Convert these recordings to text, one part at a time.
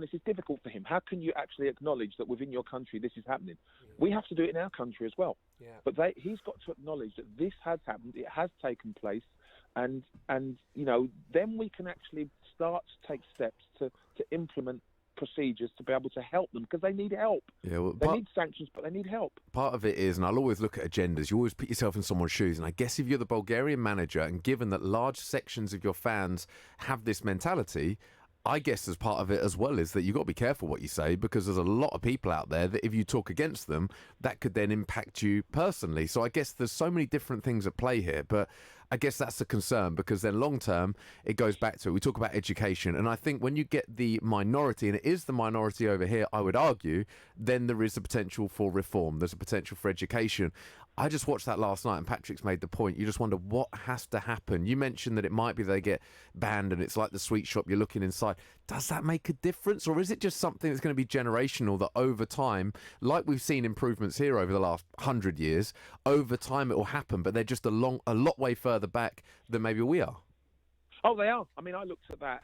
this is difficult for him. How can you actually acknowledge that within your country this is happening? We have to do it in our country as well. Yeah. But he's got to acknowledge that this has happened, it has taken place, and then we can actually start to take steps to implement procedures to be able to help them, because they need help. Yeah, well, they need sanctions, but they need help. Part of it is, and I'll always look at agendas, you always put yourself in someone's shoes, and I guess if you're the Bulgarian manager, and given that large sections of your fans have this mentality, I guess as part of it as well is that you've got to be careful what you say, because there's a lot of people out there that if you talk against them, that could then impact you personally. So I guess there's so many different things at play here, but I guess that's a concern, because then long term it goes back to it. We talk about education, and I think when you get the minority, and it is the minority over here, I would argue, then there is a potential for reform. There's a potential for education. I just watched that last night, and Patrick's made the point. You just wonder what has to happen. You mentioned that it might be they get banned and it's like the sweet shop, you're looking inside. Does that make a difference, or is it just something that's going to be generational, that over time, like we've seen improvements here over the last 100 years, over time it will happen, but they're just a lot way further back than maybe we are? Oh, they are. I mean, I looked at that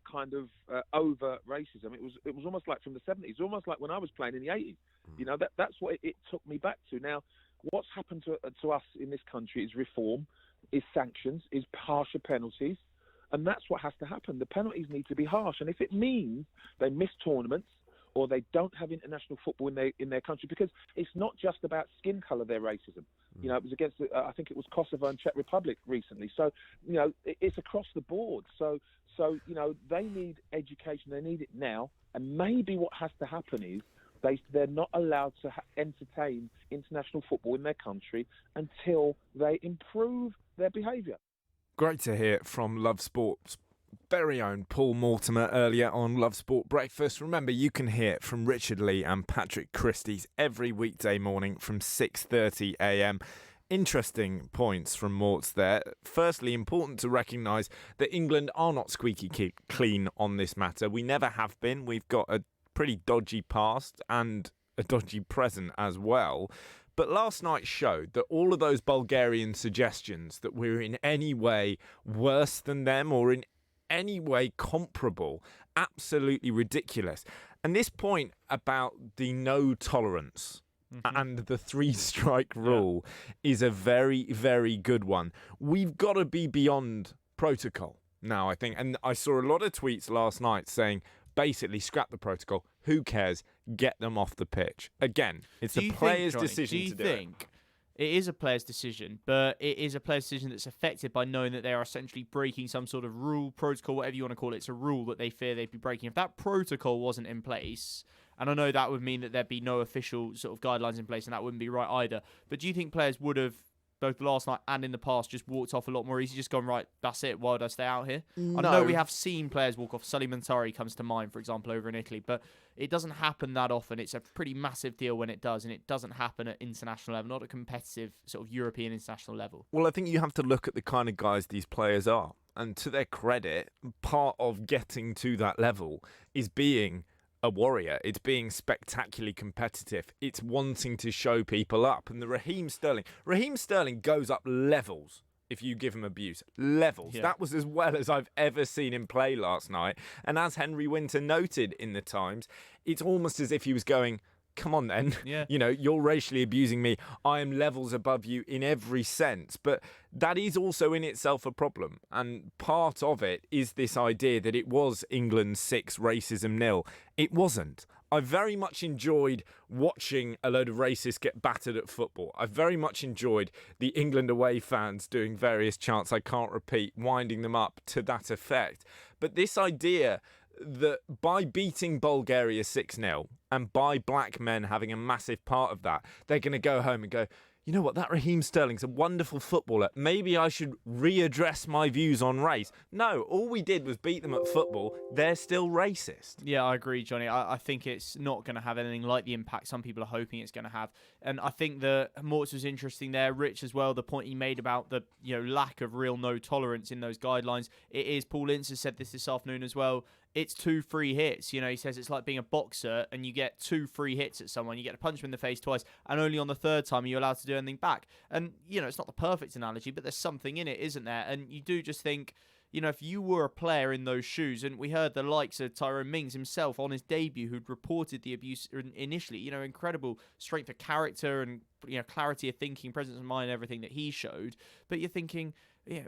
kind of over racism. It was almost like from the 70s, almost like when I was playing in the 80s. You know, that's what it took me back to. Now, what's happened to us in this country is reform, is sanctions, is harsher penalties, and that's what has to happen. The penalties need to be harsh, and if it means they miss tournaments or they don't have international football in their country, because it's not just about skin colour, their racism. You know, it was against, I think it was Kosovo and Czech Republic recently. So, you know, it's across the board. So you know, they need education. They need it now. And maybe what has to happen is they're not allowed to entertain international football in their country until they improve their behaviour. Great to hear from Love Sport's very own Paul Mortimer earlier on Love Sport Breakfast. Remember, you can hear it from Richard Lee and Patrick Christie's every weekday morning from 6:30 a.m. Interesting points from Morts there. Firstly, important to recognise that England are not squeaky clean on this matter. We never have been. We've got a pretty dodgy past and a dodgy present as well. But last night showed that all of those Bulgarian suggestions that we're in any way worse than them or in any way comparable, absolutely ridiculous. And this point about the no tolerance and the 3-strike rule is a very, very good one. We've got to be beyond protocol now, I think. And I saw a lot of tweets last night saying, basically, scrap the protocol. Who cares? Get them off the pitch. Again, it's the player's decision to do it. Do you think it is a player's decision, but it is a player's decision that's affected by knowing that they are essentially breaking some sort of rule, protocol, whatever you want to call it. It's a rule that they fear they'd be breaking. If that protocol wasn't in place, and I know that would mean that there'd be no official sort of guidelines in place, and that wouldn't be right either, but do you think players would have, both last night and in the past, just walked off a lot more easy, just gone, right, that's it, why would I stay out here? No. I know we have seen players walk off. Sully Montari comes to mind, for example, over in Italy, but it doesn't happen that often. It's a pretty massive deal when it does, and it doesn't happen at international level, not at competitive sort of European international level. Well, I think you have to look at the kind of guys these players are. And to their credit, part of getting to that level is being a warrior. It's being spectacularly competitive. It's wanting to show people up. And the Raheem Sterling goes up levels if you give him abuse. Levels. Yeah. That was as well as I've ever seen him play last night. And as Henry Winter noted in the Times, it's almost as if he was going, come on then, you know, you're racially abusing me. I am levels above you in every sense. But that is also in itself a problem. And part of it is this idea that it was England 6, racism 0. It wasn't. I very much enjoyed watching a load of racists get battered at football. I very much enjoyed the England away fans doing various chants I can't repeat, winding them up to that effect. But this idea that by beating Bulgaria 6-0 and by black men having a massive part of that, they're going to go home and go, you know what, that Raheem Sterling's a wonderful footballer. Maybe I should readdress my views on race. No, all we did was beat them at football. They're still racist. Yeah, I agree, Johnny. I think it's not going to have anything like the impact some people are hoping it's going to have. And I think that Mortz was interesting there, Rich as well, the point he made about the lack of real no tolerance in those guidelines. It is, Paul Ince has said this afternoon as well, it's 2 free hits. You know, he says it's like being a boxer and you get 2 free hits at someone. You get to punch them in the face twice, and only on the third time are you allowed to do anything back. And, you know, it's not the perfect analogy, but there's something in it, isn't there? And you do just think, if you were a player in those shoes, and we heard the likes of Tyrone Mings himself on his debut, who'd reported the abuse initially, incredible strength of character and clarity of thinking, presence of mind, everything that he showed. But you're thinking,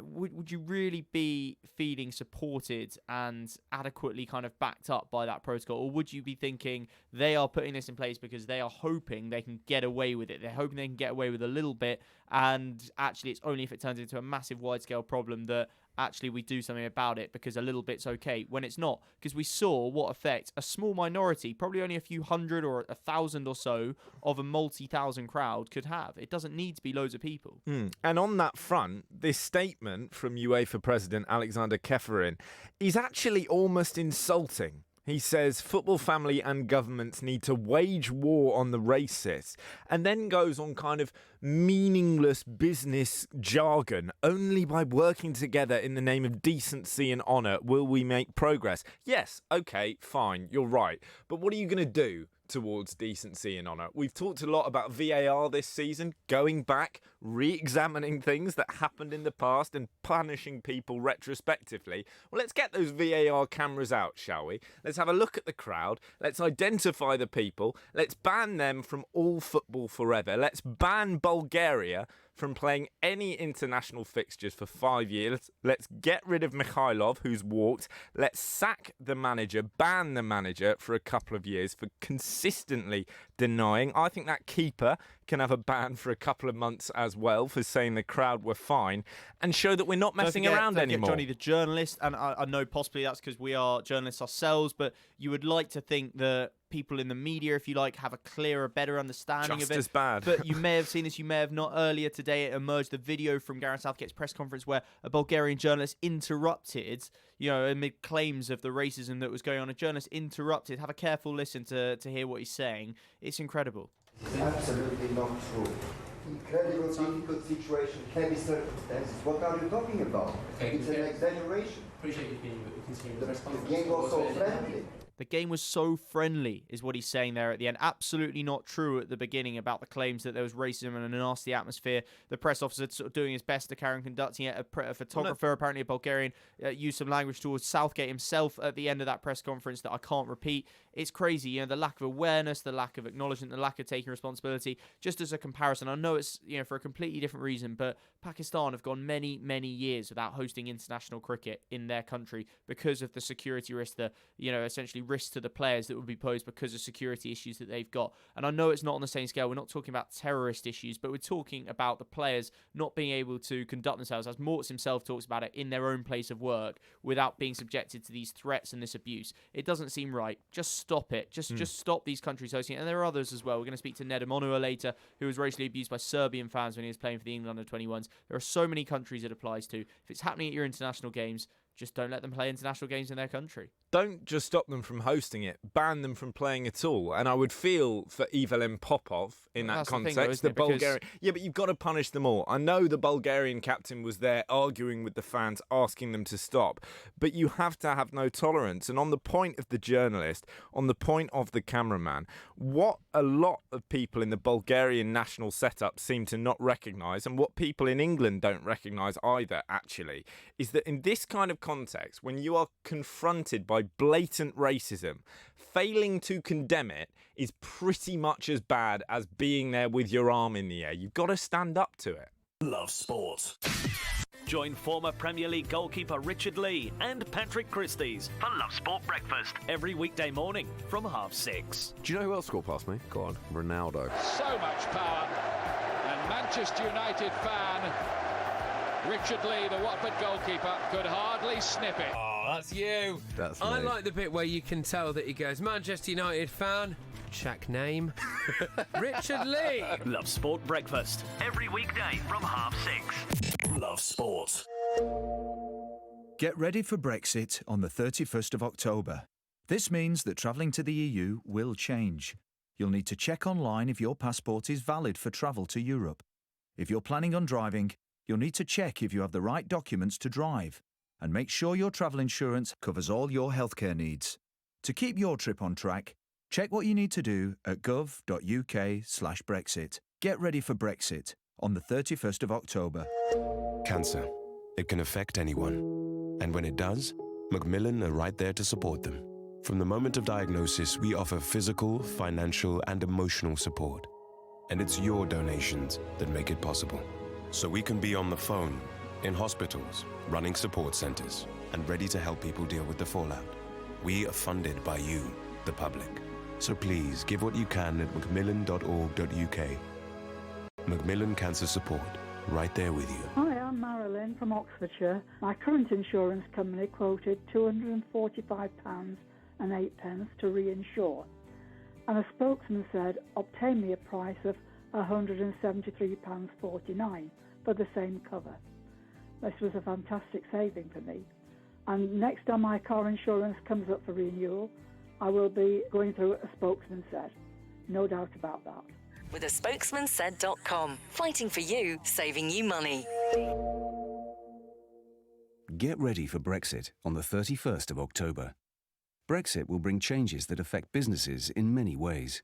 would you really be feeling supported and adequately kind of backed up by that protocol? Or would you be thinking they are putting this in place because they are hoping they can get away with it? They're hoping they can get away with a little bit, and actually it's only if it turns into a massive wide-scale problem that actually we do something about it, because a little bit's okay when it's not. Because we saw what effect a small minority, probably only a few hundred or 1,000 or so of a multi-thousand crowd could have. It doesn't need to be loads of people. And on that front, this statement from UEFA President Alexander Keferin is actually almost insulting. He says football family and governments need to wage war on the racists, and then goes on kind of meaningless business jargon. Only by working together in the name of decency and honour will we make progress. Yes, okay, fine, you're right. But what are you going to do towards decency and honour? We've talked a lot about VAR this season, going back, re-examining things that happened in the past and punishing people retrospectively. Well, let's get those VAR cameras out, shall we? Let's have a look at the crowd. Let's identify the people. Let's ban them from all football forever. Let's ban Bulgaria from playing any international fixtures for 5 years. Let's get rid of Mikhailov, who's walked. Let's sack the manager, ban the manager for a couple of years for consistently denying. I think that keeper can have a ban for a couple of months as well for saying the crowd were fine, and show that we're not messing around anymore. Johnny, the journalist, and I know possibly that's because we are journalists ourselves, but you would like to think that people in the media, if you like, have a clearer, better understanding of it. Just as bad. But you may have seen this, you may have not. Earlier today, it emerged the video from Gareth Southgate's press conference where a Bulgarian journalist interrupted, amid claims of the racism that was going on. A journalist interrupted. Have a careful listen to hear what he's saying. It's incredible. Absolutely not true. Incredible, difficult situation, heavy circumstances. What are you talking about? Okay, it's an exaggeration. Appreciate you being continuing the press conference. The game was so friendly. The game was so friendly, is what he's saying there at the end. Absolutely not true at the beginning about the claims that there was racism and a nasty atmosphere. The press officer sort of doing his best to carry on conducting it. A photographer, apparently a Bulgarian, used some language towards Southgate himself at the end of that press conference that I can't repeat. It's crazy, the lack of awareness, the lack of acknowledgement, the lack of taking responsibility. Just as a comparison, I know it's for a completely different reason, but Pakistan have gone many, many years without hosting international cricket in their country because of the security risk, the essentially risk to the players that would be posed because of security issues that they've got. And I know it's not on the same scale. We're not talking about terrorist issues, but we're talking about the players not being able to conduct themselves, as Mortz himself talks about it, in their own place of work without being subjected to these threats and this abuse. It doesn't seem right. Just stop it. Just stop these countries hosting it. And there are others as well. We're going to speak to Ned Omonua later, who was racially abused by Serbian fans when he was playing for the England under-21s. There are so many countries it applies to. If it's happening at your international games, just don't let them play international games in their country. Don't just stop them from hosting it, ban them from playing at all. And I would feel for Evelyn Popov in that context. The Bulgarian, yeah, but you've got to punish them all. I know the Bulgarian captain was there arguing with the fans, asking them to stop, but you have to have no tolerance. And on the point of the journalist, on the point of the cameraman, what a lot of people in the Bulgarian national setup seem to not recognise, and what people in England don't recognise either, actually, is that in this kind of context, when you are confronted by blatant racism, failing to condemn it is pretty much as bad as being there with your arm in the air. You've got to stand up to it. Love Sport. Join former Premier League goalkeeper Richard Lee and Patrick Christys for Love Sport Breakfast every weekday morning from 6:30. Do you know who else scored past me? Go on. Ronaldo. So much power. And Manchester United fan Richard Lee, the Watford goalkeeper, could hardly snip it. Oh, that's you. That's I me. like the bit where you can tell that he goes, Manchester United fan, check name, Richard Lee. Love Sport Breakfast every weekday from 6:30. Love Sport. Get ready for Brexit on the 31st of October. This means that travelling to the EU will change. You'll need to check online if your passport is valid for travel to Europe. If you're planning on driving, you'll need to check if you have the right documents to drive, and make sure your travel insurance covers all your healthcare needs. To keep your trip on track, check what you need to do at gov.uk/Brexit. Get ready for Brexit on the 31st of October. Cancer. It can affect anyone. And when it does, Macmillan are right there to support them. From the moment of diagnosis, we offer physical, financial, and emotional support. And it's your donations that make it possible. So we can be on the phone, in hospitals, running support centres, and ready to help people deal with the fallout. We are funded by you, the public. So please give what you can at macmillan.org.uk. Macmillan Cancer Support, right there with you. Hi, I'm Marilyn from Oxfordshire. My current insurance company quoted £245.08 to reinsure. And a spokesman said, obtain me a price of £173.49 for the same cover. This was a fantastic saving for me. And next time my car insurance comes up for renewal, I will be going through a spokesman said. No doubt about that. With a spokesmansaid.com. Fighting for you, saving you money. Get ready for Brexit on the 31st of October. Brexit will bring changes that affect businesses in many ways,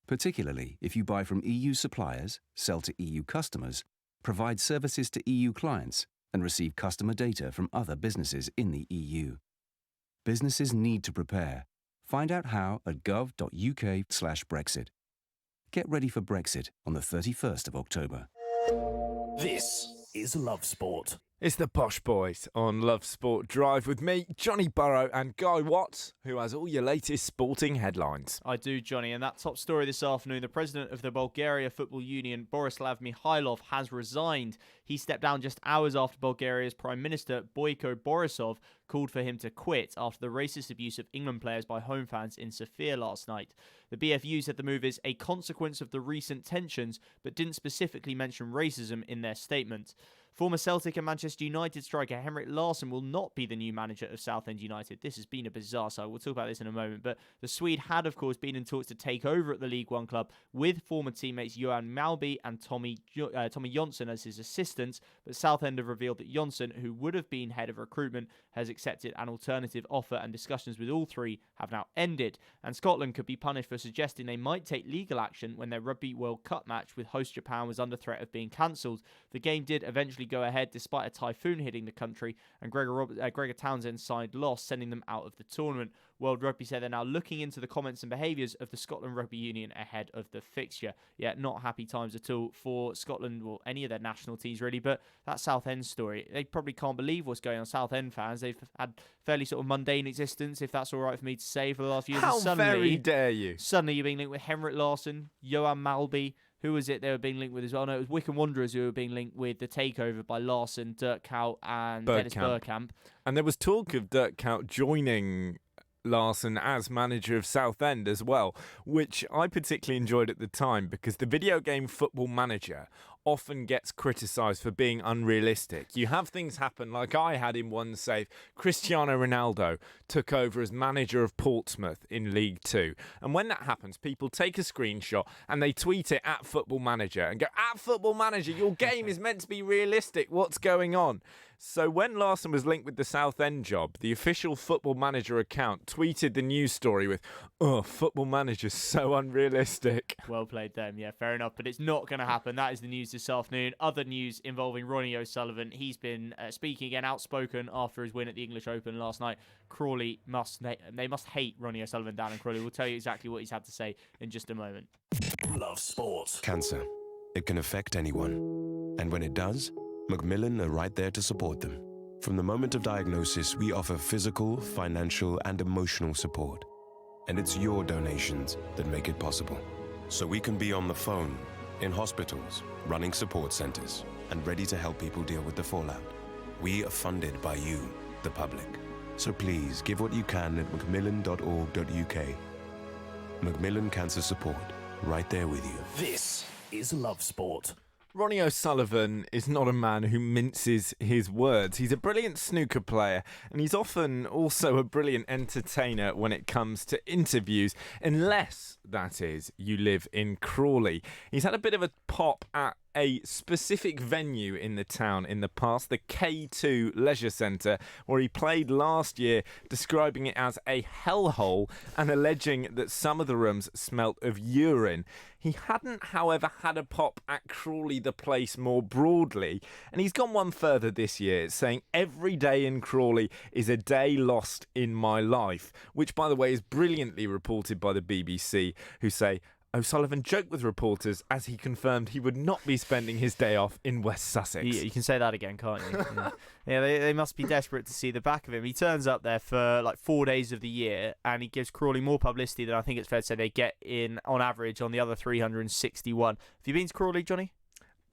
particularly if you buy from EU suppliers, sell to EU customers, provide services to EU clients, and receive customer data from other businesses in the EU. Businesses need to prepare. Find out how at gov.uk/Brexit. Get ready for Brexit on the 31st of October. This is Love Sport. It's the Posh Boys on Love Sport Drive with me, Johnny Burrow, and Guy Watts, who has all your latest sporting headlines. I do, Johnny, and that top story this afternoon, the president of the Bulgaria Football Union, Borislav Mikhailov, has resigned. He stepped down just hours after Bulgaria's Prime Minister, Boyko Borisov, called for him to quit after the racist abuse of England players by home fans in Sofia last night. The BFU said the move is a consequence of the recent tensions, but didn't specifically mention racism in their statement. Former Celtic and Manchester United striker Henrik Larsson will not be the new manager of Southend United. This has been a bizarre side. We'll talk about this in a moment. But the Swede had, of course, been in talks to take over at the League One club with former teammates Johan Malby and Tommy Jonsson as his assistants. But Southend have revealed that Jonsson, who would have been head of recruitment, has accepted an alternative offer, and discussions with all three have now ended. And Scotland could be punished for suggesting they might take legal action when their Rugby World Cup match with host Japan was under threat of being cancelled. The game did eventually go ahead despite a typhoon hitting the country, and Gregor Townsend's side lost, sending them out of the tournament. World Rugby said they're now looking into the comments and behaviours of the Scotland Rugby Union ahead of the fixture. Yeah, not happy times at all for Scotland, or any of their national teams really, but that Southend story, they probably can't believe what's going on. Southend fans, they've had fairly sort of mundane existence, if that's all right for me to say, for the last few years. How very dare you? Suddenly you're being linked with Henrik Larsson, Johan Malby. Who was it they were being linked with as well? No, it was Wycombe Wanderers who were being linked with the takeover by Larsson, Dirk Kuyt and Dennis Bergkamp. And there was talk of Dirk Kuyt joining Larsson as manager of Southend as well, which I particularly enjoyed at the time because the video game Football Manager often gets criticised for being unrealistic. You have things happen like I had in one save. Cristiano Ronaldo took over as manager of Portsmouth in League Two. And when that happens, people take a screenshot and they tweet it at Football Manager and go, at Football Manager, your game is meant to be realistic. What's going on? So when Larsson was linked with the Southend job, the official Football Manager account tweeted the news story with, oh, Football Manager's so unrealistic. Well played them, yeah, fair enough. But it's not going to happen. That is the news this afternoon. Other news involving Ronnie O'Sullivan. He's been speaking again, outspoken after his win at the English Open last night. Crawley must hate Ronnie O'Sullivan down in Crawley. We'll tell you exactly what he's had to say in just a moment. Love Sport. Cancer. It can affect anyone. And when it does, Macmillan are right there to support them. From the moment of diagnosis, we offer physical, financial, and emotional support. And it's your donations that make it possible. So we can be on the phone, in hospitals, running support centres, and ready to help people deal with the fallout. We are funded by you, the public. So please give what you can at macmillan.org.uk. Macmillan Cancer Support, right there with you. This is Love Sport. Ronnie O'Sullivan is not a man who minces his words. He's a brilliant snooker player, and he's often also a brilliant entertainer when it comes to interviews, unless, that is, you live in Crawley. He's had a bit of a pop at a specific venue in the town in the past, the K2 Leisure Centre, where he played last year, describing it as a hellhole and alleging that some of the rooms smelt of urine. He hadn't, however, had a pop at Crawley the Place more broadly, and he's gone one further this year, saying every day in Crawley is a day lost in my life, which, by the way, is brilliantly reported by the BBC, who say O'Sullivan joked with reporters as he confirmed he would not be spending his day off in West Sussex. You can say that again, can't you? Yeah, they must be desperate to see the back of him. He turns up there for like 4 days of the year, and he gives Crawley more publicity than I think it's fair to say they get in on average on the other 361. Have you been to Crawley, Johnny?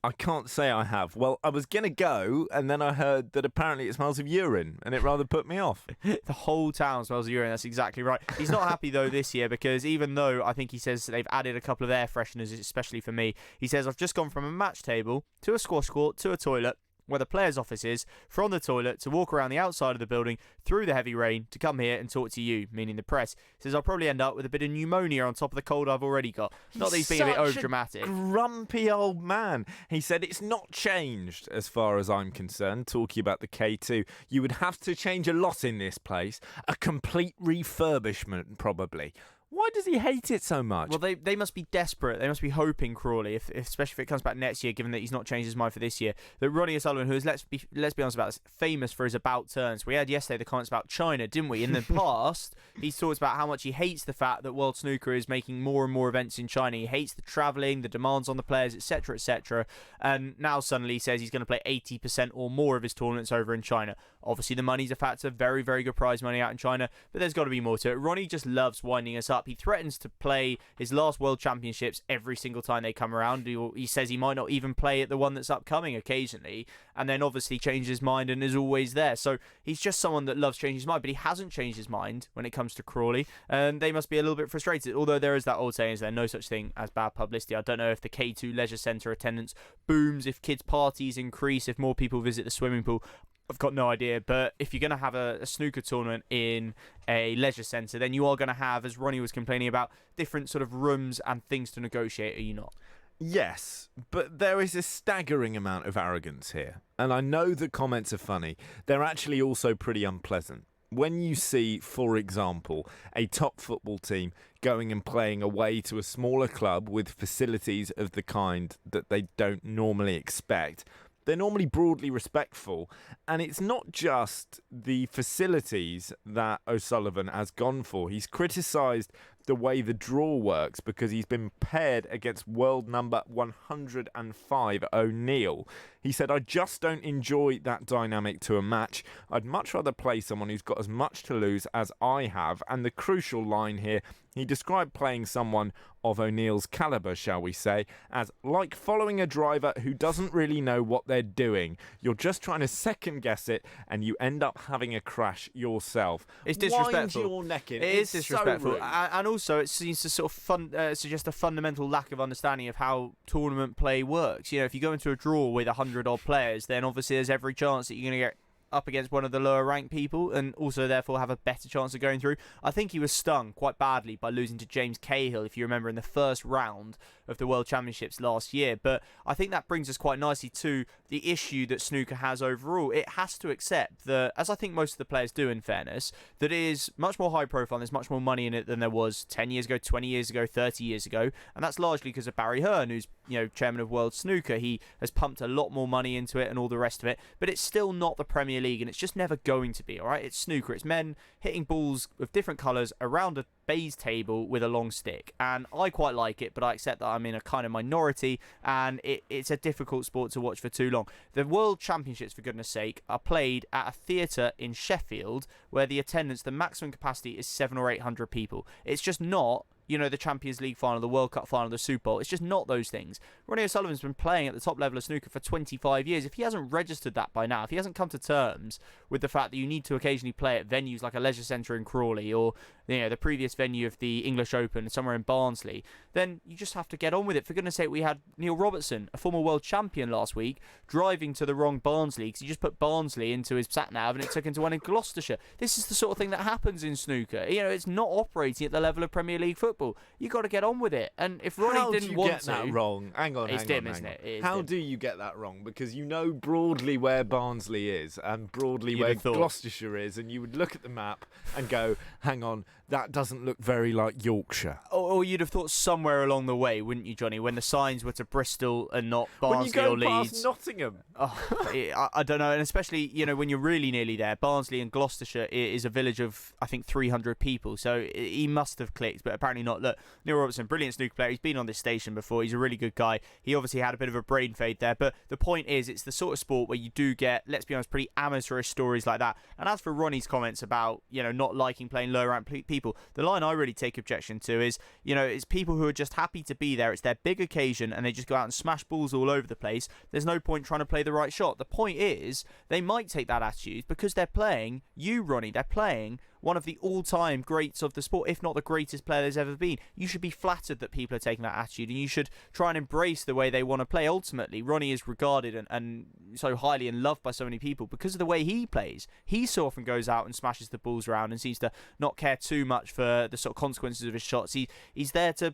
I can't say I have. Well, I was going to go, and then I heard that apparently it smells of urine, and it rather put me off. The whole town smells of urine, that's exactly right. He's not happy, though, this year, because even though I think he says they've added a couple of air fresheners, especially for me, he says, I've just gone from a match table to a squash court to a toilet, where the player's office is, from the toilet to walk around the outside of the building through the heavy rain to come here and talk to you, meaning the press. He says, I'll probably end up with a bit of pneumonia on top of the cold I've already got. Not that he's being a bit overdramatic. Grumpy old man. He said it's not changed as far as I'm concerned. Talking about the K2, you would have to change a lot in this place. A complete refurbishment, probably. Why does he hate it so much? Well, they must be desperate. They must be hoping, Crawley, especially if it comes back next year, given that he's not changed his mind for this year, that Ronnie O'Sullivan, who is, let's be honest about this, famous for his about turns. We had yesterday the comments about China, didn't we? In the past, he's talked about how much he hates the fact that World Snooker is making more and more events in China. He hates the travelling, the demands on the players, etc., etc. And now suddenly he says he's going to play 80% or more of his tournaments over in China. Obviously, the money's a factor. Very, very good prize money out in China, but there's got to be more to it. Ronnie just loves winding us up. He threatens to play his last World Championships every single time they come around. He says he might not even play at the one that's upcoming occasionally, and then obviously changes his mind and is always there. So he's just someone that loves changing his mind, but he hasn't changed his mind when it comes to Crawley, and they must be a little bit frustrated. Although there is that old saying, is there no such thing as bad publicity. I don't know if the K2 Leisure Centre attendance booms, if kids' parties increase, if more people visit the swimming pool. I've got no idea, but if you're going to have a snooker tournament in a leisure centre, then you are going to have, as Ronnie was complaining about, different sort of rooms and things to negotiate, are you not? Yes, but there is a staggering amount of arrogance here. And I know the comments are funny. They're actually also pretty unpleasant. When you see, for example, a top football team going and playing away to a smaller club with facilities of the kind that they don't normally expect, they're normally broadly respectful, and it's not just the facilities that O'Sullivan has gone for. He's criticised the way the draw works because he's been paired against world number 105 O'Neill. He said, I just don't enjoy that dynamic to a match. I'd much rather play someone who's got as much to lose as I have. And the crucial line here, he described playing someone of O'Neill's calibre, shall we say, as like following a driver who doesn't really know what they're doing. You're just trying to second guess it and you end up having a crash yourself. It's disrespectful. Wind your neck in. It is disrespectful. So and also it seems to sort of suggest a fundamental lack of understanding of how tournament play works. You know, if you go into a draw with 100 odd players, then obviously there's every chance that you're going to get up against one of the lower ranked people and also therefore have a better chance of going through. I think he was stung quite badly by losing to James Cahill, if you remember, in the first round of the World Championships last year. But I think that brings us quite nicely to the issue that snooker has overall. It has to accept that, as I think most of the players do in fairness, that it is much more high profile and there's much more money in it than there was 10 years ago, 20 years ago, 30 years ago. And that's largely because of Barry Hearn, who's, you know, chairman of World Snooker. He has pumped a lot more money into it and all the rest of it, but it's still not the Premier League, and it's just never going to be, all right? It's snooker. It's men hitting balls of different colours around a baize table with a long stick, and I quite like it, but I accept that I'm in a kind of minority, and it's a difficult sport to watch for too long. The World Championships, for goodness sake, are played at a theatre in Sheffield where the attendance, the maximum capacity is 700 or 800 people. It's just not, you know, the Champions League final, the World Cup final, the Super Bowl. It's just not those things. Ronnie O'Sullivan's been playing at the top level of snooker for 25 years. If he hasn't registered that by now, if he hasn't come to terms with the fact that you need to occasionally play at venues like a leisure centre in Crawley or, you know, the previous venue of the English Open somewhere in Barnsley, then you just have to get on with it. For goodness sake, we had Neil Robertson, a former world champion last week, driving to the wrong Barnsley because he just put Barnsley into his sat-nav and it took him to one in Gloucestershire. This is the sort of thing that happens in snooker. You know, it's not operating at the level of Premier League football. football. You got to get on with it. And if Ronnie didn't want to, that wrong? Hang on, it's hang dim, on, isn't hang it? on. It is How dim. do you get that wrong? Because you know broadly where Barnsley is and broadly where have thought. Gloucestershire is, and you would look at the map and go, "Hang on, that doesn't look very like Yorkshire." Or you'd have thought somewhere along the way, wouldn't you, Johnny, when the signs were to Bristol and not Barnsley or when you go Leeds? past Nottingham. I don't know, and especially when you're really nearly there. Barnsley and Gloucestershire is a village of I think 300 people, so he must have clicked, but apparently not. Look, Neil Robertson, brilliant snooker player. He's been on this station before. He's a really good guy. He obviously had a bit of a brain fade there, but the point is, it's the sort of sport where you do get, let's be honest, pretty amateurish stories like that. And as for Ronnie's comments about not liking playing lower ranked people, the line I really take objection to is it's people who are just happy to be there. It's their big occasion, and they just go out and smash balls all over the place. There's no point trying to play the right shot. The point is, they might take that attitude because they're playing you, Ronnie. They're playing one of the all-time greats of the sport, if not the greatest player there's ever been. You should be flattered that people are taking that attitude, and you should try and embrace the way they want to play. Ultimately, Ronnie is regarded and so highly and loved by so many people because of the way he plays. He so often goes out and smashes the balls around and seems to not care too much for the sort of consequences of his shots. He's there to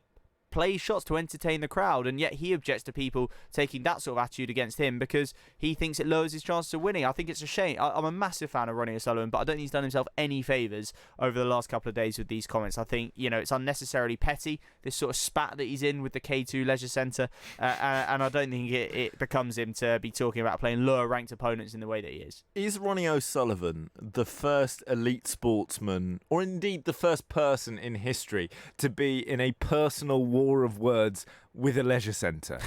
play shots to entertain the crowd, and yet he objects to people taking that sort of attitude against him because he thinks it lowers his chances of winning. I think it's a shame. I'm a massive fan of Ronnie O'Sullivan, but I don't think he's done himself any favours over the last couple of days with these comments. I think it's unnecessarily petty, this sort of spat that he's in with the K2 Leisure Centre, and I don't think it becomes him to be talking about playing lower ranked opponents in the way that he is. Is Ronnie O'Sullivan the first elite sportsman, or indeed the first person in history, to be in a personal war of words with a leisure centre?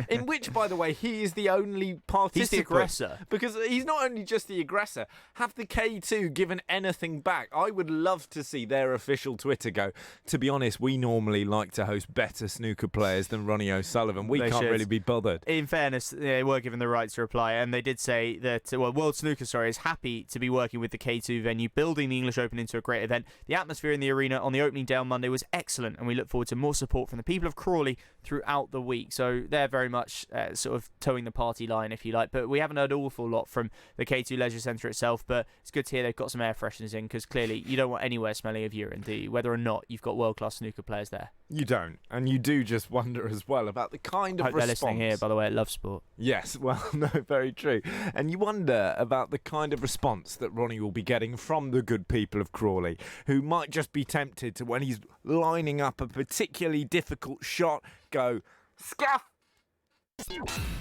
In which, by the way, he is the only participant. He's the aggressor. Because he's not only just the aggressor. Have the K2 given anything back? I would love to see their official Twitter go, to be honest, we normally like to host better snooker players than Ronnie O'Sullivan. We can't really be bothered. In fairness, they were given the rights to reply, and they did say that World Snooker is happy to be working with the K2 venue, building the English Open into a great event. The atmosphere in the arena on the opening day on Monday was excellent, and we look forward to more support from the people of Crawley throughout the week. So they're very much sort of towing the party line, if you like. But we haven't heard an awful lot from the K2 Leisure Centre itself, but it's good to hear they've got some air fresheners in, because clearly you don't want anywhere smelling of urine, do you? Whether or not you've got world-class snooker players there. You don't. And you do just wonder as well about the kind of response. They're listening here, by the way, at Love Sport. Yes, well, no, very true. And you wonder about the kind of response that Ronnie will be getting from the good people of Crawley, who might just be tempted to, when he's lining up a particularly difficult shot, go, scuff!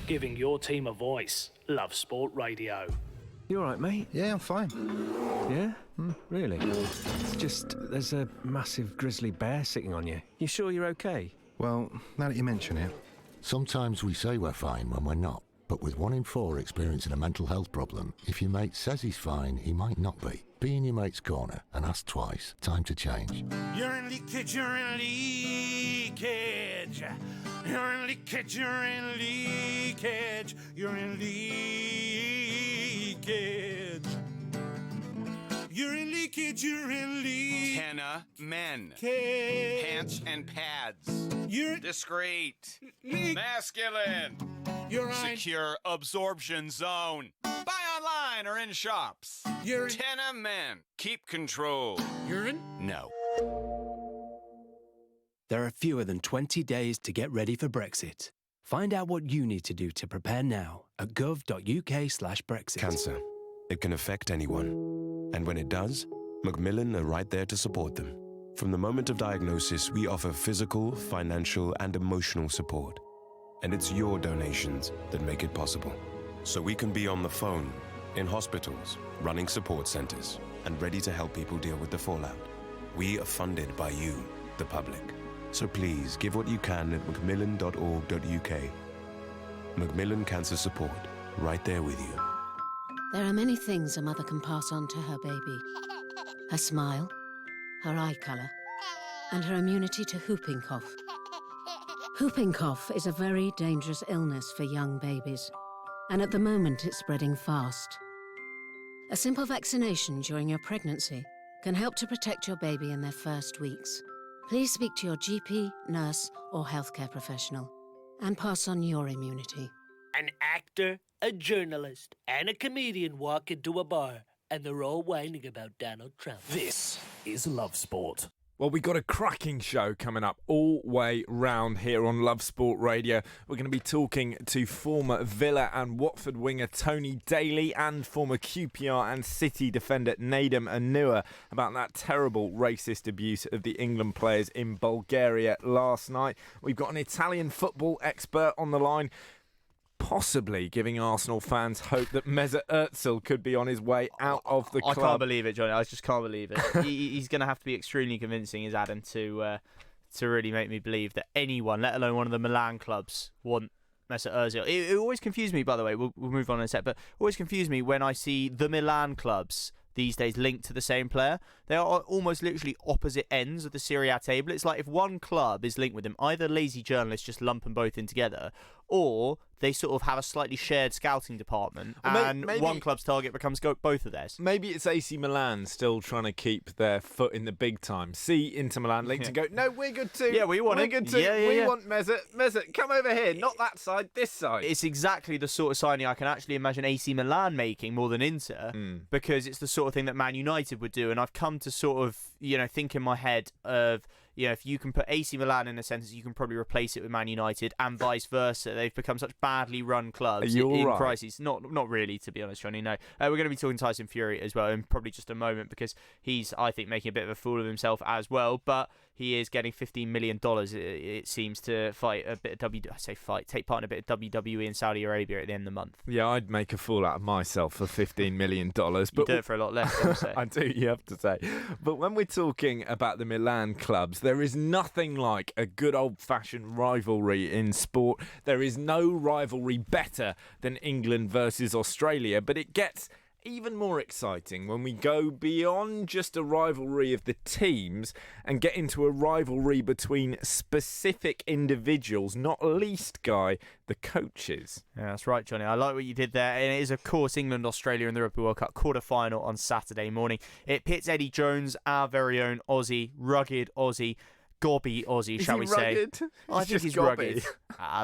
Giving your team a voice. Love Sport Radio. You all right, mate? Yeah, I'm fine. Yeah? Really? It's just, there's a massive grizzly bear sitting on you. You sure you're okay? Well, now that you mention it, sometimes we say we're fine when we're not. But with 1 in 4 experiencing a mental health problem, if your mate says he's fine, he might not be. Be in your mate's corner and ask twice. Time to change. You're in leakage, you're in leakage. You're in leakage, you're in leakage. You're in leakage. You're in leakage, you're in leakage. Tenna men. Pants and pads. You're discreet. Masculine. You're secure absorption zone. Buy online or in shops. You're Tenna men. Keep control. Urine? No. There are fewer than 20 days to get ready for Brexit. Find out what you need to do to prepare now at gov.uk/Brexit. Cancer. It can affect anyone. And when it does, Macmillan are right there to support them. From the moment of diagnosis, we offer physical, financial, and emotional support. And it's your donations that make it possible. So we can be on the phone, in hospitals, running support centers, and ready to help people deal with the fallout. We are funded by you, the public. So please give what you can at macmillan.org.uk. Macmillan Cancer Support, right there with you. There are many things a mother can pass on to her baby. Her smile, her eye colour, and her immunity to whooping cough. Whooping cough is a very dangerous illness for young babies, and at the moment it's spreading fast. A simple vaccination during your pregnancy can help to protect your baby in their first weeks. Please speak to your GP, nurse, or healthcare professional and pass on your immunity. An actor, a journalist, and a comedian walk into a bar, and they're all whining about Donald Trump. This is Love Sport. Well, we've got a cracking show coming up all way round here on Love Sport Radio. We're going to be talking to former Villa and Watford winger Tony Daly and former QPR and City defender Nedum Anua about that terrible racist abuse of the England players in Bulgaria last night. We've got an Italian football expert on the line, possibly giving Arsenal fans hope that Mesut Ozil could be on his way out of the club. I can't believe it, Johnny. I just can't believe it. He's going to have to be extremely convincing, is Adam, to really make me believe that anyone, let alone one of the Milan clubs, want Mesut Ozil. It always confused me, by the way. We'll move on in a sec, but it always confused me when I see the Milan clubs these days linked to the same player. They are almost literally opposite ends of the Serie A table. It's like if one club is linked with them, either lazy journalists just lump them both in together, or they sort of have a slightly shared scouting department, and maybe one club's target becomes both of theirs. Maybe it's AC Milan still trying to keep their foot in the big time. See Inter Milan linked and go, no, we're good too. Yeah, we want we're him. Good too. We want Mesut. Mesut, come over here. Not that side, this side. It's exactly the sort of signing I can actually imagine AC Milan making more than Inter, because it's the sort of thing that Man United would do. And I've come to sort of, think in my head of, if you can put AC Milan in a sentence, you can probably replace it with Man United, and vice versa. They've become such badly run clubs in crises. Not really, to be honest, Johnny. No, we're going to be talking Tyson Fury as well in probably just a moment, because he's, I think, making a bit of a fool of himself as well. But he is getting $15 million, it seems, to fight a bit of take part in a bit of WWE in Saudi Arabia at the end of the month. Yeah, I'd make a fool out of myself for $15 million. But you do it for a lot less, I would say. I do, you have to say. But when we're talking about the Milan clubs, there is nothing like a good old-fashioned rivalry in sport. There is no rivalry better than England versus Australia, but it gets even more exciting when we go beyond just a rivalry of the teams and get into a rivalry between specific individuals, not least, Guy, the coaches. Yeah, that's right, Johnny. I like what you did there. And it is, of course, England-Australia in the Rugby World Cup quarter-final on Saturday morning. It pits Eddie Jones, our very own Aussie, rugged Aussie, gobby Aussie, shall we say. I think he's rugged.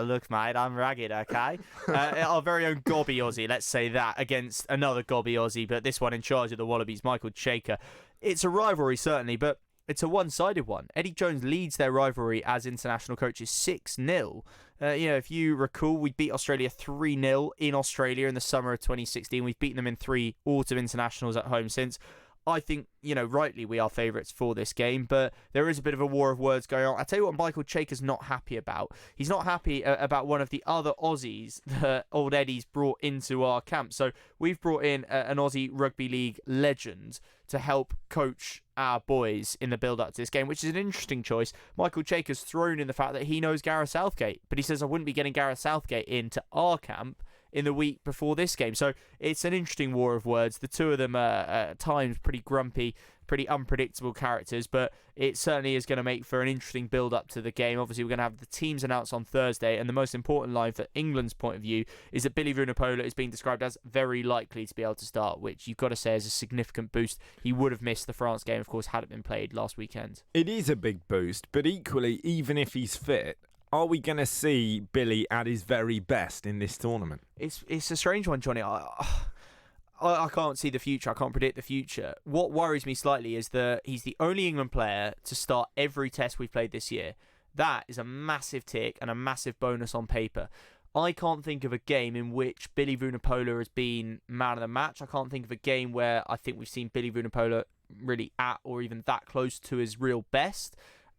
Look, mate, I'm rugged, okay? Our very own gobby Aussie, let's say that, against another gobby Aussie, but this one in charge of the Wallabies, Michael Chaker. It's a rivalry, certainly, but it's a one-sided one. Eddie Jones leads their rivalry as international coaches 6-0. If you recall, we beat Australia 3-0 in Australia in the summer of 2016. We've beaten them in 3 autumn internationals at home since. I think, rightly we are favourites for this game, but there is a bit of a war of words going on. I tell you what Michael Chaker's not happy about. He's not happy about one of the other Aussies that old Eddie's brought into our camp. So we've brought in an Aussie Rugby League legend to help coach our boys in the build-up to this game, which is an interesting choice. Michael Chaker's thrown in the fact that he knows Gareth Southgate, but he says, I wouldn't be getting Gareth Southgate into our camp in the week before this game. So it's an interesting war of words. The two of them are at times pretty grumpy, pretty unpredictable characters, but it certainly is going to make for an interesting build-up to the game. Obviously, we're going to have the teams announced on Thursday, and the most important line for England's point of view is that Billy Vunipola is being described as very likely to be able to start, which you've got to say is a significant boost. He would have missed the France game, of course, had it been played last weekend. It is a big boost, but equally, even if he's fit, are we going to see Billy at his very best in this tournament? It's a strange one, Johnny. I can't see the future. I can't predict the future. What worries me slightly is that he's the only England player to start every test we've played this year. That is a massive tick and a massive bonus on paper. I can't think of a game in which Billy Vunipola has been man of the match. I can't think of a game where I think we've seen Billy Vunipola really at or even that close to his real best.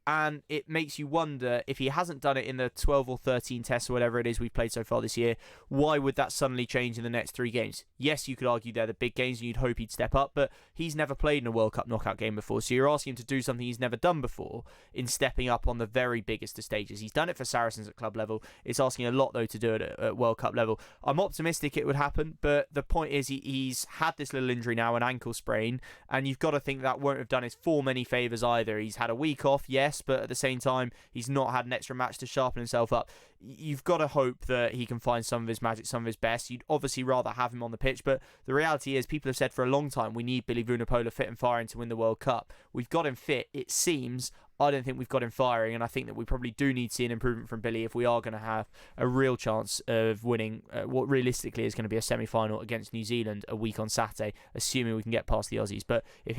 And it makes you wonder, if he hasn't done it in the 12 or 13 tests or whatever it is we've played so far this year, why would that suddenly change in the next 3 games? Yes, you could argue they're the big games and you'd hope he'd step up, but he's never played in a World Cup knockout game before, so you're asking him to do something he's never done before in stepping up on the very biggest of stages. He's done it for Saracens at club level. It's asking a lot, though, to do it at World Cup level. I'm optimistic it would happen, but the point is he's had this little injury now, an ankle sprain, and you've got to think that won't have done his form any favours either. He's had a week off, yes, but at the same time, he's not had an extra match to sharpen himself up. You've got to hope that he can find some of his magic, some of his best. You'd obviously rather have him on the pitch, but the reality is people have said for a long time we need Billy Vunipola fit and firing to win the World Cup. We've got him fit, it seems. I don't think we've got him firing, and I think that we probably do need to see an improvement from Billy if we are going to have a real chance of winning what realistically is going to be a semi-final against New Zealand a week on Saturday, assuming we can get past the Aussies. But if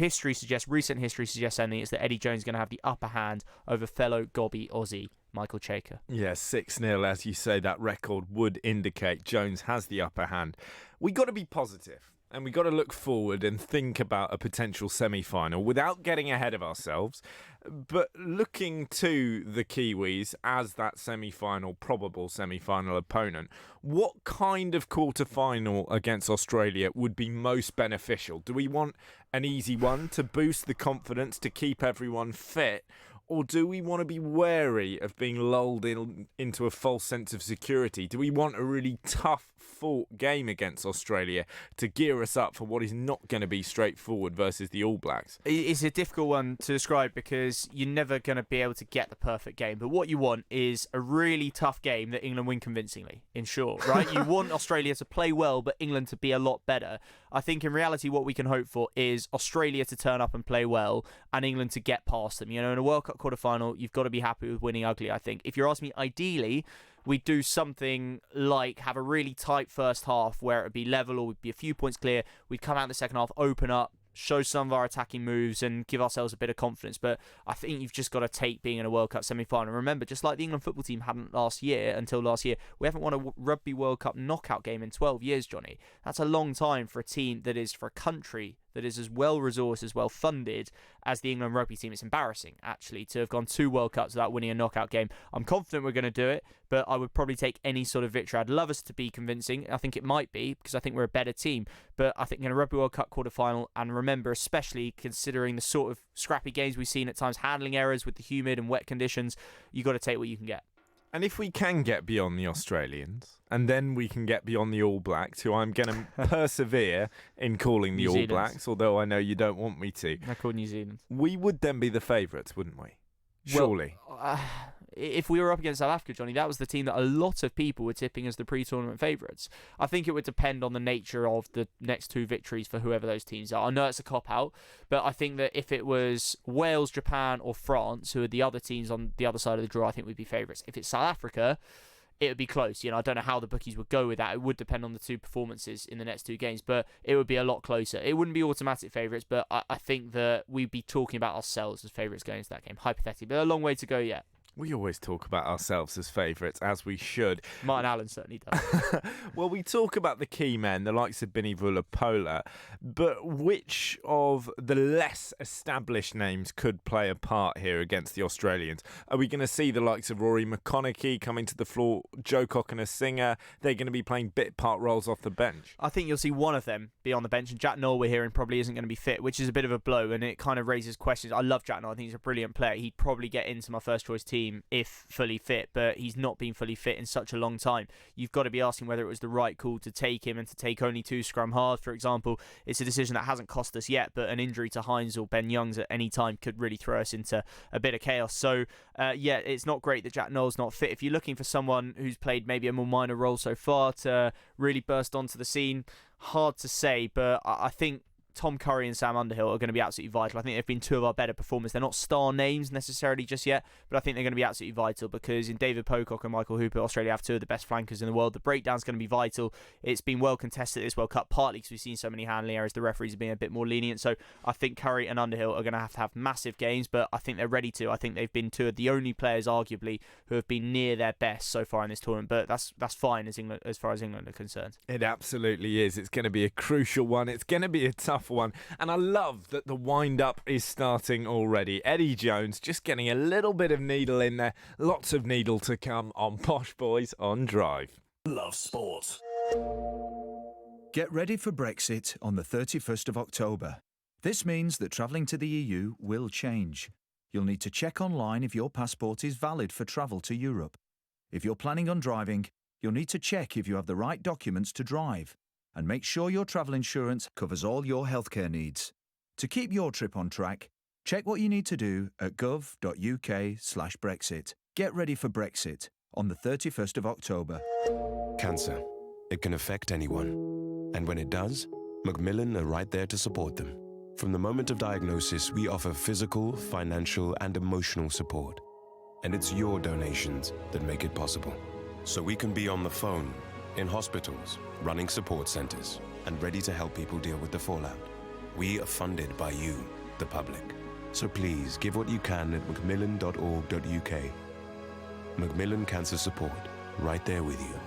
recent history suggests anything, it's that Eddie Jones is going to have the upper hand over fellow gobby Aussie Michael Chaker. Yeah, 6-0, as you say, that record would indicate Jones has the upper hand. We got to be positive. And we've got to look forward and think about a potential semi-final without getting ahead of ourselves, but looking to the Kiwis as that probable semi-final opponent. What kind of quarter-final against Australia would be most beneficial? Do we want an easy one to boost the confidence, to keep everyone fit? Or do we want to be wary of being lulled into a false sense of security? Do we want a really tough fought game against Australia to gear us up for what is not going to be straightforward versus the All Blacks? It's a difficult one to describe because you're never going to be able to get the perfect game. But what you want is a really tough game that England win convincingly, in short, right? You want Australia to play well, but England to be a lot better. I think in reality what we can hope for is Australia to turn up and play well and England to get past them. In a World Cup quarter-final, you've got to be happy with winning ugly, I think. If you're asking me, ideally, we'd do something like have a really tight first half where it would be level or we'd be a few points clear. We'd come out in the second half, open up, show some of our attacking moves and give ourselves a bit of confidence. But I think you've just got to take being in a World Cup semi-final. Remember, just like the England football team hadn't until last year, we haven't won a Rugby World Cup knockout game in 12 years, Johnny. That's a long time for a team that is, for a country that is as well-resourced, as well-funded as the England rugby team. It's embarrassing, actually, to have gone 2 World Cups without winning a knockout game. I'm confident we're going to do it, but I would probably take any sort of victory. I'd love us to be convincing. I think it might be, because I think we're a better team. But I think in a Rugby World Cup quarter-final, and remember, especially considering the sort of scrappy games we've seen at times, handling errors with the humid and wet conditions, you've got to take what you can get. And if we can get beyond the Australians, and then we can get beyond the All Blacks, who I'm going to persevere in calling the All Blacks, although I know you don't want me to. I call New Zealand. We would then be the favourites, wouldn't we? Surely. Well, if we were up against South Africa, Johnny, that was the team that a lot of people were tipping as the pre-tournament favourites. I think it would depend on the nature of the next 2 victories for whoever those teams are. I know it's a cop-out, but I think that if it was Wales, Japan or France, who are the other teams on the other side of the draw, I think we'd be favourites. If it's South Africa, it would be close. I don't know how the bookies would go with that. It would depend on the 2 performances in the next 2 games, but it would be a lot closer. It wouldn't be automatic favourites, but I think that we'd be talking about ourselves as favourites going into that game, hypothetically. But a long way to go yet. We always talk about ourselves as favourites, as we should. Martin Allen certainly does. Well, we talk about the key men, the likes of Bini Vulapola, but which of the less established names could play a part here against the Australians? Are we going to see the likes of Rory McConaughey coming to the floor, Joe Cocker-Singer? They're going to be playing bit-part roles off the bench. I think you'll see one of them be on the bench, and Jack Nowell, we're hearing, probably isn't going to be fit, which is a bit of a blow, and it kind of raises questions. I love Jack Nowell. I think he's a brilliant player. He'd probably get into my first-choice team if fully fit, but he's not been fully fit in such a long time. You've got to be asking whether it was the right call to take him and to take only 2 scrum halves, for example. It's a decision that hasn't cost us yet, but an injury to Hines or Ben Youngs at any time could really throw us into a bit of chaos. So, it's not great that Jack Nowell's not fit. If you're looking for someone who's played maybe a more minor role so far to really burst onto the scene, hard to say, but I think Tom Curry and Sam Underhill are going to be absolutely vital. I think they've been 2 of our better performers. They're not star names necessarily just yet, but I think they're going to be absolutely vital because in David Pocock and Michael Hooper, Australia have 2 of the best flankers in the world. The breakdown's going to be vital. It's been well contested this World Cup, partly because we've seen so many handling errors. The referees have been a bit more lenient, so I think Curry and Underhill are going to have massive games, but I think they're ready to. I think they've been 2 of the only players, arguably, who have been near their best so far in this tournament, but that's fine as far as England are concerned. It absolutely is. It's going to be a crucial one. It's going to be a tough one, and I love that the wind-up is starting already. Eddie Jones just getting a little bit of needle in there. Lots of needle to come on Posh Boys on Drive. Love sport. Get ready for Brexit on the 31st of October. This means that travelling to the EU will change. You'll need to check online if your passport is valid for travel to Europe. If you're planning on driving, you'll need to check if you have the right documents to drive. And make sure your travel insurance covers all your healthcare needs. To keep your trip on track, check what you need to do at gov.uk/Brexit. Get ready for Brexit on the 31st of October. Cancer. It can affect anyone. And when it does, Macmillan are right there to support them. From the moment of diagnosis, we offer physical, financial, and emotional support. And it's your donations that make it possible. So we can be on the phone, in hospitals, running support centers, and ready to help people deal with the fallout. We are funded by you, the public. So please give what you can at macmillan.org.uk. Macmillan Cancer Support, right there with you.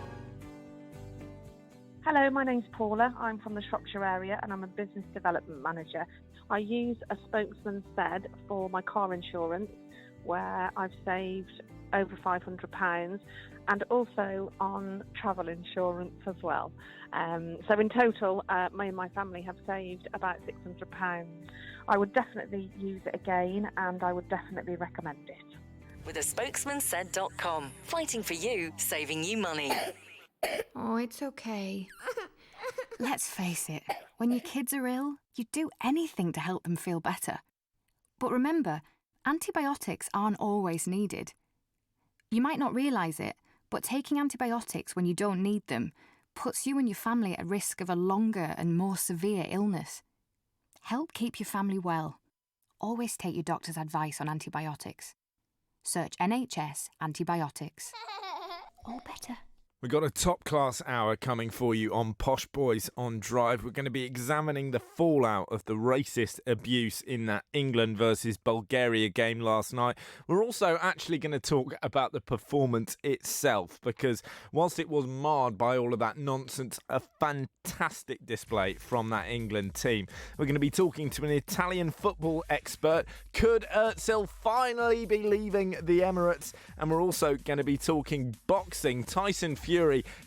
Hello, my name's Paula. I'm from the Shropshire area and I'm a business development manager. I use a spokesman said for my car insurance where I've saved over £500 and also on travel insurance as well. So in total, me and my family have saved about £600. I would definitely use it again and I would definitely recommend it. With a spokesmansaid.com. Fighting for you, saving you money. Oh, it's okay. Let's face it, when your kids are ill, you do anything to help them feel better. But remember, antibiotics aren't always needed. You might not realise it, but taking antibiotics when you don't need them puts you and your family at risk of a longer and more severe illness. Help keep your family well. Always take your doctor's advice on antibiotics. Search NHS antibiotics. All better. We've got a top-class hour coming for you on Posh Boys on Drive. We're going to be examining the fallout of the racist abuse in that England versus Bulgaria game last night. We're also actually going to talk about the performance itself, because whilst it was marred by all of that nonsense, a fantastic display from that England team. We're going to be talking to an Italian football expert. Could Özil finally be leaving the Emirates? And we're also going to be talking boxing. Tyson Fury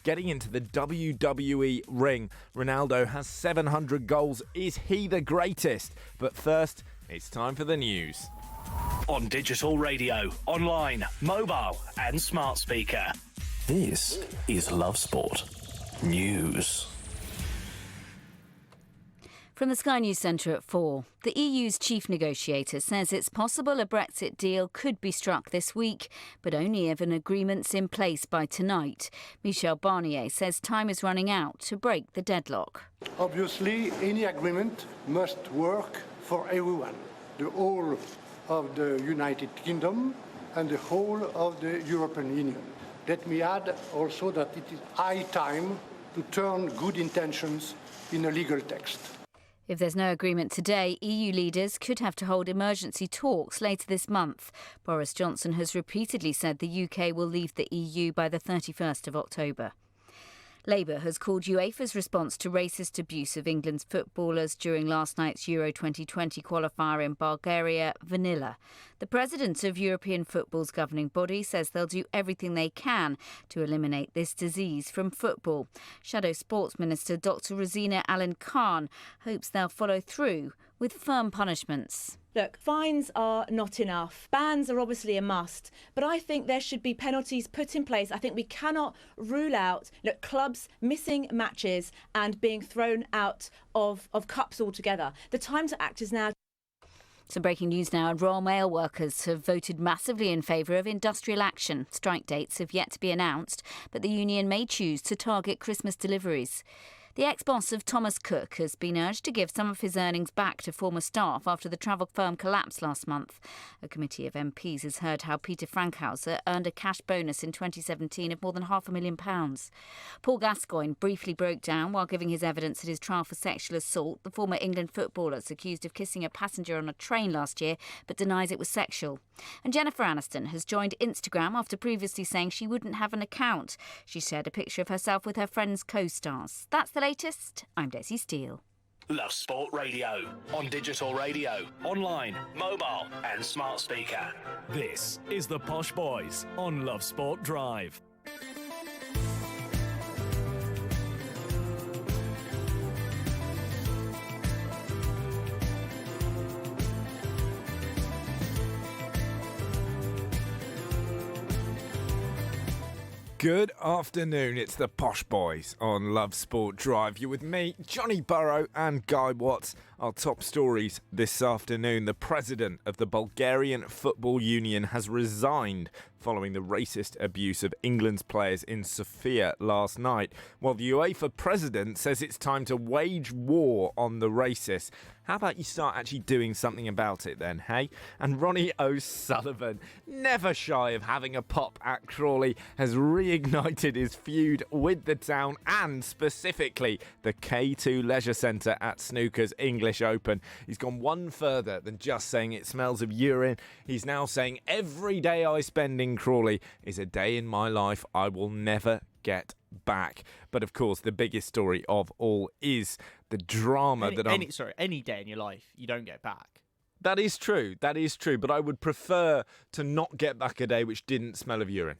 getting into the WWE ring. Ronaldo has 700 goals. Is he the greatest? But first, it's time for the news. On digital radio, online, mobile and smart speaker. This is Love Sport News. From the Sky News Centre at 4, the EU's chief negotiator says it's possible a Brexit deal could be struck this week, but only if an agreement's in place by tonight. Michel Barnier says time is running out to break the deadlock. Obviously, any agreement must work for everyone, the whole of the United Kingdom and the whole of the European Union. Let me add also that it is high time to turn good intentions in a legal text. If there's no agreement today, EU leaders could have to hold emergency talks later this month. Boris Johnson has repeatedly said the UK will leave the EU by the 31st of October. Labour has called UEFA's response to racist abuse of England's footballers during last night's Euro 2020 qualifier in Bulgaria vanilla. The president of European football's governing body says they'll do everything they can to eliminate this disease from football. Shadow Sports Minister Dr Rosina Allen-Khan hopes they'll follow through with firm punishments. Look, fines are not enough. Bans are obviously a must, but I think there should be penalties put in place. I think we cannot rule out clubs missing matches and being thrown out of cups altogether. The time to act is now. Some breaking news now. Royal Mail workers have voted massively in favour of industrial action. Strike dates have yet to be announced, but the union may choose to target Christmas deliveries. The ex-boss of Thomas Cook has been urged to give some of his earnings back to former staff after the travel firm collapsed last month. A committee of MPs has heard how Peter Frankhauser earned a cash bonus in 2017 of more than £500,000. Paul Gascoigne briefly broke down while giving his evidence at his trial for sexual assault. The former England footballer is accused of kissing a passenger on a train last year, but denies it was sexual. And Jennifer Aniston has joined Instagram after previously saying she wouldn't have an account. She shared a picture of herself with her friends' co-stars. That's the latest. I'm Daisy Steele. Love Sport Radio. On digital radio, online, mobile and smart speaker. This is the Posh Boys on Love Sport Drive. Good afternoon, it's the Posh Boys on Love Sport Drive. You're with me, Johnny Burrow and Guy Watts. Our top stories this afternoon. The president of the Bulgarian Football Union has resigned following the racist abuse of England's players in Sofia last night, while the UEFA president says it's time to wage war on the racists. How about you start actually doing something about it then, hey? And Ronnie O'Sullivan, never shy of having a pop at Crawley, has reignited his feud with the town and specifically the K2 Leisure Centre at Snooker's English Open. He's gone one further than just saying it smells of urine. He's now saying every day I spend in Crawley is a day in my life I will never get back. But of course, the biggest story of all is the drama any day in your life you don't get back. That is true. But I would prefer to not get back a day which didn't smell of urine.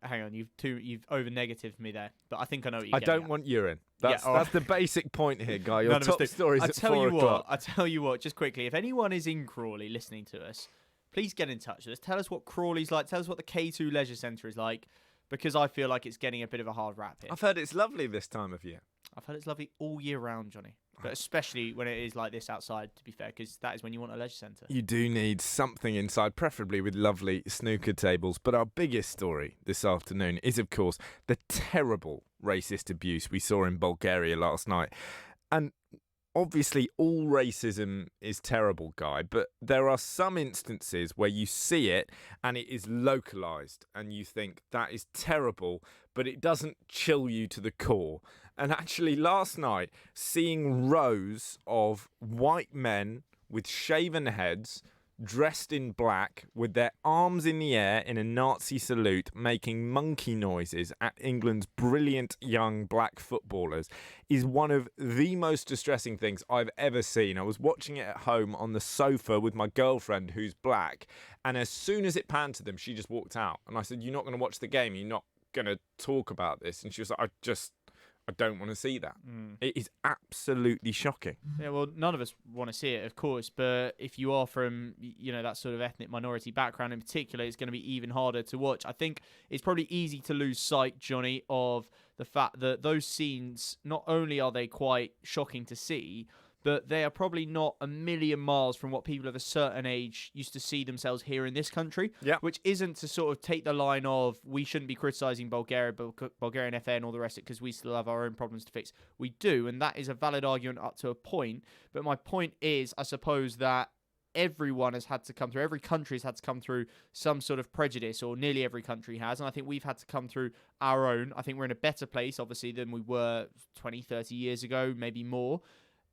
Hang on, you've over-negatived me there, but I think I know what you're I don't want urine. That's the basic point here, Guy. Your top stories at 4 o'clock. I tell you what, just quickly, if anyone is in Crawley listening to us, please get in touch with us. Tell us what Crawley's like. Tell us what the K2 Leisure Centre is like, because I feel like it's getting a bit of a hard rap here. I've heard it's lovely this time of year. I've heard it's lovely all year round, Johnny. But especially when it is like this outside, to be fair, because that is when you want a leisure centre. You do need something inside, preferably with lovely snooker tables. But our biggest story this afternoon is, of course, the terrible racist abuse we saw in Bulgaria last night. And obviously, all racism is terrible, Guy, but there are some instances where you see it and it is localised and you think that is terrible, but it doesn't chill you to the core. And actually, last night, seeing rows of white men with shaven heads, dressed in black, with their arms in the air in a Nazi salute, making monkey noises at England's brilliant young black footballers, is one of the most distressing things I've ever seen. I was watching it at home on the sofa with my girlfriend, who's black, and as soon as it panned to them, she just walked out. And I said, "You're not going to watch the game? You're not going to talk about this?" And she was like, I don't want to see that. It is absolutely shocking. Yeah, well, none of us want to see it, of course, but if you are from, that sort of ethnic minority background in particular, it's going to be even harder to watch. I think it's probably easy to lose sight, Johnny, of the fact that those scenes, not only are they quite shocking to see, but they are probably not a million miles from what people of a certain age used to see themselves here in this country. Yeah. Which isn't to sort of take the line of we shouldn't be criticising Bulgarian FA and all the rest of it because we still have our own problems to fix. We do, and that is a valid argument up to a point. But my point is, I suppose, that everyone has had to come through, every country has had to come through some sort of prejudice, or nearly every country has, and I think we've had to come through our own. I think we're in a better place, obviously, than we were 20, 30 years ago, maybe more.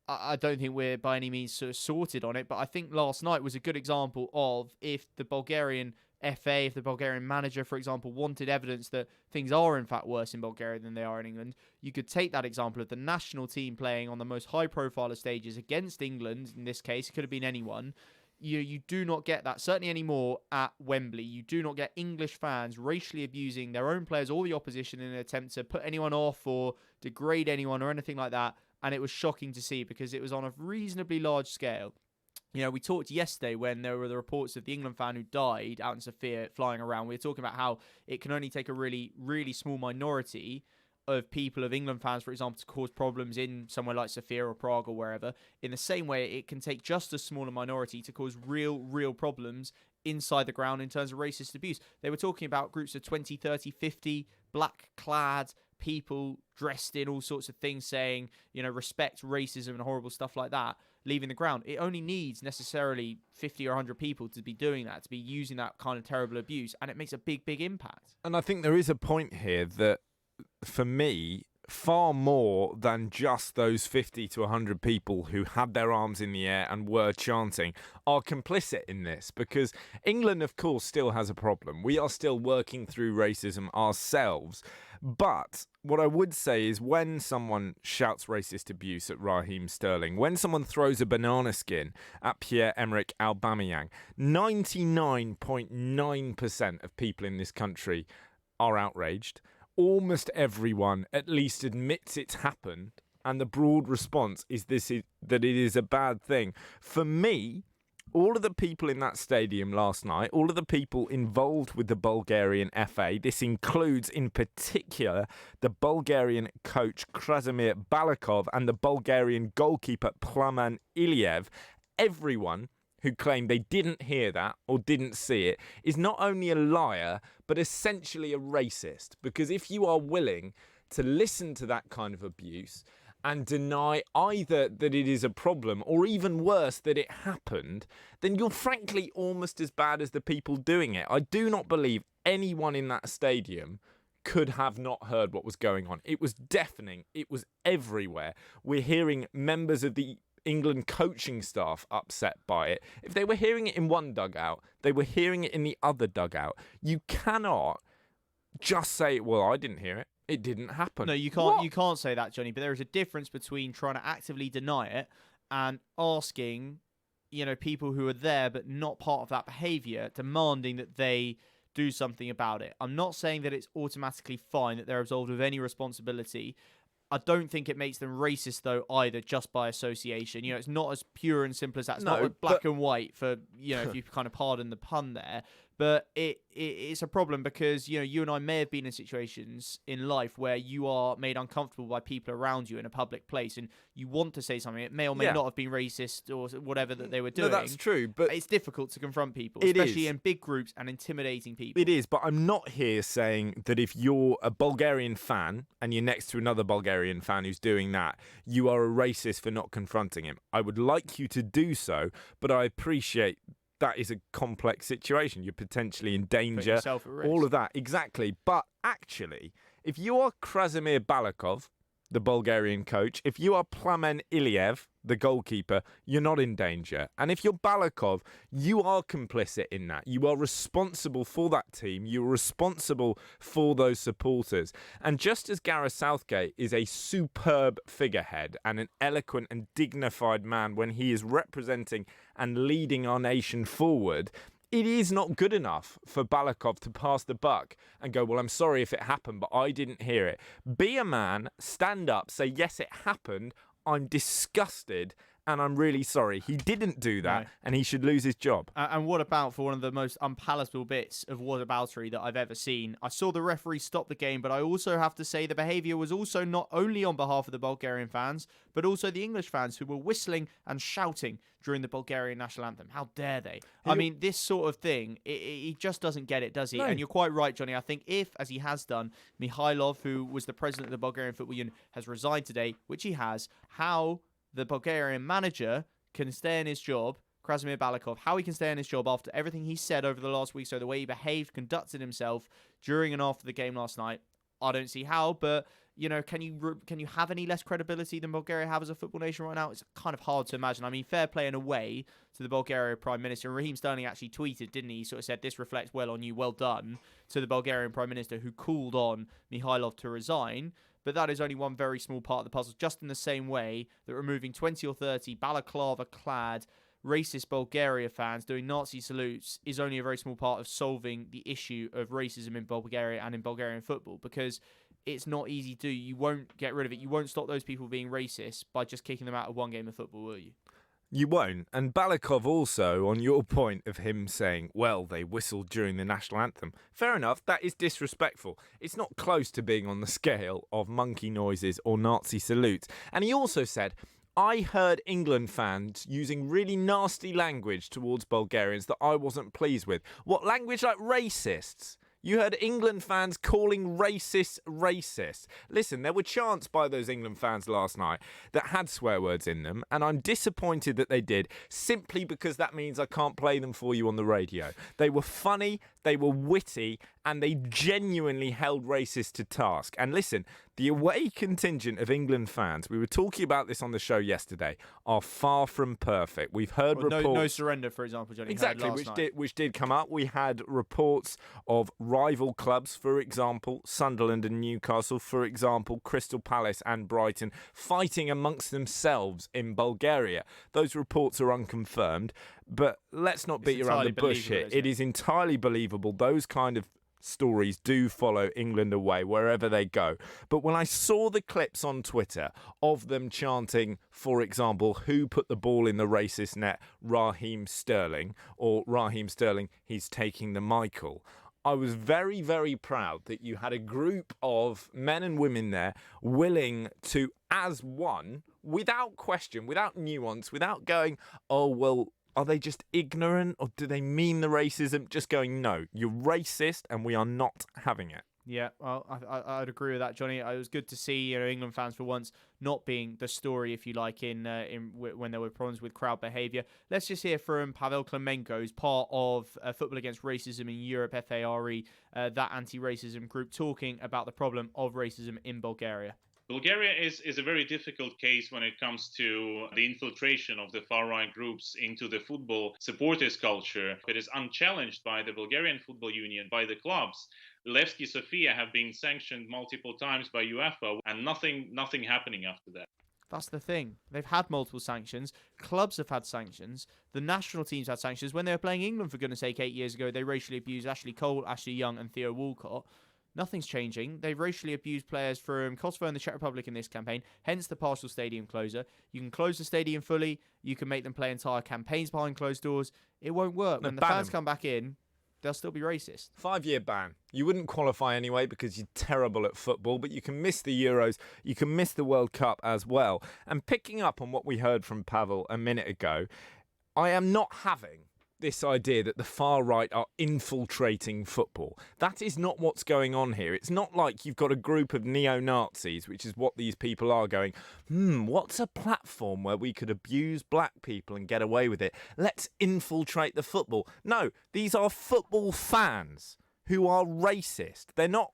I don't think we're by any means sort of sorted on it, but I think last night was a good example of if the Bulgarian FA, if the Bulgarian manager, for example, wanted evidence that things are in fact worse in Bulgaria than they are in England, you could take that example of the national team playing on the most high-profile of stages against England. In this case, it could have been anyone. You do not get that, certainly anymore, at Wembley. You do not get English fans racially abusing their own players or the opposition in an attempt to put anyone off or degrade anyone or anything like that. And it was shocking to see because it was on a reasonably large scale. We talked yesterday when there were the reports of the England fan who died out in Sofia flying around. We were talking about how it can only take a really, really small minority of people, of England fans, for example, to cause problems in somewhere like Sofia or Prague or wherever. In the same way, it can take just as small a minority to cause real problems inside the ground in terms of racist abuse. They were talking about groups of 20, 30, 50 black-clad people dressed in all sorts of things saying, respect racism and horrible stuff like that, leaving the ground. It only needs necessarily 50 or 100 people to be doing that, to be using that kind of terrible abuse, and it makes a big impact. And I think there is a point here that, for me, far more than just those 50 to 100 people who had their arms in the air and were chanting are complicit in this, because England, of course, still has a problem. We are still working through racism ourselves. But what I would say is when someone shouts racist abuse at Raheem Sterling, when someone throws a banana skin at Pierre-Emerick Aubameyang, 99.9% of people in this country are outraged. Almost everyone at least admits it's happened, and the broad response is that it is a bad thing. For me, all of the people in that stadium last night, all of the people involved with the Bulgarian FA, this includes in particular the Bulgarian coach Krasimir Balakov and the Bulgarian goalkeeper Plamen Iliev, everyone who claim they didn't hear that or didn't see it is not only a liar, but essentially a racist. Because if you are willing to listen to that kind of abuse and deny either that it is a problem or even worse, that it happened, then you're frankly almost as bad as the people doing it. I do not believe anyone in that stadium could have not heard what was going on. It was deafening. It was everywhere. We're hearing members of the England coaching staff upset by it. If they were hearing it in one dugout, they were hearing it in the other dugout. You cannot just say, well, I didn't hear it. It didn't happen. No, you can't. What? You can't say that, Johnny. But there is a difference between trying to actively deny it and asking, people who are there but not part of that behaviour, demanding that they do something about it. I'm not saying that it's automatically fine that they're absolved of any responsibility. I don't think it makes them racist, though, either, just by association. It's not as pure and simple as that. It's not black and white for, if you kind of pardon the pun there. But it's a problem because, you and I may have been in situations in life where you are made uncomfortable by people around you in a public place and you want to say something. It may or may not have been racist or whatever that they were doing. No, that's true. But it's difficult to confront people, especially in big groups and intimidating people. It is, but I'm not here saying that if you're a Bulgarian fan and you're next to another Bulgarian fan who's doing that, you are a racist for not confronting him. I would like you to do so, but I appreciate that is a complex situation. You're potentially in danger, all of that. Exactly. But actually, if you are Krasimir Balakov, the Bulgarian coach, if you are Plamen Iliev, the goalkeeper, you're not in danger. And if you're Balakov, you are complicit in that. You are responsible for that team. You're responsible for those supporters. And just as Gareth Southgate is a superb figurehead and an eloquent and dignified man when he is representing and leading our nation forward, it is not good enough for Balakov to pass the buck and go, well, I'm sorry if it happened, but I didn't hear it. Be a man, stand up, say, yes, it happened. I'm disgusted and I'm really sorry. He didn't do that and he should lose his job. And what about for one of the most unpalatable bits of whataboutery that I've ever seen? I saw the referee stop the game, but I also have to say the behaviour was also not only on behalf of the Bulgarian fans, but also the English fans who were whistling and shouting during the Bulgarian national anthem. How dare they? I mean, this sort of thing, he just doesn't get it, does he? No. And you're quite right, Johnny. I think if, as he has done, Mikhailov, who was the president of the Bulgarian Football Union, has resigned today, which he has, how the Bulgarian manager can stay in his job, Krasimir Balakov, how he can stay in his job after everything he said over the last week, so the way he behaved, conducted himself during and after the game last night, I don't see how, but can you have any less credibility than Bulgaria have as a football nation right now? It's kind of hard to imagine. I mean, fair play in a way to the Bulgarian Prime Minister. Raheem Sterling actually tweeted, didn't he? He sort of said, this reflects well on you, well done, to the Bulgarian Prime Minister who called on Mikhailov to resign. But that is only one very small part of the puzzle, just in the same way that removing 20 or 30 balaclava-clad racist Bulgaria fans doing Nazi salutes is only a very small part of solving the issue of racism in Bulgaria and in Bulgarian football, because it's not easy to do. You won't get rid of it. You won't stop those people being racist by just kicking them out of one game of football, will you? You won't. And Balakov also, on your point of him saying, well, they whistled during the national anthem. Fair enough, that is disrespectful. It's not close to being on the scale of monkey noises or Nazi salutes. And he also said, I heard England fans using really nasty language towards Bulgarians that I wasn't pleased with. What language? Like racists? You heard England fans calling racists racist. Listen, there were chants by those England fans last night that had swear words in them, and I'm disappointed that they did, simply because that means I can't play them for you on the radio. They were funny, they were witty, and they genuinely held racists to task. And listen, the away contingent of England fans, we were talking about this on the show yesterday, are far from perfect. We've heard reports... No surrender, for example, Johnny. Exactly, which did come up. We had reports of rival clubs, for example, Sunderland and Newcastle, for example, Crystal Palace and Brighton, fighting amongst themselves in Bulgaria. Those reports are unconfirmed, but let's not beat around the bush here. It is entirely believable. Those kind of stories do follow England away wherever they go. But when I saw the clips on Twitter of them chanting, for example, who put the ball in the racist net, Raheem Sterling, or Raheem Sterling, he's taking the Michael, I was very, very proud that you had a group of men and women there willing to, as one, without question, without nuance, without going, oh, well, Are they just ignorant, or do they mean the racism? Just going, no, you're racist and we are not having it. Yeah, well, I'd agree with that, Johnny. It was good to see England fans for once not being the story, if you like, in when there were problems with crowd behaviour. Let's just hear from Pavel Klemenko, who's part of Football Against Racism in Europe, FARE, that anti-racism group, talking about the problem of racism in Bulgaria. Bulgaria is a very difficult case when it comes to the infiltration of the far-right groups into the football supporters culture. It is unchallenged by the Bulgarian Football Union, by the clubs. Levski Sofia have been sanctioned multiple times by UEFA, and nothing happening after that. That's the thing. They've had multiple sanctions. Clubs have had sanctions. The national teams had sanctions. When they were playing England, for goodness sake, 8 years ago, they racially abused Ashley Cole, Ashley Young and Theo Walcott. Nothing's changing. They've racially abused players from Kosovo and the Czech Republic in this campaign, hence the partial stadium closure. You can close the stadium fully. You can make them play entire campaigns behind closed doors. It won't work. When the fans come back in, they'll still be racist. 5-year ban. You wouldn't qualify anyway because you're terrible at football, but you can miss the Euros, you can miss the World Cup as well. And picking up on what we heard from Pavel a minute ago, I am not having this idea that the far right are infiltrating football. That is not what's going on here. It's not like you've got a group of neo-Nazis, which is what these people are, going, what's a platform where we could abuse black people and get away with it? Let's infiltrate the football. No, these are football fans who are racist. They're not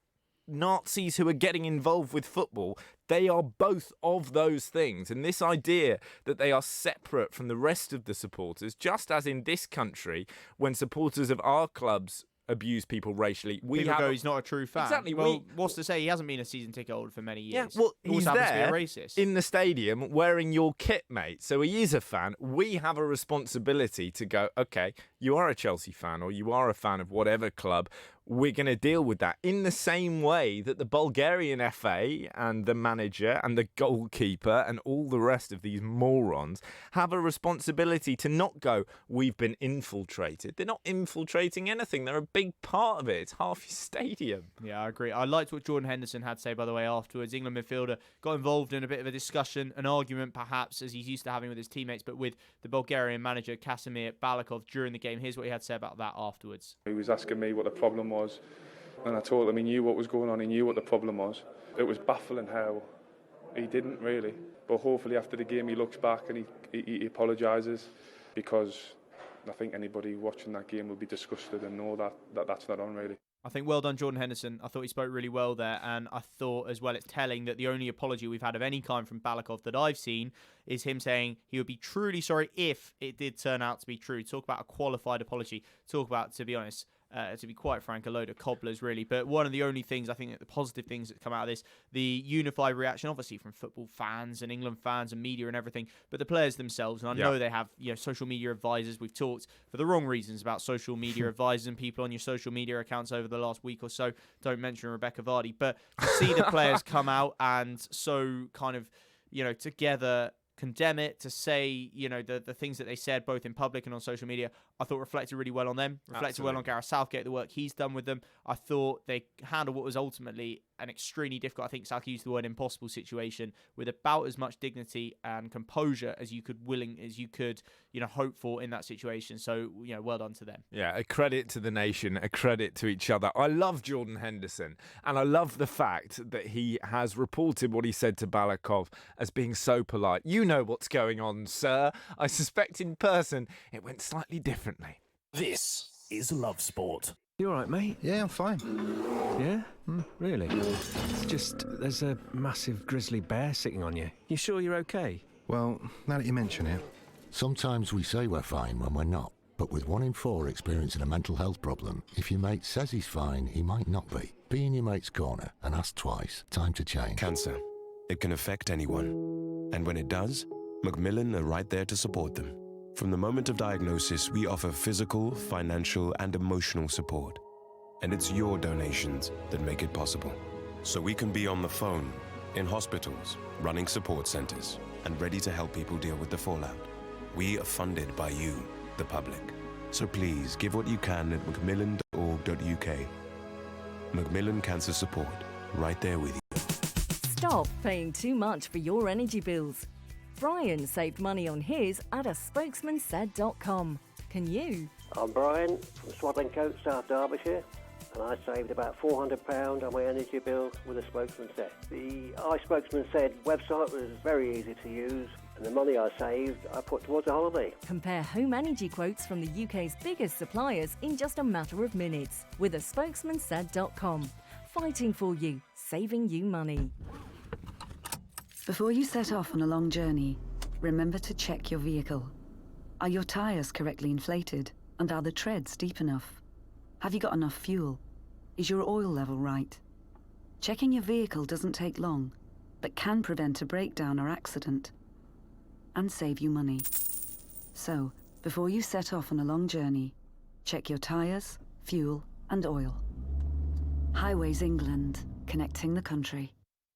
Nazis who are getting involved with football. They are both of those things. And this idea that they are separate from the rest of the supporters, just as in this country, when supporters of our clubs abuse people racially, people go, he's not a true fan. Exactly. Well, what's to say he hasn't been a season ticket holder for many years? Yeah, well, he's there in the stadium wearing your kit, mate. So he is a fan. We have a responsibility to go, okay, you are a Chelsea fan or you are a fan of whatever club. We're going to deal with that in the same way that the Bulgarian FA and the manager and the goalkeeper and all the rest of these morons have a responsibility to not go, we've been infiltrated. They're not infiltrating anything. They're a big part of it. It's half your stadium. Yeah, I agree. I liked what Jordan Henderson had to say, by the way, afterwards. England midfielder got involved in a bit of a discussion, an argument perhaps, as he's used to having with his teammates, but with the Bulgarian manager, Kasimir Balakov, during the game. Here's what he had to say about that afterwards. He was asking me what the problem was, and I told him he knew what was going on, he knew what the problem was. It was baffling how he didn't really, but hopefully after the game he looks back and he apologises, because I think anybody watching that game will be disgusted and know that that's not on really. I think well done, Jordan Henderson. I thought he spoke really well there, and I thought as well it's telling that the only apology we've had of any kind from Balakov that I've seen is him saying he would be truly sorry if it did turn out to be true. Talk about a qualified apology. Talk about, to be honest, to be quite frank, a load of cobblers, really. But one of the only things, I think, that the positive things that come out of this, the unified reaction, obviously, from football fans and England fans and media and everything, but the players themselves. And I know they have, social media advisors. We've talked for the wrong reasons about social media advisors and people on your social media accounts over the last week or so. Don't mention Rebecca Vardy. But to see the players come out and so kind of, together condemn it, to say, the things that they said both in public and on social media, I thought reflected really well on them, reflected well on Gareth Southgate, the work he's done with them. I thought they handled what was ultimately an extremely difficult, I think Southgate used the word impossible situation, with about as much dignity and composure as you could hope for in that situation. So, well done to them. Yeah, a credit to the nation, a credit to each other. I love Jordan Henderson, and I love the fact that he has reported what he said to Balakov as being so polite. You know what's going on, sir. I suspect in person it went slightly differently. This is Love Sport. You all right, mate? Yeah, I'm fine. Yeah? Really? It's just, there's a massive grizzly bear sitting on you. You sure you're okay? Well, now that you mention it. Sometimes we say we're fine when we're not, but with 1 in 4 experiencing a mental health problem, if your mate says he's fine, he might not be. Be in your mate's corner and ask twice. Time to change. Cancer. It can affect anyone. And when it does, Macmillan are right there to support them. From the moment of diagnosis, we offer physical, financial, and emotional support. And it's your donations that make it possible. So we can be on the phone, in hospitals, running support centers, and ready to help people deal with the fallout. We are funded by you, the public. So please give what you can at macmillan.org.uk. Macmillan Cancer Support, right there with you. Stop paying too much for your energy bills. Brian saved money on his at a spokesmansaid.com. Can you? I'm Brian from Swadlincote, South Derbyshire, and I saved about £400 on my energy bill with a Spokesman Said. The iSpokesman Said website was very easy to use, and the money I saved I put towards a holiday. Compare home energy quotes from the UK's biggest suppliers in just a matter of minutes with a spokesmansaid.com. Fighting for you, saving you money. Before you set off on a long journey, remember to check your vehicle. Are your tyres correctly inflated? And are the treads deep enough? Have you got enough fuel? Is your oil level right? Checking your vehicle doesn't take long, but can prevent a breakdown or accident and save you money. So, before you set off on a long journey, check your tyres, fuel and oil. Highways England, connecting the country.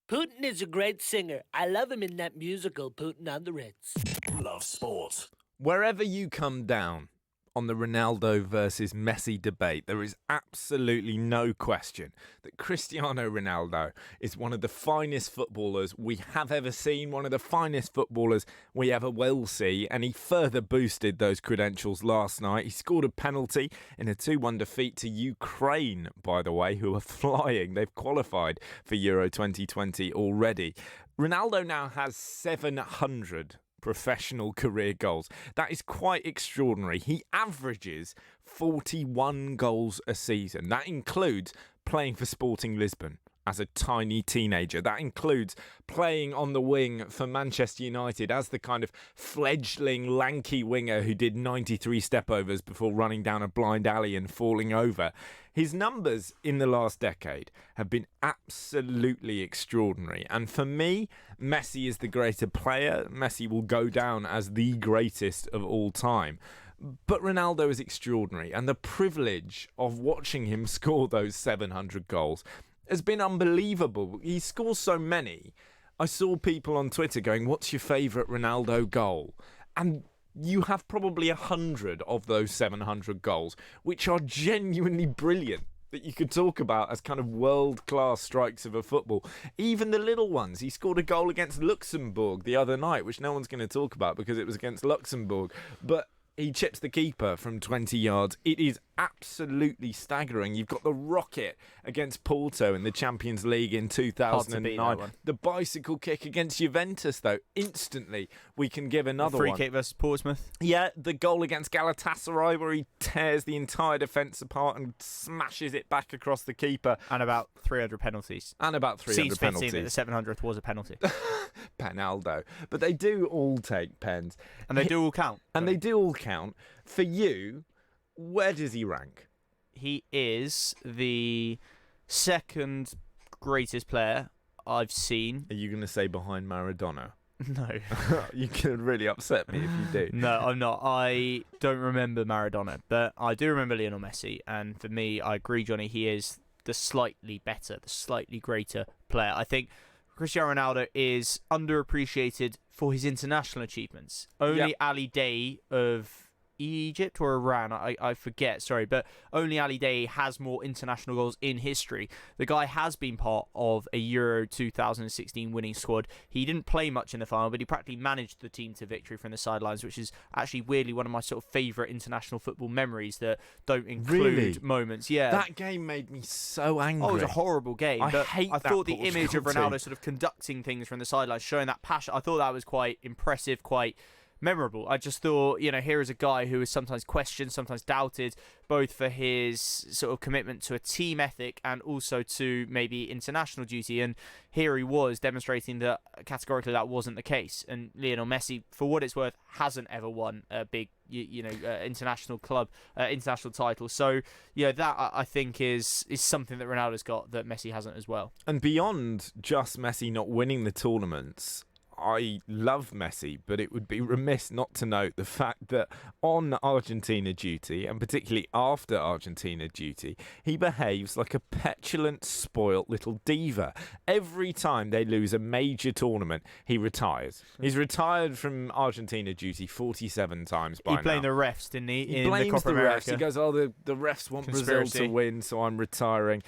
Putin is a great singer. I love him in that musical, Putin on the Ritz. Love sport. Wherever you come down on the Ronaldo versus Messi debate, there is absolutely no question that Cristiano Ronaldo is one of the finest footballers we have ever seen, one of the finest footballers we ever will see, and he further boosted those credentials last night. He scored a penalty in a 2-1 defeat to Ukraine, by the way, who are flying. They've qualified for Euro 2020 already. Ronaldo now has 700 professional career goals. That is quite extraordinary. He averages 41 goals a season. That includes playing for Sporting Lisbon as a tiny teenager. That includes playing on the wing for Manchester United as the kind of fledgling lanky winger who did 93 stepovers before running down a blind alley and falling over. His numbers in the last decade have been absolutely extraordinary. And for me, Messi is the greater player. Messi will go down as the greatest of all time. But Ronaldo is extraordinary. And the privilege of watching him score those 700 goals has been unbelievable. He scores so many. I saw people on Twitter going, "What's your favourite Ronaldo goal?" And you have probably 100 of those 700 goals, which are genuinely brilliant, that you could talk about as kind of world-class strikes of a football. Even the little ones. He scored a goal against Luxembourg the other night, which no one's going to talk about because it was against Luxembourg. But he chips the keeper from 20 yards. It is absolutely staggering. You've got the rocket against Porto in the Champions League in 2009. The bicycle kick against Juventus, though, instantly we can give another free one. kick versus Portsmouth. Yeah, the goal against Galatasaray where he tears the entire defence apart and smashes it back across the keeper. And about 300 penalties. And about 300 Seems penalties. fitting that the 700th was a penalty. Penaldo. But they do all take pens. And they do all count. And they do all count. For you, where does he rank? He is the second greatest player I've seen. Are you going to say behind Maradona? No. You could really upset me if you do. No, I'm not. I don't remember Maradona, but I do remember Lionel Messi. And for me, I agree, Johnny, he is the slightly better, the slightly greater player. I think Cristiano Ronaldo is underappreciated for his international achievements. Only Ali Day of Egypt or Iran, I forget, sorry, but only Ali Day has more international goals in history. The guy has been part of a Euro 2016 winning squad. He didn't play much in the final, but he practically managed the team to victory from the sidelines, which is actually weirdly one of my sort of favourite international football memories that don't include moments. Yeah, that game made me so angry. Oh, it was a horrible game. I thought the image of Ronaldo sort of conducting things from the sidelines, showing that passion, I thought that was quite impressive, quite memorable. I just thought, here is a guy who is sometimes questioned, sometimes doubted, both for his sort of commitment to a team ethic and also to maybe international duty. And here he was demonstrating that categorically that wasn't the case. And Lionel Messi, for what it's worth, hasn't ever won a big, international title. So, that I think is something that Ronaldo's got that Messi hasn't as well. And beyond just Messi not winning the tournaments, I love Messi, but it would be remiss not to note the fact that on Argentina duty, and particularly after Argentina duty, he behaves like a petulant, spoilt little diva. Every time they lose a major tournament, he retires. He's retired from Argentina duty 47 times by now. He blamed the refs, didn't he? He blames the refs. He goes, the refs want Brazil to win, so I'm retiring.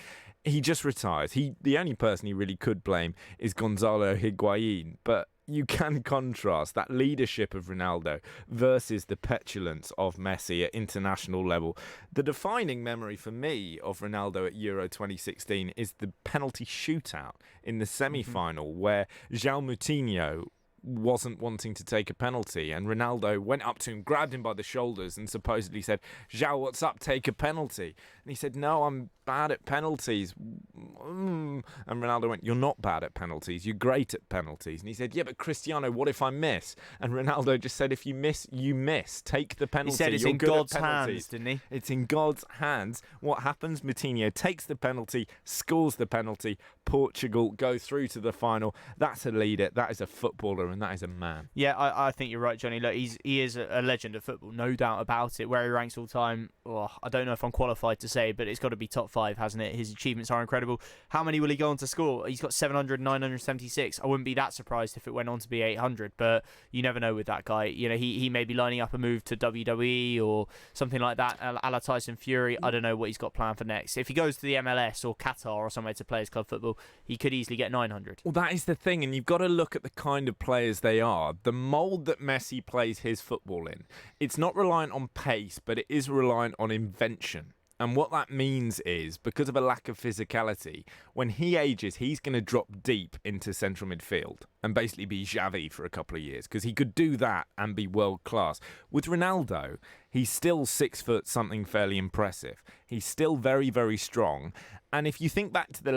He just retires. The only person he really could blame is Gonzalo Higuain, but you can contrast that leadership of Ronaldo versus the petulance of Messi at international level. The defining memory for me of Ronaldo at Euro 2016 is the penalty shootout in the semi-final where João Moutinho wasn't wanting to take a penalty, and Ronaldo went up to him, grabbed him by the shoulders and supposedly said, "João, what's up? Take a penalty." And he said, "No, I'm bad at penalties." And Ronaldo went, "You're not bad at penalties, you're great at penalties." And he said, "Yeah, but Cristiano, what if I miss?" And Ronaldo just said, "If you miss, you miss. Take the penalty." He said it's You're in good at God's penalties." hands, didn't he? It's in God's hands. What happens? Moutinho takes the penalty, scores the penalty. Portugal go through to the final. That's a leader, that is a footballer, and that is a man. Yeah, I think you're right, Johnny. Look, he is a legend of football, no doubt about it. Where he ranks all time, I don't know if I'm qualified to say, but it's got to be top 5, hasn't it? His achievements are incredible. How many will he go on to score? He's got 700, 976. I wouldn't be that surprised if it went on to be 800, but you never know with that guy. You know, he may be lining up a move to WWE or something like that, a la Tyson Fury. I don't know what he's got planned for next. If he goes to the MLS or Qatar or somewhere to play his club football, he could easily get 900. Well, that is the thing, and you've got to look at the kind of players they are. The mould that Messi plays his football in, it's not reliant on pace, but it is reliant on invention. And what that means is, because of a lack of physicality, when he ages, he's going to drop deep into central midfield and basically be Xavi for a couple of years, because he could do that and be world class. With Ronaldo, he's still 6 foot something fairly impressive. He's still very, very strong. And if you think back to the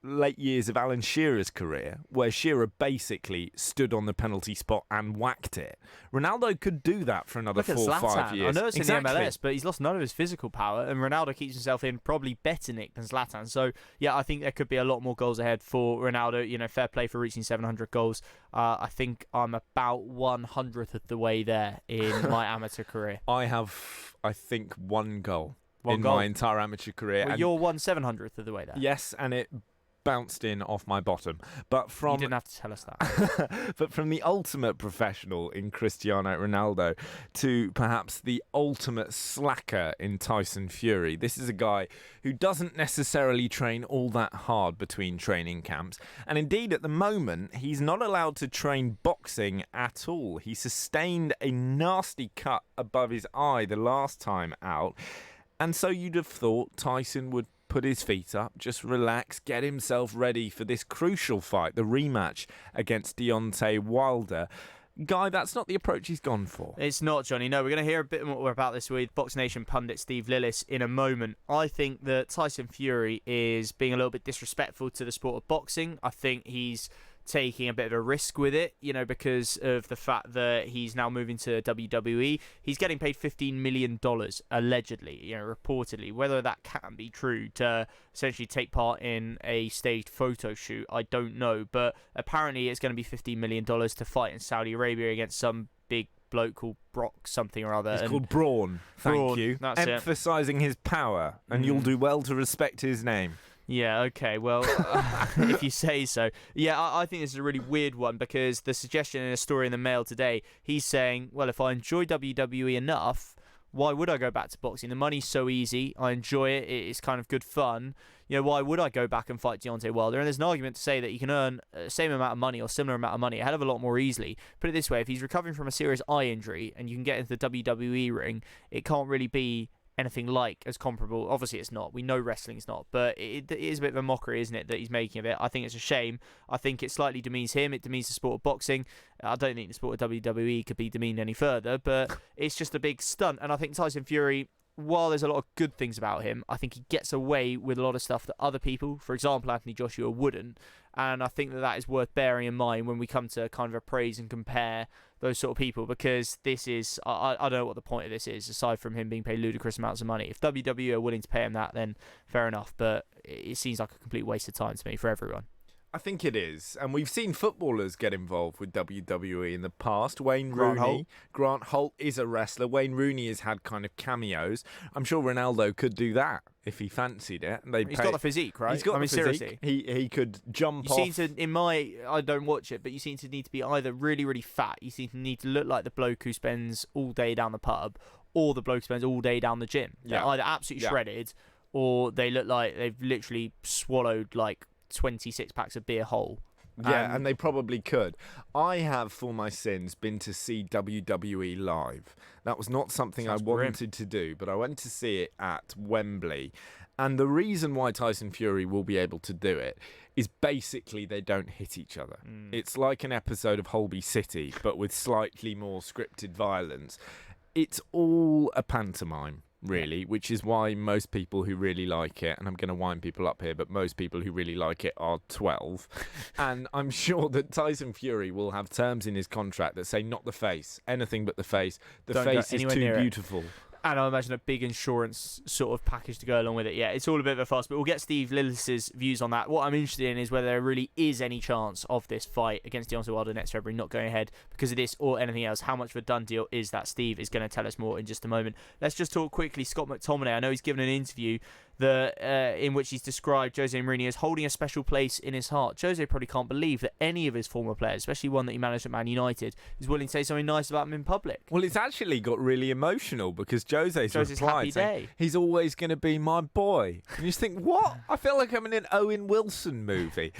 late years of Alan Shearer's career, where Shearer basically stood on the penalty spot and whacked it, Ronaldo could do that for another 4 or 5 years. I know it's in the MLS, but he's lost none of his physical power, and Ronaldo keeps himself in probably better nick than Zlatan. So, yeah, I think there could be a lot more goals ahead for Ronaldo. You know, fair play for reaching 700 goals. I think I'm about 100th of the way there in my amateur career. I have, I think, one goal. One goal? My entire amateur career. Well, and you're 1/700th of the way there. Yes, and it bounced in off my bottom. But from You didn't have to tell us that. But from the ultimate professional in Cristiano Ronaldo to perhaps the ultimate slacker in Tyson Fury, this is a guy who doesn't necessarily train all that hard between training camps. And indeed, at the moment, he's not allowed to train boxing at all. He sustained a nasty cut above his eye the last time out. And so you'd have thought Tyson would put his feet up, just relax, get himself ready for this crucial fight, the rematch against Deontay Wilder. Guy, that's not the approach he's gone for. It's not, Johnny. No, we're going to hear a bit more about this with Box Nation pundit Steve Lillis in a moment. I think that Tyson Fury is being a little bit disrespectful to the sport of boxing. I think he's taking a bit of a risk with it, you know, because of the fact that he's now moving to WWE. He's getting paid $15 million, allegedly, you know, reportedly. Whether that can be true to essentially take part in a staged photo shoot, I don't know. But apparently it's going to be $15 million to fight in Saudi Arabia against some big bloke called Brock something or other. He's called Braun, thank you. That's emphasising his power, and you'll do well to respect his name. Yeah, okay, well, if you say so. Yeah, I think this is a really weird one, because the suggestion in a story in the Mail today, he's saying, well, if I enjoy WWE enough, why would I go back to boxing? The money's so easy, I enjoy it, it's kind of good fun. You know, why would I go back and fight Deontay Wilder? And there's an argument to say that you can earn the same amount of money or similar amount of money a hell of a lot more easily. Put it this way, if he's recovering from a serious eye injury and you can get into the WWE ring, it can't really be anything like as comparable. Obviously it's not, we know wrestling's not, but it is a bit of a mockery, isn't it, that he's making of it. I think it's a shame. I think it slightly demeans him, it demeans the sport of boxing. I don't think the sport of WWE could be demeaned any further, but it's just a big stunt. And I think Tyson Fury, while there's a lot of good things about him, I think he gets away with a lot of stuff that other people, for example Anthony Joshua, wouldn't. And I think that is worth bearing in mind when we come to kind of appraise and compare those sort of people, because this is, I don't know what the point of this is, aside from him being paid ludicrous amounts of money. If WWE are willing to pay him that, then fair enough, but it seems like a complete waste of time to me for everyone. I think it is, and we've seen footballers get involved with WWE in the past. Wayne Rooney, Grant Holt is a wrestler. Wayne Rooney has had kind of cameos. I'm sure Ronaldo could do that if he fancied it. He's got the physique, right? He's got the physique. Seriously. He could jump off. You seem to, I don't watch it, but you seem to need to be either really, really fat, you seem to need to look like the bloke who spends all day down the pub, or the bloke who spends all day down the gym. They're either absolutely shredded, or they look like they've literally swallowed like 26 packs of beer whole. Yeah, and they probably could. I have, for my sins, been to see WWE live. That was not something I wanted to do, but I went to see it at Wembley. And the reason why Tyson Fury will be able to do it is basically they don't hit each other. It's like an episode of Holby City, but with slightly more scripted violence. It's all a pantomime, really, which is why most people who really like it, and I'm going to wind people up here, but most people who really like it are 12. And I'm sure that Tyson Fury will have terms in his contract that say not the face, anything but the face. The face is too beautiful. And I imagine a big insurance sort of package to go along with it. Yeah, it's all a bit of a fuss, but we'll get Steve Lillis's views on that. What I'm interested in is whether there really is any chance of this fight against Deontay Wilder next February not going ahead because of this or anything else. How much of a done deal is that? Steve is going to tell us more in just a moment. Let's just talk quickly. Scott McTominay, I know he's given an interview in which he's described Jose Mourinho as holding a special place in his heart. Jose probably can't believe that any of his former players, especially one that he managed at Man United, is willing to say something nice about him in public. Well, it's actually got really emotional because Jose's replied saying, he's always going to be my boy. And you just think, what? I feel like I'm in an Owen Wilson movie.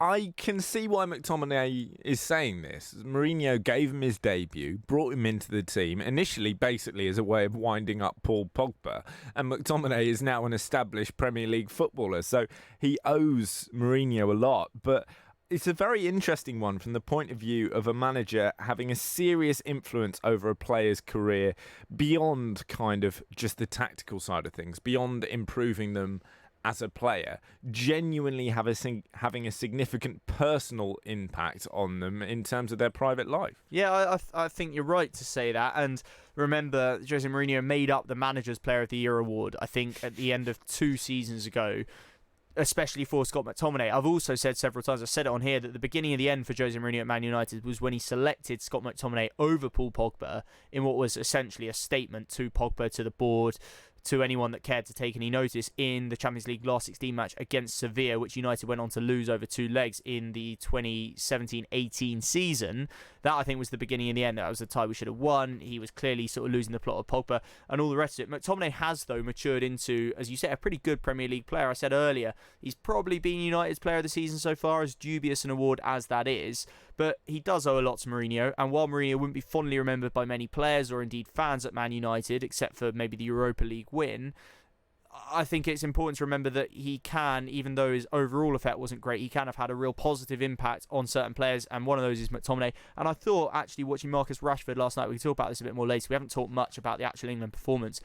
I can see why McTominay is saying this. Mourinho gave him his debut, brought him into the team, initially basically as a way of winding up Paul Pogba, and McTominay is now an established Premier League footballer, so he owes Mourinho a lot, but it's a very interesting one from the point of view of a manager having a serious influence over a player's career beyond kind of just the tactical side of things, beyond improving them as a player, genuinely having a significant personal impact on them in terms of their private life. Yeah, I think you're right to say that. And remember, Jose Mourinho made up the Manager's Player of the Year award, I think, at the end of 2 seasons ago, especially for Scott McTominay. I've also said several times, I've said it on here, that the beginning of the end for Jose Mourinho at Man United was when he selected Scott McTominay over Paul Pogba in what was essentially a statement to Pogba, to the board, to anyone that cared to take any notice in the Champions League last 16 match against Sevilla, which United went on to lose over 2 legs in the 2017-18 season. That, I think, was the beginning and the end. That was the tie we should have won. He was clearly sort of losing the plot of Pogba and all the rest of it. McTominay has, though, matured into, as you said, a pretty good Premier League player. I said earlier, he's probably been United's player of the season so far, as dubious an award as that is. But he does owe a lot to Mourinho, and while Mourinho wouldn't be fondly remembered by many players or indeed fans at Man United, except for maybe the Europa League win, I think it's important to remember that he can, even though his overall effect wasn't great, he can have had a real positive impact on certain players, and one of those is McTominay. And I thought, actually, watching Marcus Rashford last night, we can talk about this a bit more later, we haven't talked much about the actual England performance.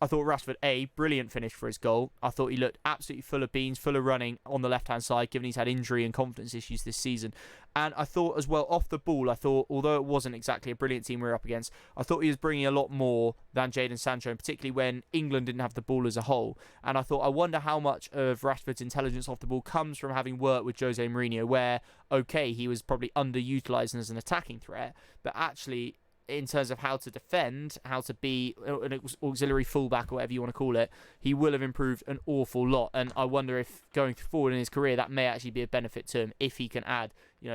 I thought Rashford, brilliant finish for his goal. I thought he looked absolutely full of beans, full of running on the left-hand side, given he's had injury and confidence issues this season. And I thought as well, off the ball, I thought, although it wasn't exactly a brilliant team we were up against, I thought he was bringing a lot more than Jadon Sancho, and particularly when England didn't have the ball as a whole. And I thought, I wonder how much of Rashford's intelligence off the ball comes from having worked with Jose Mourinho, where, okay, he was probably underutilised as an attacking threat, but actually, in terms of how to defend, how to be an auxiliary fullback or whatever you want to call it, he will have improved an awful lot. And I wonder if going forward in his career, that may actually be a benefit to him if he can add,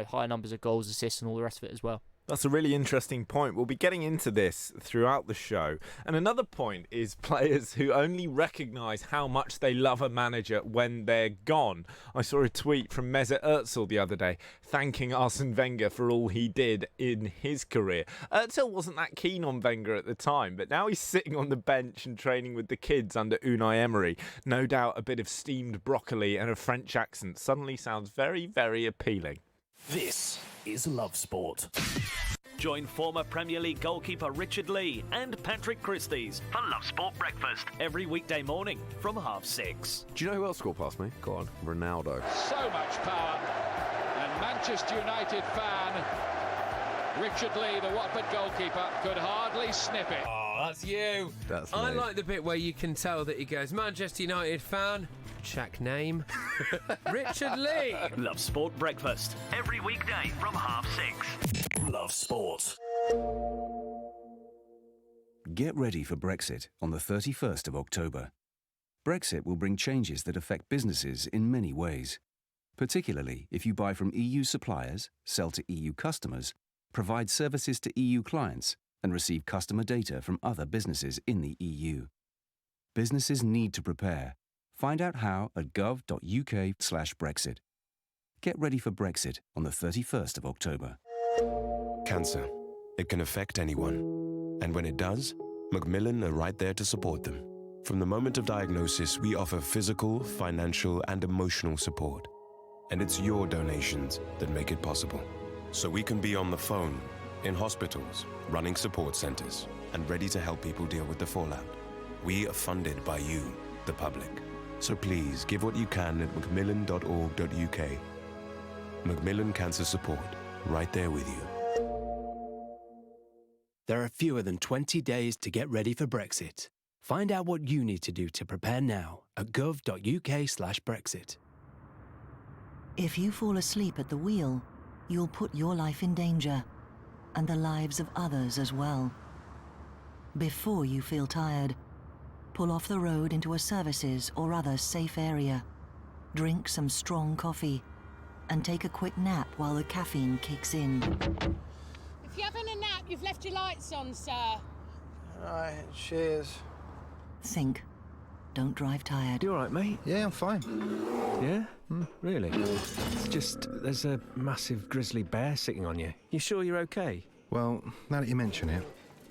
higher numbers of goals, assists and all the rest of it as well. That's a really interesting point. We'll be getting into this throughout the show. And another point is players who only recognise how much they love a manager when they're gone. I saw a tweet from Mesut Ozil the other day thanking Arsene Wenger for all he did in his career. Ozil wasn't that keen on Wenger at the time, but now he's sitting on the bench and training with the kids under Unai Emery. No doubt a bit of steamed broccoli and a French accent suddenly sounds very, very appealing. This is Love Sport. Join former Premier League goalkeeper Richard Lee and Patrick Christys for Love Sport Breakfast every weekday morning from 6:30. Do you know who else scored past me? Go on, Ronaldo. So much power. And Manchester United fan Richard Lee, the Watford goalkeeper, could hardly snip it. Oh, that's you. That's I me. like the bit where you can tell that he goes, Manchester United fan, check name, Richard Lee. Love Sport Breakfast every weekday from 6:30. Love Sport. Get ready for Brexit on the 31st of October. Brexit will bring changes that affect businesses in many ways, particularly if you buy from EU suppliers, sell to EU customers, provide services to EU clients, and receive customer data from other businesses in the EU. Businesses need to prepare. Find out how at gov.uk/Brexit. Get ready for Brexit on the 31st of October. Cancer. It can affect anyone. And when it does, Macmillan are right there to support them. From the moment of diagnosis, we offer physical, financial, and emotional support. And it's your donations that make it possible. So we can be on the phone, in hospitals, running support centres, and ready to help people deal with the fallout. We are funded by you, the public. So please give what you can at macmillan.org.uk. Macmillan Cancer Support, right there with you. There are fewer than 20 days to get ready for Brexit. Find out what you need to do to prepare now at gov.uk/Brexit. If you fall asleep at the wheel, you'll put your life in danger, and the lives of others as well. Before you feel tired, pull off the road into a services or other safe area. Drink some strong coffee, and take a quick nap while the caffeine kicks in. If you're having a nap, you've left your lights on, sir. Right, cheers. Think. Don't drive tired. You all right, mate? Yeah, I'm fine. Yeah? Really? It's just, there's a massive grizzly bear sitting on you. You sure you're okay? Well, now that you mention it.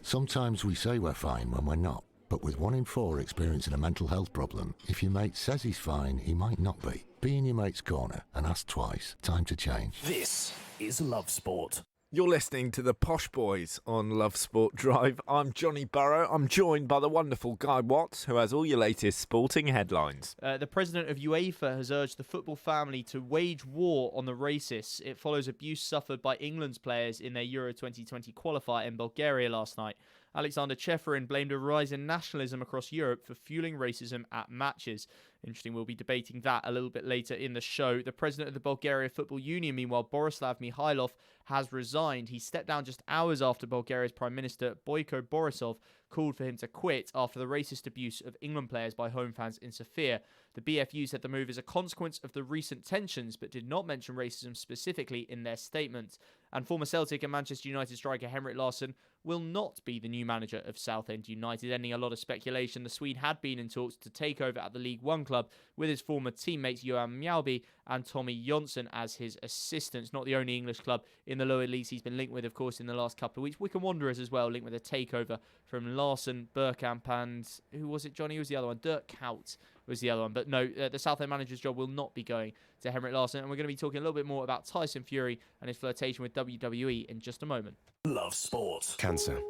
Sometimes we say we're fine when we're not. But with 1 in 4 experiencing a mental health problem, if your mate says he's fine, he might not be. Be in your mate's corner and ask twice. Time to change. This is Love Sport. You're listening to the Posh Boys on Love Sport Drive. I'm Johnny Burrow. I'm joined by the wonderful Guy Watts, who has all your latest sporting headlines. The president of UEFA has urged the football family to wage war on the racists. It follows abuse suffered by England's players in their Euro 2020 qualifier in Bulgaria last night. Alexander Cheferin blamed a rise in nationalism across Europe for fueling racism at matches. Interesting, we'll be debating that a little bit later in the show. The president of the Bulgaria Football Union, meanwhile, Borislav Mihailov, has resigned. He stepped down just hours after Bulgaria's Prime Minister, Boyko Borisov, called for him to quit after the racist abuse of England players by home fans in Sofia. The BFU said the move is a consequence of the recent tensions, but did not mention racism specifically in their statement. And former Celtic and Manchester United striker Henrik Larsson will not be the new manager of Southend United. Ending a lot of speculation, the Swede had been in talks to take over at the League One club with his former teammates Johan Mjällby and Tommy Jonsson as his assistants. Not the only English club in the lower leagues he's been linked with, of course, in the last couple of weeks. Wycombe Wanderers as well, linked with a takeover from Larsson, Bergkamp, and who was it, Johnny? Who was the other one? Dirk Kuyt was the other one. But no, the Southend manager's job will not be going to Henrik Larsson. And we're going to be talking a little bit more about Tyson Fury and his flirtation with WWE in just a moment. Love Sport. Cancer.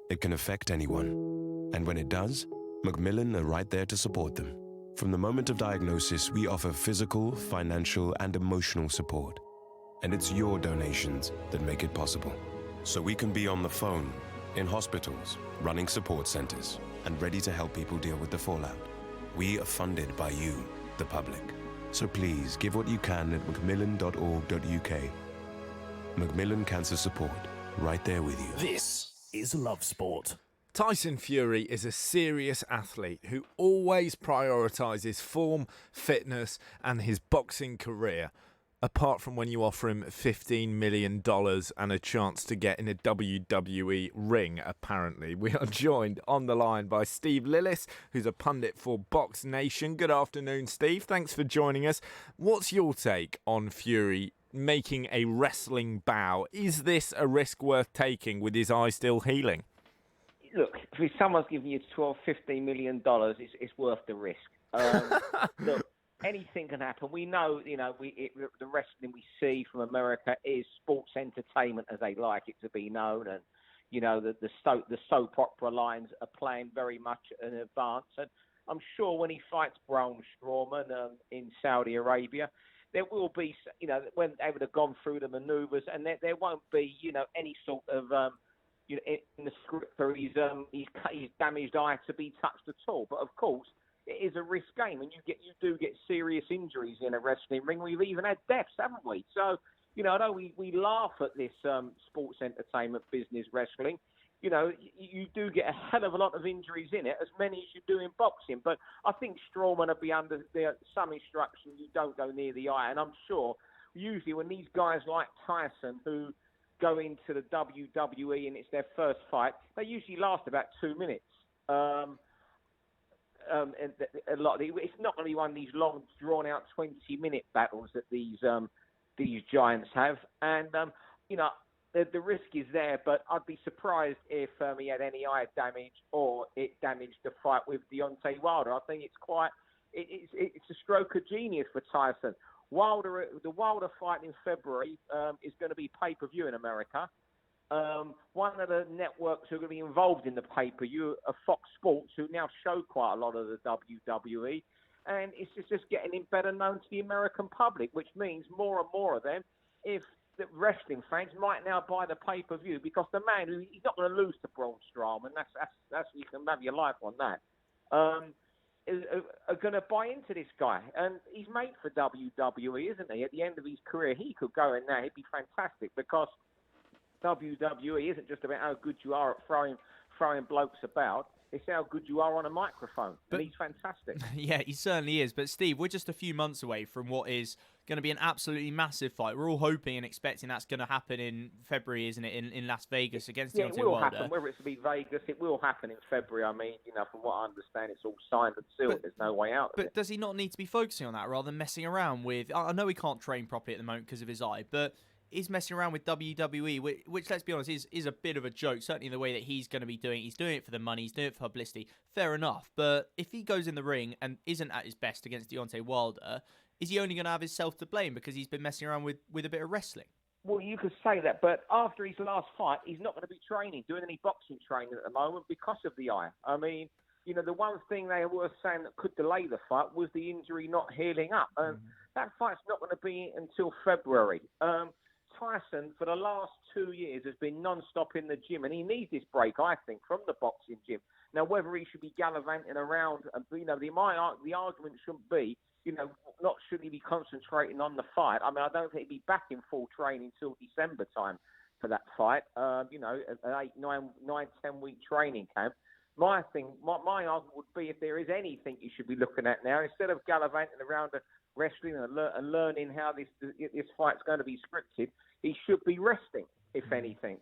It can affect anyone. And when it does, Macmillan are right there to support them. From the moment of diagnosis, we offer physical, financial, and emotional support. And it's your donations that make it possible. So we can be on the phone, in hospitals, running support centres, and ready to help people deal with the fallout. We are funded by you, the public. So please give what you can at macmillan.org.uk. Macmillan Cancer Support, right there with you. This is Love Sport. Tyson Fury is a serious athlete who always prioritises form, fitness, and his boxing career. Apart from when you offer him $15 million and a chance to get in a WWE ring, apparently. We are joined on the line by Steve Lillis, who's a pundit for Box Nation. Good afternoon, Steve. Thanks for joining us. What's your take on Fury making a wrestling bow? Is this a risk worth taking with his eye still healing? Look, if someone's giving you $15 million, it's worth the risk. Look, anything can happen. We know, the wrestling we see from America is sports entertainment, as they like it to be known, and the soap opera lines are playing very much in advance. And I'm sure when he fights Braun Strowman in Saudi Arabia, there will be, when they would have gone through the manoeuvres, and there won't be, any sort of in the script for his damaged eye to be touched at all. But of course, it is a risk game, and you do get serious injuries in a wrestling ring. We've even had deaths, haven't we? So, although we laugh at this sports entertainment business wrestling, you do get a hell of a lot of injuries in it, as many as you do in boxing. But I think Strowman will be under some instruction. You don't go near the eye, and I'm sure usually when these guys like Tyson, who go into the WWE and it's their first fight, they usually last about 2 minutes. It's not going to be one of these long, drawn-out 20-minute battles that these these giants have. And, the risk is there, but I'd be surprised if he had any eye damage or it damaged the fight with Deontay Wilder. I think it's a stroke of genius for Tyson. The Wilder fight in February is going to be pay-per-view in America. One of the networks who are going to be involved in the pay-per-view are Fox Sports, who now show quite a lot of the WWE. And it's just getting him better known to the American public, which means more and more of them, if the wrestling fans might now buy the pay-per-view, because the man, he's not going to lose to Braun Strowman. That's you can have your life on that. Are going to buy into this guy. And he's made for WWE, isn't he? At the end of his career, he could go in there. He'd be fantastic, because WWE isn't just about how good you are at throwing blokes about. It's how good you are on a microphone. And he's fantastic. Yeah, he certainly is. But Steve, we're just a few months away from what is going to be an absolutely massive fight. We're all hoping and expecting that's going to happen in February, isn't it, in Las Vegas against Deontay Wilder. Yeah, it will happen. Whether it's to be Vegas, it will happen in February. I mean, from what I understand, it's all signed and sealed. There's no way out of it. But does he not need to be focusing on that rather than messing around with... I know he can't train properly at the moment because of his eye, but... He's messing around with WWE, which, let's be honest, is a bit of a joke. Certainly the way that he's going to be doing it. He's doing it for the money. He's doing it for publicity. Fair enough. But if he goes in the ring and isn't at his best against Deontay Wilder, is he only going to have himself to blame because he's been messing around with a bit of wrestling? Well, you could say that, but after his last fight, he's not going to be doing any boxing training at the moment because of the eye. I mean, the one thing they were saying that could delay the fight was the injury not healing up. And that fight's not going to be until February. Tyson, for the last 2 years, has been non-stop in the gym, and he needs this break, I think, from the boxing gym. Now, whether he should be gallivanting around, the argument shouldn't be, not should he be concentrating on the fight. I mean, I don't think he'd be back in full training till December time for that fight. An 8, 9, 10-week training camp. My argument would be, if there is anything you should be looking at now, instead of gallivanting around wrestling and learning how this fight's going to be scripted, he should be resting, if anything.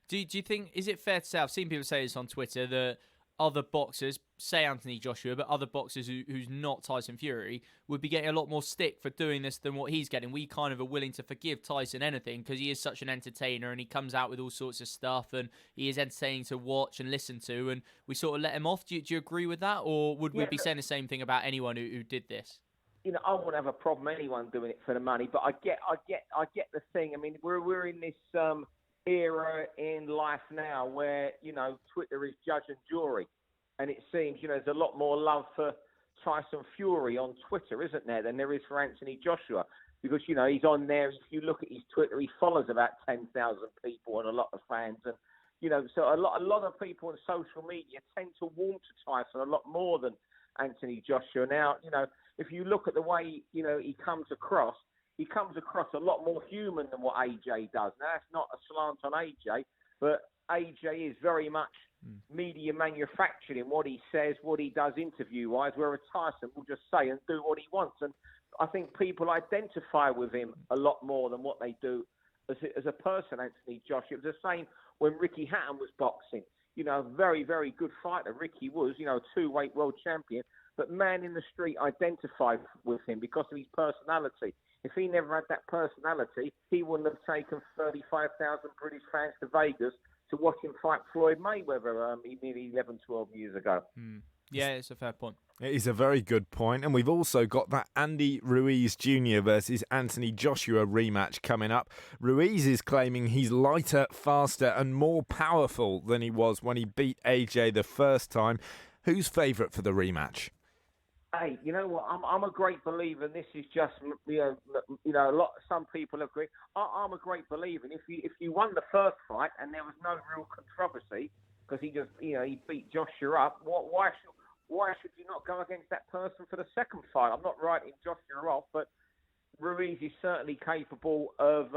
Do you think, is it fair to say, I've seen people say this on Twitter, that other boxers, say Anthony Joshua, but other boxers who's not Tyson Fury, would be getting a lot more stick for doing this than what he's getting? We kind of are willing to forgive Tyson anything because he is such an entertainer and he comes out with all sorts of stuff and he is entertaining to watch and listen to, and we sort of let him off. Do you agree with that, or would we be saying the same thing about anyone who did this? I wouldn't have a problem anyone doing it for the money, but I get the thing. I mean, we're in this era in life now where Twitter is judge and jury, and it seems there's a lot more love for Tyson Fury on Twitter, isn't there, than there is for Anthony Joshua, because he's on there. If you look at his Twitter, he follows about 10,000 people and a lot of fans, and so a lot of people on social media tend to warm to Tyson a lot more than Anthony Joshua. Now, if you look at the way, he comes across a lot more human than what AJ does. Now, that's not a slant on AJ, but AJ is very much media manufactured in what he says, what he does interview-wise, whereas Tyson will just say and do what he wants. And I think people identify with him a lot more than what they do as a person, Anthony Joshua. It was the same when Ricky Hatton was boxing. Very, very good fighter. Ricky was, a two-weight world champion. But man in the street identified with him because of his personality. If he never had that personality, he wouldn't have taken 35,000 British fans to Vegas to watch him fight Floyd Mayweather nearly 11, 12 years ago. Yeah, it's a fair point. It is a very good point. And we've also got that Andy Ruiz Jr. versus Anthony Joshua rematch coming up. Ruiz is claiming he's lighter, faster and more powerful than he was when he beat AJ the first time. Who's favourite for the rematch? Hey, you know what? I'm a great believer, and this is just some people agree. I'm a great believer, and if you won the first fight and there was no real controversy because he just he beat Joshua up, why should you not go against that person for the second fight? I'm not writing Joshua off, but Ruiz is certainly capable of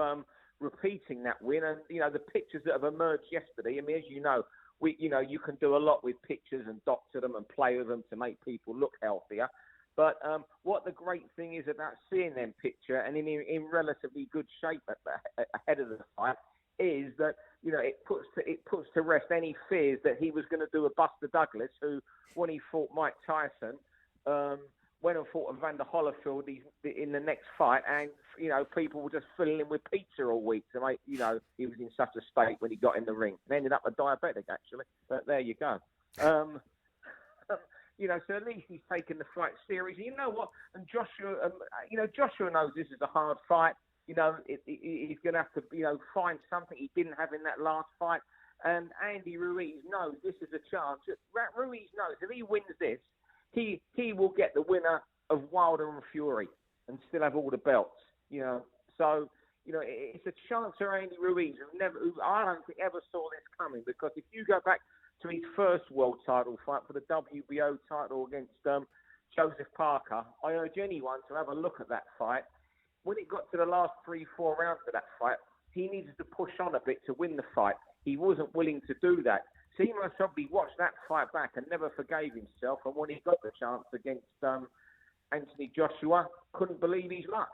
repeating that win, and the pictures that have emerged yesterday. I mean, as you know. You can do a lot with pictures and doctor them and play with them to make people look healthier. But what the great thing is about seeing them picture and in relatively good shape ahead of the fight is that it puts to rest any fears that he was going to do a Buster Douglas, who when he fought Mike Tyson went and fought Evander Holyfield in the next fight, and people were just filling him with pizza all week to make he was in such a state when he got in the ring, and ended up a diabetic actually. But there you go. So at least he's taken the fight serious. You know what? And Joshua, Joshua knows this is a hard fight. He's going to have to, find something he didn't have in that last fight. And Andy Ruiz knows this is a chance. Ruiz knows if he wins this, he will get the winner of Wilder and Fury and still have all the belts. So it's a chance for Andy Ruiz who I don't think ever saw this coming, because if you go back to his first world title fight for the WBO title against Joseph Parker, I urge anyone to have a look at that fight. When it got to the last 3-4 rounds of that fight, he needed to push on a bit to win the fight. He wasn't willing to do that. So he must probably watched that fight back and never forgave himself. And when he got the chance against Anthony Joshua, couldn't believe his luck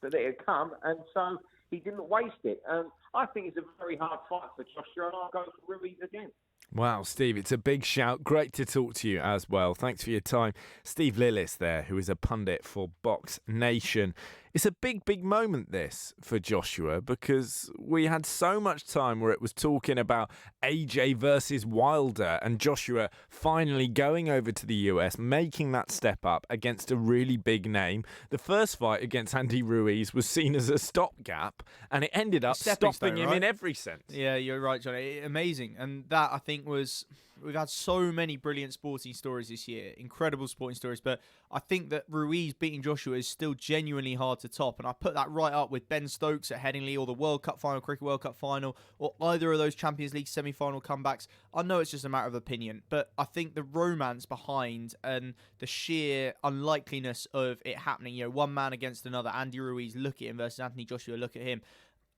that it had come. And so he didn't waste it. And I think it's a very hard fight for Joshua, and I'll go for Ruiz again. Wow, Steve, it's a big shout. Great to talk to you as well. Thanks for your time. Steve Lillis there, who is a pundit for Box Nation. It's a big, big moment, this, for Joshua, because we had so much time where it was talking about AJ versus Wilder and Joshua finally going over to the US, making that step up against a really big name. The first fight against Andy Ruiz was seen as a stopgap, and it ended up stopping him in every sense. Yeah, you're right, Johnny. Amazing. And that, I think, we've had so many brilliant sporting stories this year, incredible sporting stories, but I think that Ruiz beating Joshua is still genuinely hard to top, and I put that right up with Ben Stokes at Headingley, or the World Cup final, Cricket World Cup final, or either of those Champions League semi-final comebacks. I know it's just a matter of opinion, but I think the romance behind and the sheer unlikeliness of it happening, one man against another, Andy Ruiz, look at him, versus Anthony Joshua, look at him,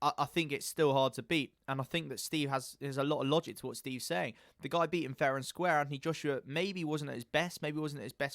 I think it's still hard to beat. And I think that Steve there's a lot of logic to what Steve's saying. The guy beat him fair and square. Anthony Joshua maybe wasn't at his best,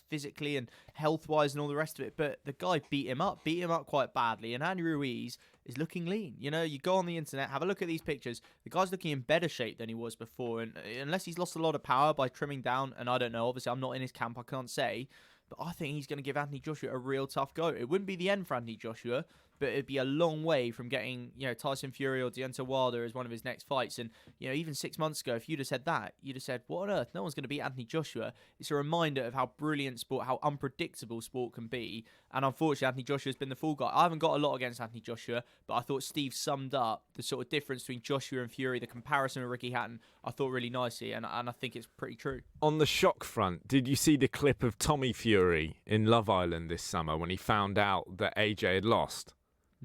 physically and health-wise and all the rest of it, but the guy beat him up quite badly. And Andy Ruiz is looking lean. You go on the internet, have a look at these pictures. The guy's looking in better shape than he was before. And unless he's lost a lot of power by trimming down, and I don't know, obviously I'm not in his camp, I can't say, but I think he's going to give Anthony Joshua a real tough go. It wouldn't be the end for Anthony Joshua, but it'd be a long way from getting, Tyson Fury or Deontay Wilder as one of his next fights. And, even 6 months ago, if you'd have said that, you'd have said, what on earth? No one's going to beat Anthony Joshua. It's a reminder of how brilliant sport, how unpredictable sport can be. And unfortunately, Anthony Joshua's been the fall guy. I haven't got a lot against Anthony Joshua, but I thought Steve summed up the sort of difference between Joshua and Fury, the comparison with Ricky Hatton, I thought really nicely, and I think it's pretty true. On the shock front, did you see the clip of Tommy Fury in Love Island this summer when he found out that AJ had lost?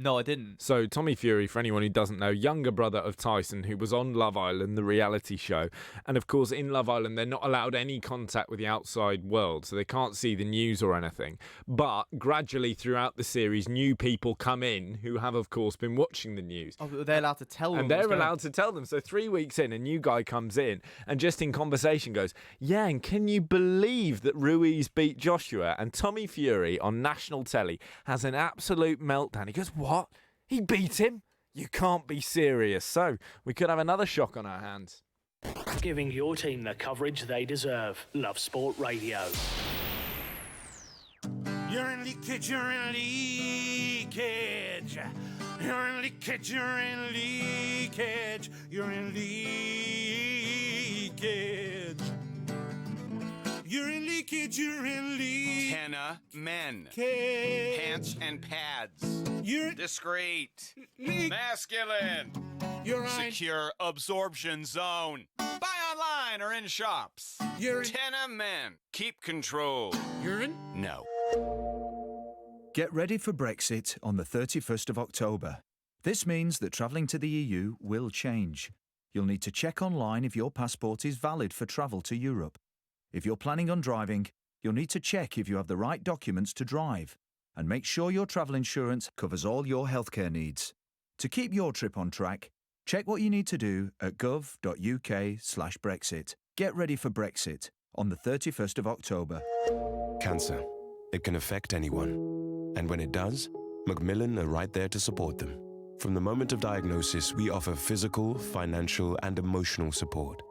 No, I didn't. So Tommy Fury, for anyone who doesn't know, younger brother of Tyson, who was on Love Island, the reality show. And of course, in Love Island, they're not allowed any contact with the outside world, so they can't see the news or anything. But gradually throughout the series, new people come in who have, of course, been watching the news. Oh, but they're allowed to tell them. And they're allowed to tell them. So 3 weeks in, a new guy comes in and just in conversation goes, yeah, and can you believe that Ruiz beat Joshua? And Tommy Fury on national telly has an absolute meltdown. He goes, what? He beat him? You can't be serious. So we could have another shock on our hands. Giving your team the coverage they deserve. Love Sport Radio. You're in leakage, you're in leakage. You're in leakage, you're in leakage. You're in leakage. You're in leakage, you're in leakage. Henna men. Pants and pads. You're discreet. Masculine. You're right. Secure absorption zone. Buy online or in shops. You're Tenna men. Keep control. Urine? No. Get ready for Brexit on the 31st of October. This means that travelling to the EU will change. You'll need to check online if your passport is valid for travel to Europe. If you're planning on driving, you'll need to check if you have the right documents to drive, and make sure your travel insurance covers all your healthcare needs. To keep your trip on track, check what you need to do at gov.uk/Brexit. Get ready for Brexit on the 31st of October. Cancer. It can affect anyone. And when it does, Macmillan are right there to support them. From the moment of diagnosis, we offer physical, financial, and emotional support.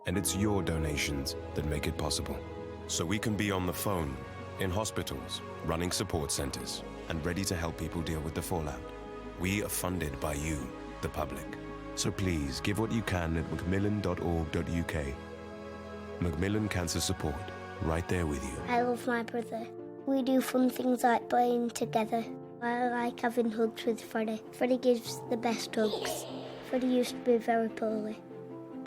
And it's your donations that make it possible. So we can be on the phone in hospitals, running support centres, and ready to help people deal with the fallout. We are funded by you, the public. So please give what you can at macmillan.org.uk. Macmillan Cancer Support, right there with you. I love my brother. We do fun things like playing together. I like having hugs with Freddie. Freddie gives the best hugs. Freddie used to be very poorly,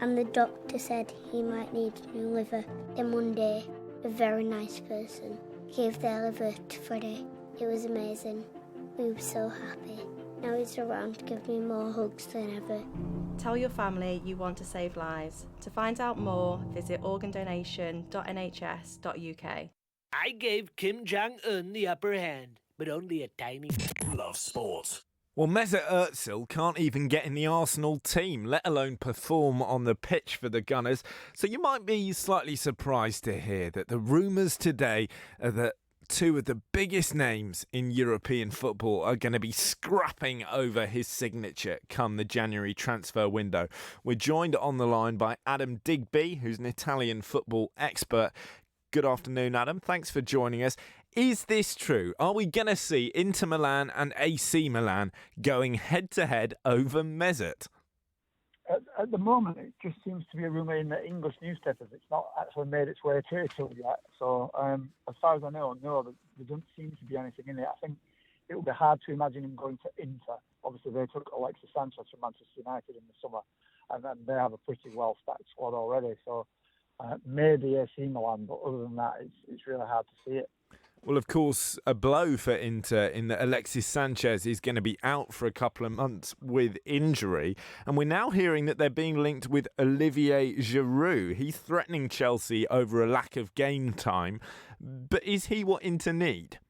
and the doctor said he might need a new liver. Then one day, a very nice person gave their liver to Freddie. It was amazing. We were so happy. Now he's around to give me more hugs than ever. Tell your family you want to save lives. To find out more, visit organdonation.nhs.uk. I gave Kim Jong-un the upper hand, but only a tiny... Love sport. Well, Mesut Ozil can't even get in the Arsenal team, let alone perform on the pitch for the Gunners. So you might be slightly surprised to hear that the rumours today are that two of the biggest names in European football are going to be scrapping over his signature come the January transfer window. We're joined on the line by Adam Digby, who's an Italian football expert. Good afternoon, Adam. Thanks for joining us. Is this true? Are we going to see Inter Milan and AC Milan going head-to-head over Mesut? At the moment, it just seems to be a rumour in the English newspapers. It's not actually made its way to Italy yet. So, as far as I know, no, there doesn't seem to be anything in it. I think it would be hard to imagine him going to Inter. Obviously, they took Alexis Sanchez from Manchester United in the summer, and then they have a pretty well-stacked squad already. So, maybe AC Milan, but other than that, it's really hard to see it. Well, of course, a blow for Inter in that Alexis Sanchez is going to be out for a couple of months with injury. And we're now hearing that they're being linked with Olivier Giroud. He's threatening Chelsea over a lack of game time. But is he what Inter need?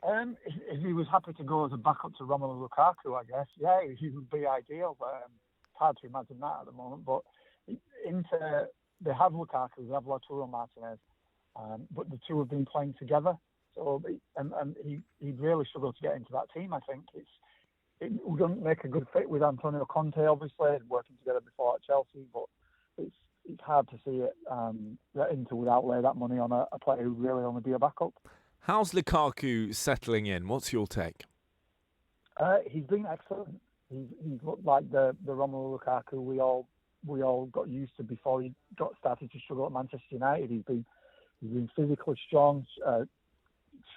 If he was happy to go as a backup to Romelu Lukaku, I guess, yeah, he would be ideal. But it's hard to imagine that at the moment. But Inter, they have Lukaku, they have Lautaro Martinez. But the two have been playing together, so and he really struggled to get into that team. I think it wouldn't make a good fit with Antonio Conte, obviously, working together before at Chelsea. But it's hard to see it that Inter would outlay that money on a player who would really only be a backup. How's Lukaku settling in? What's your take? He's been excellent. He's looked like the Romelu Lukaku we all got used to before he got started to struggle at Manchester United. He's been physically strong,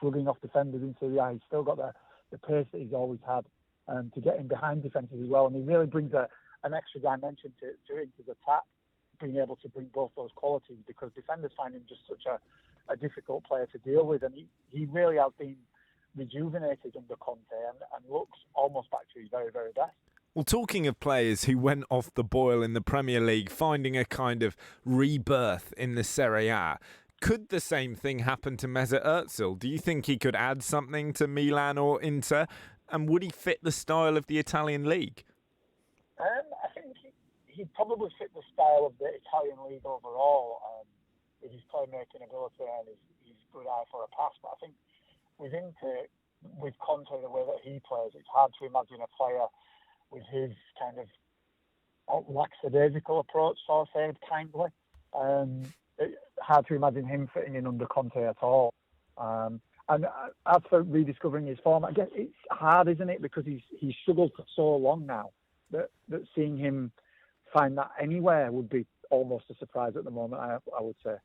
shrugging off defenders in Serie A. He's still got the pace that he's always had to get in behind defences as well. And he really brings an extra dimension to his attack, being able to bring both those qualities, because defenders find him just such a difficult player to deal with. And he really has been rejuvenated under Conte and looks almost back to his very, very best. Well, talking of players who went off the boil in the Premier League, finding a kind of rebirth in the Serie A, could the same thing happen to Mesut Ozil? Do you think he could add something to Milan or Inter? And would he fit the style of the Italian league? I think he'd probably fit the style of the Italian league overall, with his playmaking ability and his good eye for a pass. But I think with Inter, with Conte, the way that he plays, it's hard to imagine a player with his kind of lackadaisical approach, so I say kindly. Hard to imagine him fitting in under Conte at all. And as for rediscovering his form, I guess it's hard, isn't it? Because he's struggled for so long now that seeing him find that anywhere would be almost a surprise at the moment, I would say.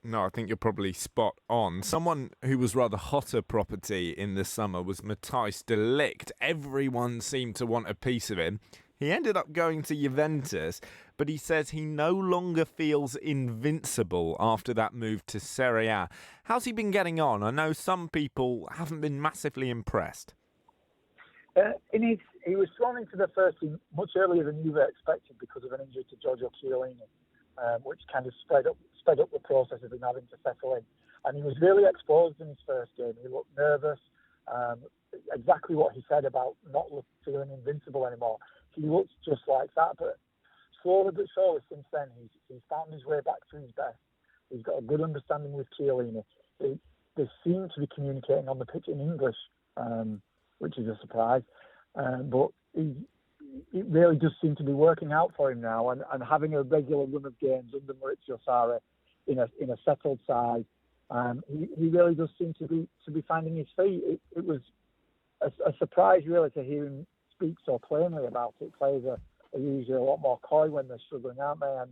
No, I think you're probably spot on. Someone who was rather hotter property in the summer was Matthijs de Ligt. Everyone seemed to want a piece of him. He ended up going to Juventus, but he says he no longer feels invincible after that move to Serie A. How's he been getting on? I know some people haven't been massively impressed. He was thrown into the first team much earlier than you were expected because of an injury to Giorgio Chiellini, which kind of sped up the process of him having to settle in. And he was really exposed in his first game. He looked nervous, exactly what he said about not feeling invincible anymore. He looks just like that, but slowly but surely since then, he's found his way back to his best. He's got a good understanding with Chiellini. They seem to be communicating on the pitch in English, which is a surprise. But it really does seem to be working out for him now, and having a regular run of games under Maurizio Sarri in a settled side, He really does seem to be finding his feet. It was a surprise really to hear him speak so plainly about it. Players are usually a lot more coy when they're struggling, aren't they?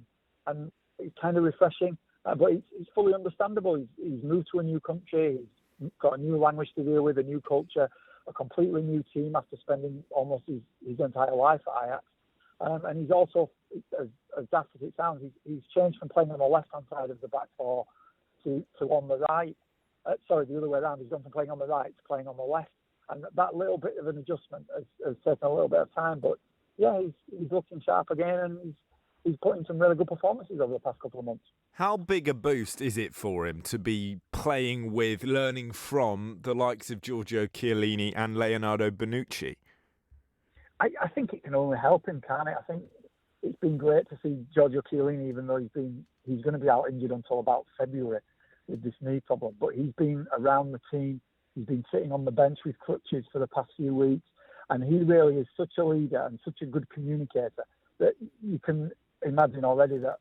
And it's kind of refreshing, but it's fully understandable. He's moved to a new country. He's got a new language to deal with, a new culture, a completely new team after spending almost his entire life at Ajax. And he's also, as daft as it sounds, he's changed from playing on the left-hand side of the back four to on the right. The other way around. He's gone from playing on the right to playing on the left. And that little bit of an adjustment has taken a little bit of time. But, yeah, he's looking sharp again, and he's put in some really good performances over the past couple of months. How big a boost is it for him to be playing with, learning from the likes of Giorgio Chiellini and Leonardo Bonucci? I think it can only help him, can't it? I think it's been great to see Giorgio Chiellini, even though he's going to be out injured until about February with this knee problem. But he's been around the team. He's been sitting on the bench with crutches for the past few weeks. And he really is such a leader and such a good communicator that you can imagine already that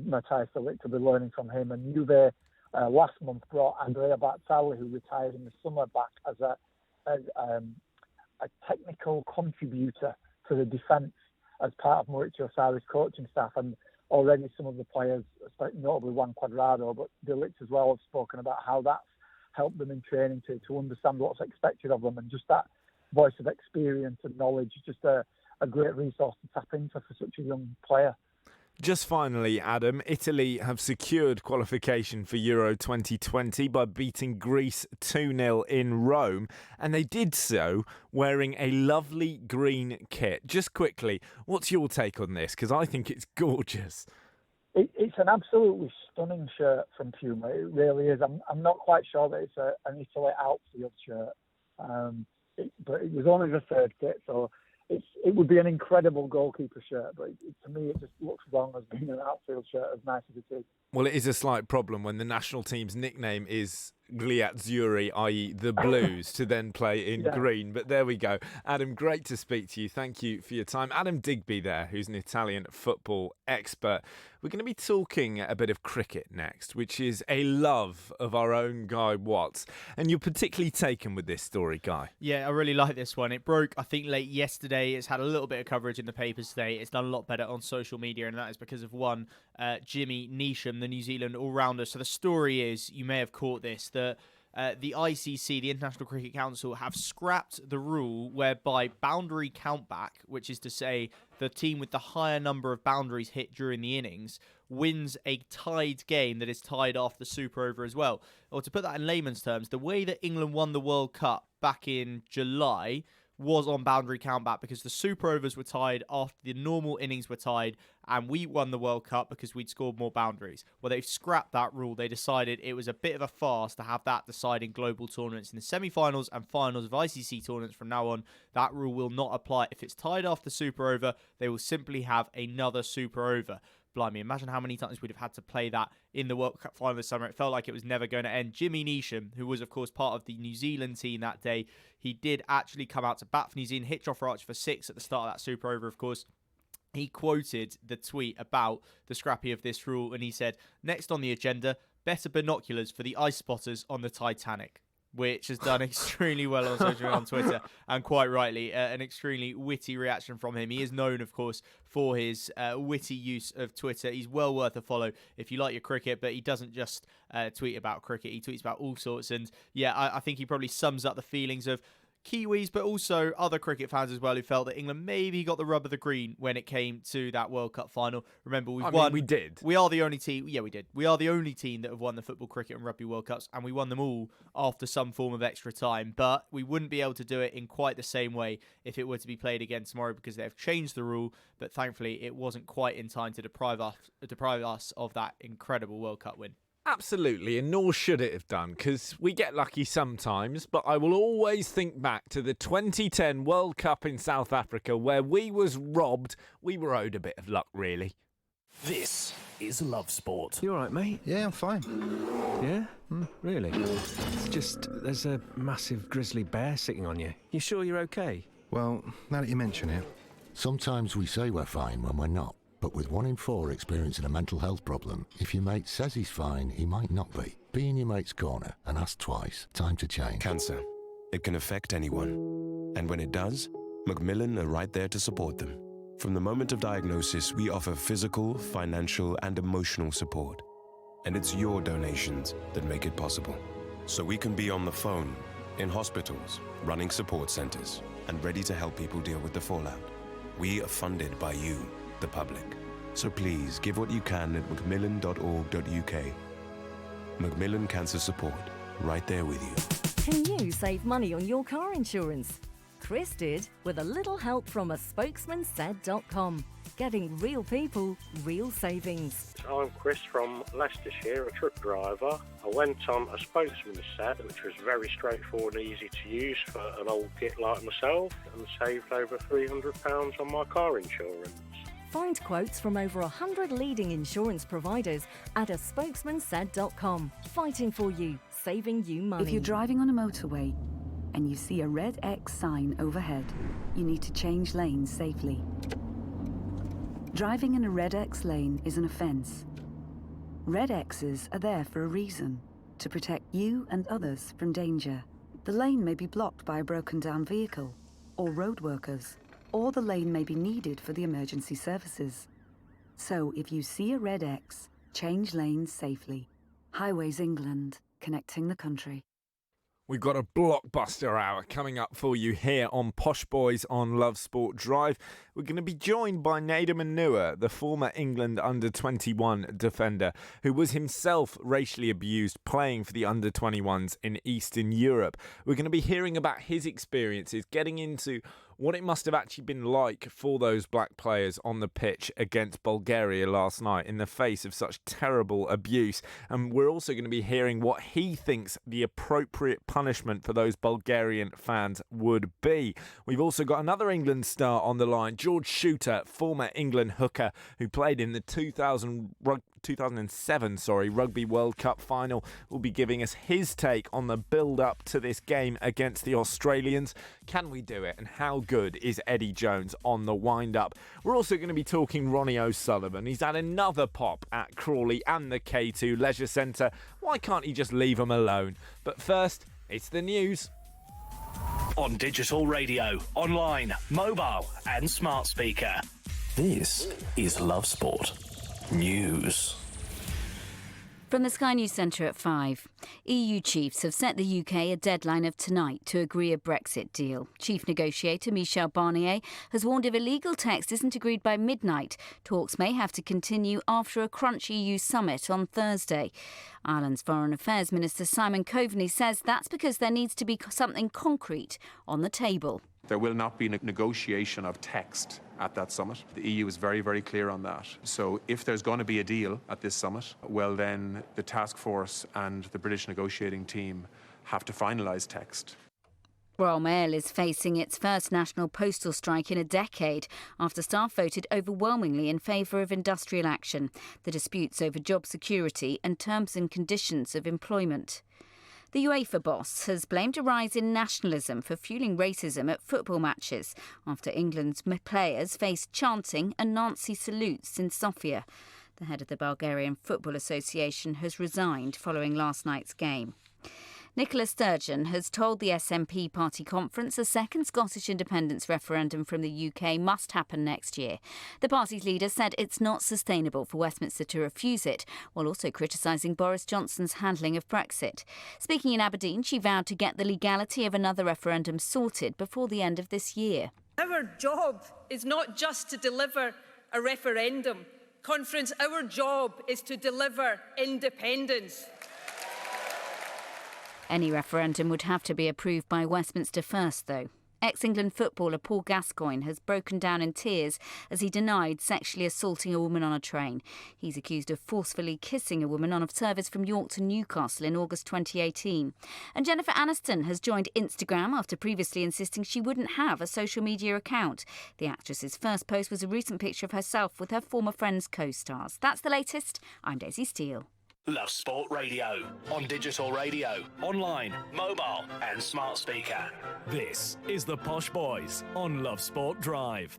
Matthias de Ligt will be learning from him. And Juve last month brought Andrea Barzagli, who retired in the summer, back as a technical contributor to the defence as part of Maurizio Sarri's coaching staff. And already some of the players, notably Juan Cuadrado, but de Ligt as well, have spoken about how that's helped them in training to understand what's expected of them, and just that voice of experience and knowledge, just a great resource to tap into for such a young player. Just finally, Adam, Italy have secured qualification for Euro 2020 by beating Greece 2-0 in Rome, and they did so wearing a lovely green kit. Just quickly, what's your take on this? Because I think it's gorgeous. It's an absolutely stunning shirt from Puma. It really is. I'm not quite sure that it's an Italy outfield shirt, but it was only the third kit, so it would be an incredible goalkeeper shirt. But to me, it just looks wrong as being an outfield shirt, as nice as it is. Well, it is a slight problem when the national team's nickname is Gliazzurri, i.e. the Blues, to then play in green. But there we go. Adam, great to speak to you. Thank you for your time. Adam Digby there, who's an Italian football expert. We're going to be talking a bit of cricket next, which is a love of our own Guy Watts. And you're particularly taken with this story, Guy. Yeah, I really like this one. It broke, I think, late yesterday. It's had a little bit of coverage in the papers today. It's done a lot better on social media, and that is because of one, Jimmy Neesham, the New Zealand all-rounder. So the story is, you may have caught this, that the ICC, the International Cricket Council, have scrapped the rule whereby boundary countback, which is to say the team with the higher number of boundaries hit during the innings, wins a tied game that is tied off the Super Over as well. Or to put that in layman's terms, the way that England won the World Cup back in July was on boundary countback because the Super Overs were tied after the normal innings were tied, and we won the World Cup because we'd scored more boundaries. Well, they've scrapped that rule. They decided it was a bit of a farce to have that deciding global tournaments. In the semi-finals and finals of ICC tournaments from now on, that rule will not apply. If it's tied after Super Over, they will simply have another Super Over. Blimey, imagine how many times we'd have had to play that in the World Cup final this summer. It felt like it was never going to end. Jimmy Neesham, who was, of course, part of the New Zealand team that day, he did actually come out to bat for New Zealand, hit Jofra Archer for 6 at the start of that Super Over, of course. He quoted the tweet about the scrappy of this rule, and he said, "Next on the agenda, better binoculars for the ice spotters on the Titanic," which has done extremely well on social media on Twitter, and quite rightly, an extremely witty reaction from him. He is known, of course, for his witty use of Twitter. He's well worth a follow if you like your cricket, but he doesn't just tweet about cricket. He tweets about all sorts, and yeah, I think he probably sums up the feelings of Kiwis, but also other cricket fans as well, who felt that England maybe got the rub of the green when it came to that World Cup final. Remember, we won. We did. We are the only team. Yeah, we did. We are the only team that have won the football, cricket, and rugby World Cups, and we won them all after some form of extra time. But we wouldn't be able to do it in quite the same way if it were to be played again tomorrow, because they have changed the rule. But thankfully, it wasn't quite in time to deprive us of that incredible World Cup win. Absolutely, and nor should it have done, because we get lucky sometimes, but I will always think back to the 2010 World Cup in South Africa where we was robbed. We were owed a bit of luck, really. This is Love Sport. You all right, mate? Yeah, I'm fine. Yeah? Really? It's just, there's a massive grizzly bear sitting on you. You sure you're okay? Well, now that you mention it. Sometimes we say we're fine when we're not. But with 1 in 4 experiencing a mental health problem, if your mate says he's fine, he might not be. Be in your mate's corner and ask twice. Time to change. Cancer. It can affect anyone. And when it does, Macmillan are right there to support them. From the moment of diagnosis, we offer physical, financial, and emotional support. And it's your donations that make it possible. So we can be on the phone, in hospitals, running support centers, and ready to help people deal with the fallout. We are funded by you, the public. So please give what you can at macmillan.org.uk. Macmillan Cancer Support, right there with you. Can you save money on your car insurance? Chris did with a little help from a spokesmansaid.com. Getting real people, real savings. I'm Chris from Leicestershire, a truck driver. I went on a spokesman's set, which was very straightforward and easy to use for an old git like myself, and saved over £300 on my car insurance. Find quotes from over 100 leading insurance providers at a spokesmansaid.com. Fighting for you, saving you money. If you're driving on a motorway and you see a red X sign overhead, you need to change lanes safely. Driving in a red X lane is an offence. Red X's are there for a reason, to protect you and others from danger. The lane may be blocked by a broken down vehicle or road workers, or the lane may be needed for the emergency services. So if you see a red X, change lanes safely. Highways England, connecting the country. We've got a blockbuster hour coming up for you here on Posh Boys on Love Sport Drive. We're going to be joined by Nader Manua, the former England under-21 defender, who was himself racially abused playing for the under-21s in Eastern Europe. We're going to be hearing about his experiences, getting into what it must have actually been like for those black players on the pitch against Bulgaria last night in the face of such terrible abuse. And we're also going to be hearing what he thinks the appropriate punishment for those Bulgarian fans would be. We've also got another England star on the line, George Shooter, former England hooker who played in the 2007 Rugby World Cup final, will be giving us his take on the build-up to this game against the Australians. Can we do it? And how good is Eddie Jones on the wind-up? We're also going to be talking Ronnie O'Sullivan. He's had another pop at Crawley and the K2 Leisure Centre. Why can't he just leave them alone? But first, it's the news. On digital radio, online, mobile and smart speaker. This is Love Sport News. From the Sky News Centre at 5. EU chiefs have set the UK a deadline of tonight to agree a Brexit deal. Chief negotiator Michel Barnier has warned if a legal text isn't agreed by midnight, talks may have to continue after a crunch EU summit on Thursday. Ireland's Foreign Affairs Minister Simon Coveney says that's because there needs to be something concrete on the table. There will not be a negotiation of text at that summit. The EU is very, very clear on that. So if there's going to be a deal at this summit, well then the task force and the British negotiating team have to finalise text. Royal Mail is facing its first national postal strike in a decade after staff voted overwhelmingly in favour of industrial action. The disputes over job security and terms and conditions of employment. The UEFA boss has blamed a rise in nationalism for fuelling racism at football matches after England's players faced chanting and Nazi salutes in Sofia. The head of the Bulgarian Football Association has resigned following last night's game. Nicola Sturgeon has told the SNP party conference a second Scottish independence referendum from the UK must happen next year. The party's leader said it's not sustainable for Westminster to refuse it, while also criticising Boris Johnson's handling of Brexit. Speaking in Aberdeen, she vowed to get the legality of another referendum sorted before the end of this year. Our job is not just to deliver a referendum. Conference, our job is to deliver independence. Any referendum would have to be approved by Westminster first, though. Ex-England footballer Paul Gascoigne has broken down in tears as he denied sexually assaulting a woman on a train. He's accused of forcefully kissing a woman on a service from York to Newcastle in August 2018. And Jennifer Aniston has joined Instagram after previously insisting she wouldn't have a social media account. The actress's first post was a recent picture of herself with her former Friends co-stars. That's the latest. I'm Daisy Steele. Love Sport Radio. On digital radio, online, mobile and smart speaker. This is the Posh Boys on Love Sport Drive.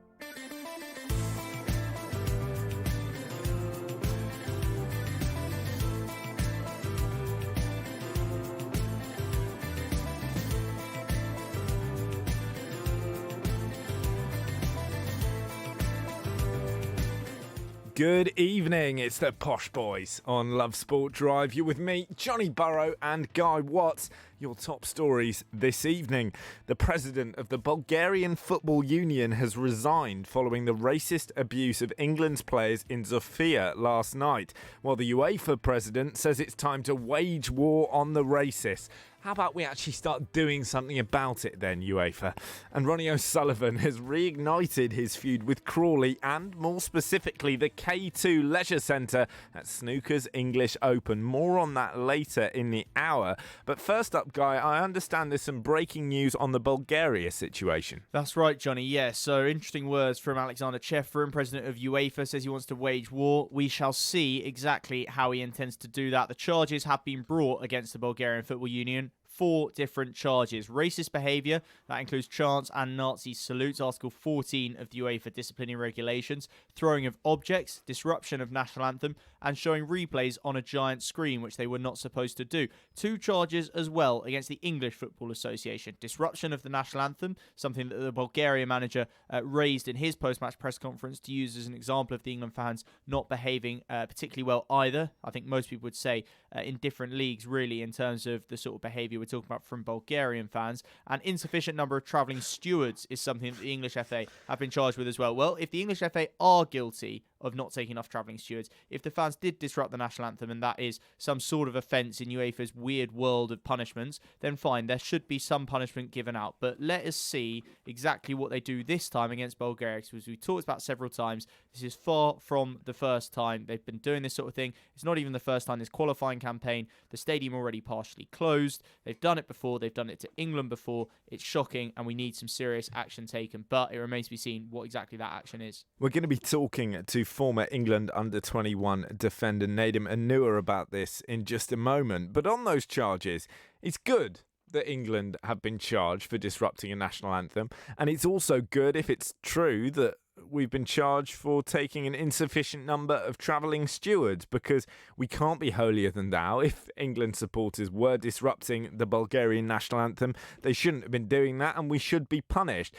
Good evening, it's the Posh Boys on Love Sport Drive. You're with me, Johnny Burrow and Guy Watts. Your top stories this evening. The president of the Bulgarian Football Union has resigned following the racist abuse of England's players in Sofia last night, while the UEFA president says it's time to wage war on the racists. How about we actually start doing something about it then, UEFA? And Ronnie O'Sullivan has reignited his feud with Crawley and, more specifically, the K2 Leisure Centre at Snooker's English Open. More on that later in the hour. But first up, Guy, I understand there's some breaking news on the Bulgaria situation. That's right, Johnny. Yeah, so interesting words from Alexander Chefrin, president of UEFA, says he wants to wage war. We shall see exactly how he intends to do that. The charges have been brought against the Bulgarian Football Union. 4 different charges. Racist behaviour, that includes chants and Nazi salutes, Article 14 of the UEFA disciplining regulations, throwing of objects, disruption of national anthem, and showing replays on a giant screen, which they were not supposed to do. 2 charges as well against the English Football Association. Disruption of the national anthem, something that the Bulgarian manager raised in his post-match press conference to use as an example of the England fans not behaving particularly well either. I think most people would say in different leagues, really, in terms of the sort of behaviour we're talking about from Bulgarian fans. And insufficient number of travelling stewards is something that the English FA have been charged with as well. Well, if the English FA are guilty of not taking enough travelling stewards, if the fans did disrupt the national anthem and that is some sort of offence in UEFA's weird world of punishments, then fine, there should be some punishment given out. But let us see exactly what they do this time against Bulgaria, because we've talked about several times, this is far from the first time they've been doing this sort of thing. It's not even the first time this qualifying campaign. The stadium already partially closed. They've done it before. They've done it to England before. It's shocking, and we need some serious action taken. But it remains to be seen what exactly that action is. We're going to be talking to former England under-21 defender Nadim Anua about this in just a moment. But on those charges, it's good that England have been charged for disrupting a national anthem. And it's also good, if it's true, that we've been charged for taking an insufficient number of travelling stewards, because we can't be holier than thou. If England supporters were disrupting the Bulgarian national anthem, they shouldn't have been doing that, and we should be punished.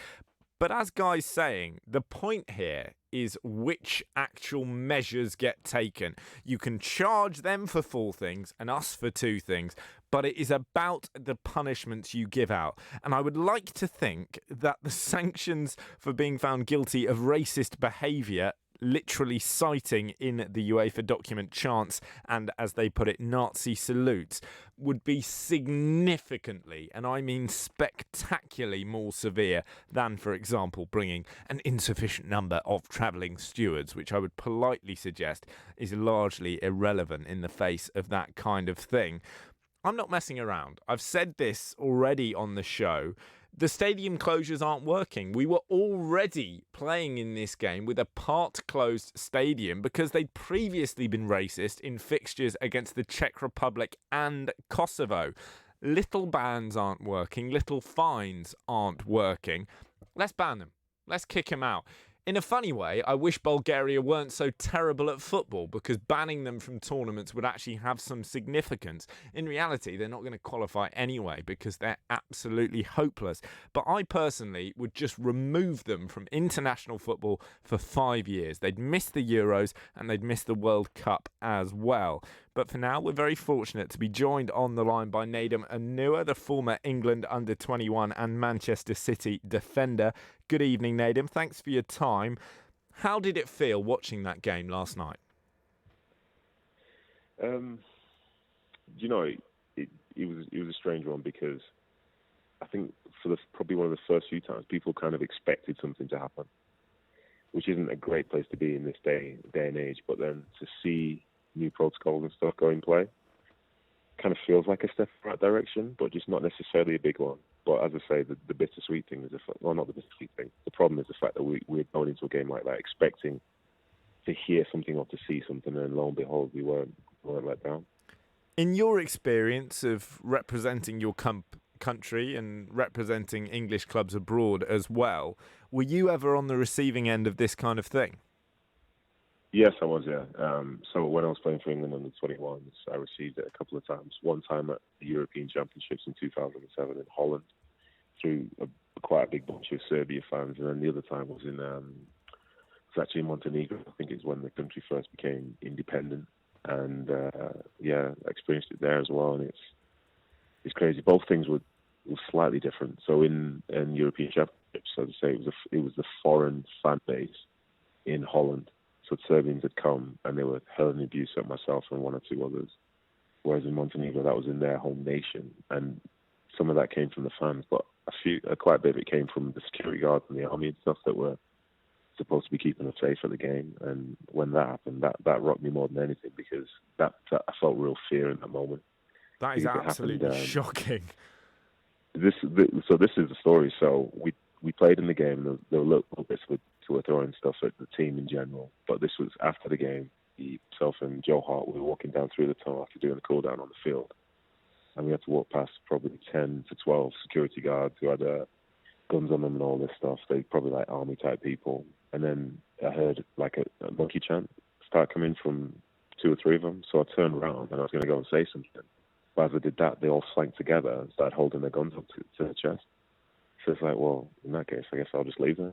But as Guy's saying, the point here is which actual measures get taken. You can charge them for 4 things and us for 2 things, but it is about the punishments you give out. And I would like to think that the sanctions for being found guilty of racist behaviour, literally citing in the UEFA document chants and, as they put it, Nazi salutes, would be significantly, and I mean spectacularly, more severe than, for example, bringing an insufficient number of travelling stewards, which I would politely suggest is largely irrelevant in the face of that kind of thing. I'm not messing around. I've said this already on the show. The stadium closures aren't working. We were already playing in this game with a part-closed stadium because they'd previously been racist in fixtures against the Czech Republic and Kosovo. Little bans aren't working. Little fines aren't working. Let's ban them. Let's kick them out. In a funny way, I wish Bulgaria weren't so terrible at football, because banning them from tournaments would actually have some significance. In reality, they're not going to qualify anyway because they're absolutely hopeless. But I personally would just remove them from international football for 5 years. They'd miss the Euros and they'd miss the World Cup as well. But for now, we're very fortunate to be joined on the line by Nadim Anua, the former England under-21 and Manchester City defender. Good evening, Nadim. Thanks for your time. How did it feel watching that game last night? You know, it was a strange one, because I think for probably one of the first few times, people kind of expected something to happen, which isn't a great place to be in this day and age. But then to see new protocols and stuff go in play kind of feels like a step in the right direction, but just not necessarily a big one. But as I say, the bittersweet thing is, well, not the bittersweet thing. The problem is the fact that we're going into a game like that expecting to hear something or to see something, and lo and behold, we weren't let down. In your experience of representing your country and representing English clubs abroad as well, were you ever on the receiving end of this kind of thing? Yes, I was, yeah. So when I was playing for England under 21s, I received it a couple of times. One time at the European Championships in 2007 in Holland, through quite a big bunch of Serbia fans, and then the other time was in It's actually in Montenegro. I think it's when the country first became independent, and I experienced it there as well. And it's crazy. Both things were slightly different. So in European Championships, so to say, it was the foreign fan base in Holland. So Serbians had come and they were hurling abuse at myself and one or two others. Whereas in Montenegro, that was in their home nation, and some of that came from the fans, but quite a bit of it came from the security guards and the army and stuff that were supposed to be keeping us safe at the game. And when that happened, that rocked me more than anything, because I felt real fear in that moment. That is absolutely shocking. This is the story. So we played in the game. There were little bits who were throwing stuff at the team in general, but this was after the game. Myself and Joe Hart, we were walking down through the tunnel after doing the cool down on the field, and we had to walk past probably 10 to 12 security guards who had guns on them and all this stuff. They probably like army type people. And then I heard like a monkey chant start coming from 2 or 3 of them. So I turned around and I was going to go and say something. But as I did that, they all slanked together and started holding their guns up to their chest. So it's like, well, in that case, I guess I'll just leave there.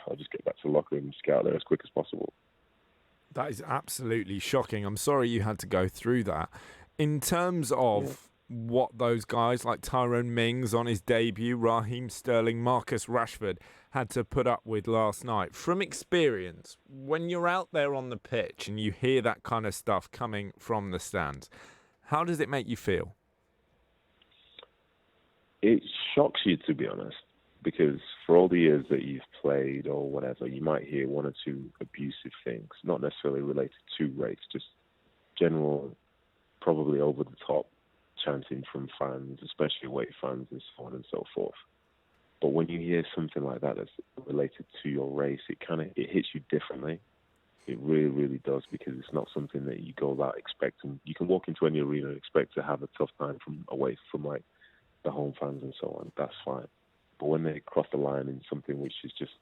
I'll just get back to the locker room and just get out there as quick as possible. That is absolutely shocking. I'm sorry you had to go through that. In terms of what those guys like Tyrone Mings on his debut, Raheem Sterling, Marcus Rashford had to put up with last night, from experience, when you're out there on the pitch and you hear that kind of stuff coming from the stands, how does it make you feel? It shocks you, to be honest, because for all the years that you've played or whatever, you might hear 1 or 2 abusive things, not necessarily related to race, just general, probably over the top chanting from fans, especially away fans and so on and so forth. But when you hear something like that that's related to your race, it hits you differently. It really, really does, because it's not something that you go out expecting. You can walk into any arena and expect to have a tough time away from like the home fans and so on. That's fine. But when they cross the line in something which is just,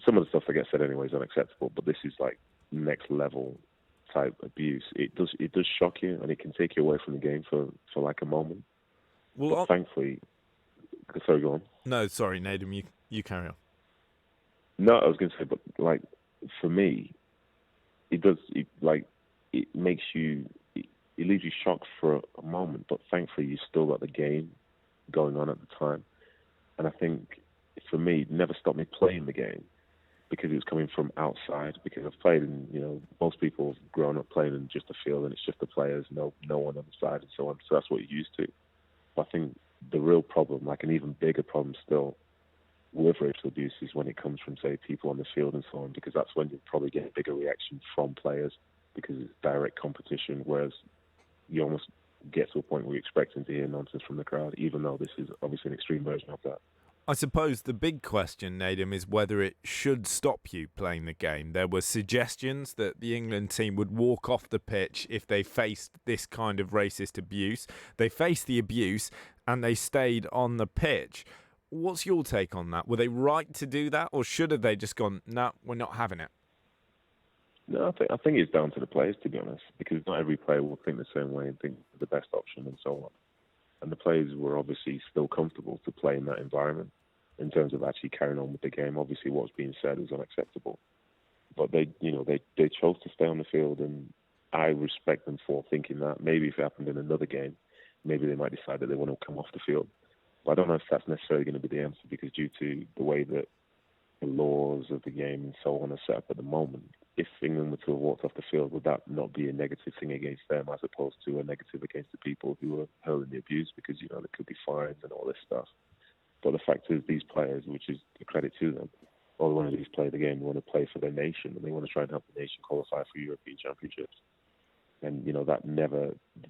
some of the stuff that gets said anyway is unacceptable, but this is like next level type abuse. It does shock you, and it can take you away from the game for like a moment. Well, but thankfully, sorry, go on. No, sorry, Nadim, you carry on. No, I was going to say, but like for me, it makes you, it leaves you shocked for a moment, but thankfully you still got the game going on at the time. And I think for me, it never stopped me playing the game, because it was coming from outside. Because I've played in, most people have grown up playing in just a field, and it's just the players, no one on the side and so on. So that's what you're used to. But I think the real problem, like an even bigger problem still, with racial abuse is when it comes from, say, people on the field and so on, because that's when you probably get a bigger reaction from players, because it's direct competition, whereas you almost get to a point where you're expecting to hear nonsense from the crowd, even though this is obviously an extreme version of that. I suppose the big question, Nadim, is whether it should stop you playing the game. There were suggestions that the England team would walk off the pitch if they faced this kind of racist abuse. They faced the abuse and they stayed on the pitch. What's your take on that? Were they right to do that, or should have they just gone, no, we're not having it? No, I think it's down to the players, to be honest, because not every player will think the same way and think the best option and so on. And the players were obviously still comfortable to play in that environment in terms of actually carrying on with the game. Obviously, what's being said is unacceptable, but they chose to stay on the field, and I respect them for thinking that. Maybe if it happened in another game, maybe they might decide that they want to come off the field. But I don't know if that's necessarily going to be the answer, because due to the way that the laws of the game and so on are set up at the moment, if England were to have walked off the field, would that not be a negative thing against them as opposed to a negative against the people who are hurling the abuse? Because, there could be fines and all this stuff. But the fact is, these players, which is a credit to them, all they want to do is play the game. They want to play for their nation, and they want to try and help the nation qualify for European Championships. And,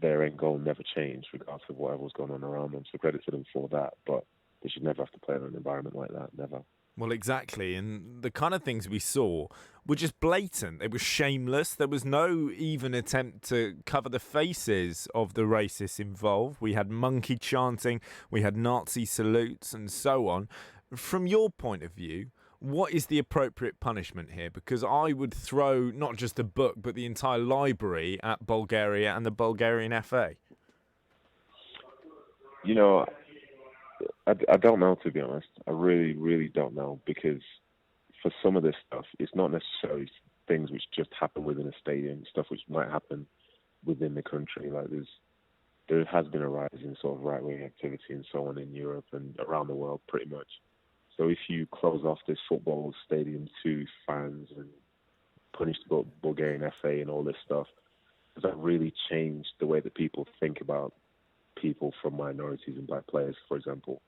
their end goal never changed, regardless of whatever was going on around them. So credit to them for that. But they should never have to play in an environment like that, never. Well, exactly. And the kind of things we saw were just blatant. It was shameless. There was no even attempt to cover the faces of the racists involved. We had monkey chanting, we had Nazi salutes and so on. From your point of view, what is the appropriate punishment here? Because I would throw not just the book, but the entire library at Bulgaria and the Bulgarian FA. I don't know, to be honest. I really, really don't know, because for some of this stuff, it's not necessarily things which just happen within a stadium, stuff which might happen within the country. Like there has been a rise in sort of right-wing activity and so on in Europe and around the world pretty much. So if you close off this football stadium to fans and punish the Bulgarian FA and all this stuff, does that really change the way that people think about people from minorities and black players, for example?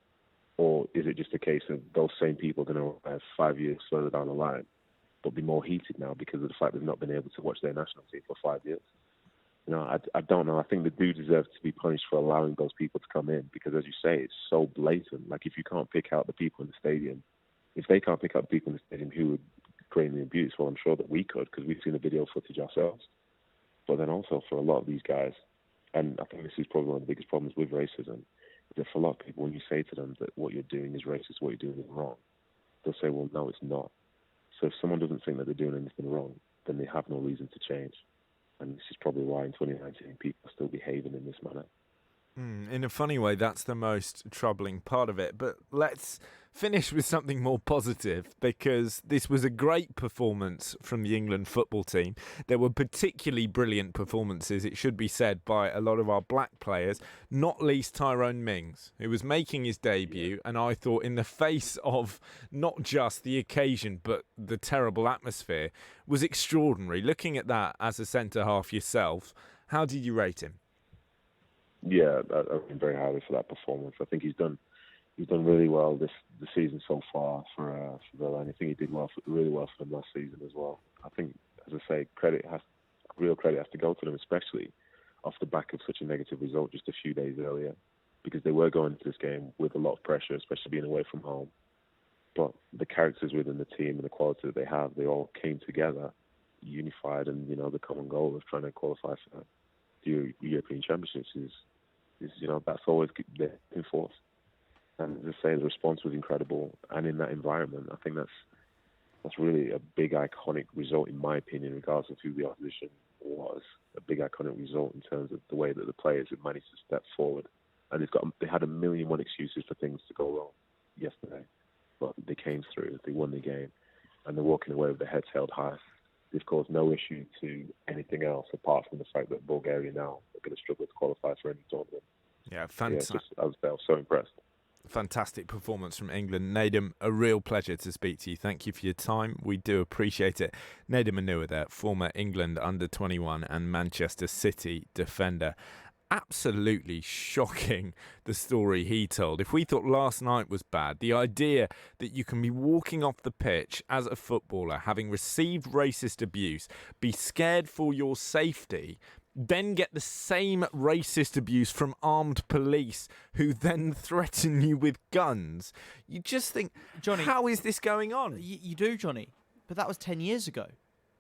Or is it just a case of those same people are going to arrive 5 years further down the line, but be more heated now because of the fact they've not been able to watch their national team for 5 years? You know, I don't know. I think they do deserve to be punished for allowing those people to come in because, as you say, it's so blatant. Like, if you can't pick out the people in the stadium, if they can't pick out the people in the stadium who would create the abuse, well, I'm sure that we could because we've seen the video footage ourselves. But then also for a lot of these guys, and I think this is probably one of the biggest problems with racism, is that for a lot of people, when you say to them that what you're doing is racist, what you're doing is wrong, they'll say, well, no, it's not. So if someone doesn't think that they're doing anything wrong, then they have no reason to change. And this is probably why in 2019 people are still behaving in this manner. In a funny way, that's the most troubling part of it. But let's finish with something more positive, because this was a great performance from the England football team. There were particularly brilliant performances, it should be said, by a lot of our black players, not least Tyrone Mings, who was making his debut. And I thought, in the face of not just the occasion, but the terrible atmosphere, was extraordinary. Looking at that as a centre-half yourself, how did you rate him? Yeah, I've been very highly for that performance. I think he's done really well the season so far for Villa, and I think he did really well for them last season as well. I think, as I say, real credit has to go to them, especially off the back of such a negative result just a few days earlier, because they were going into this game with a lot of pressure, especially being away from home. But the characters within the team and the quality that they have, they all came together, unified, and the common goal of trying to qualify for the European Championships is that's always there in force. And as I say, the response was incredible, and in that environment, I think that's really a big iconic result, in my opinion, regardless of who the opposition was. A big iconic result in terms of the way that the players have managed to step forward, and they had 1,000,001 excuses for things to go wrong yesterday, but they came through. They won the game, and they're walking away with their heads held high. They've caused no issue to anything else apart from the fact that Bulgaria now are going to struggle to qualify for any tournament. Yeah, fantastic. I was so impressed. Fantastic performance from England. Nedum, a real pleasure to speak to you. Thank you for your time. We do appreciate it. Nedum Onuoha there, former England under-21 and Manchester City defender. Absolutely shocking, the story he told. If we thought last night was bad, the idea that you can be walking off the pitch as a footballer, having received racist abuse, be scared for your safety, then get the same racist abuse from armed police who then threaten you with guns. You just think, Johnny, how is this going on? You do, Johnny, but that was 10 years ago.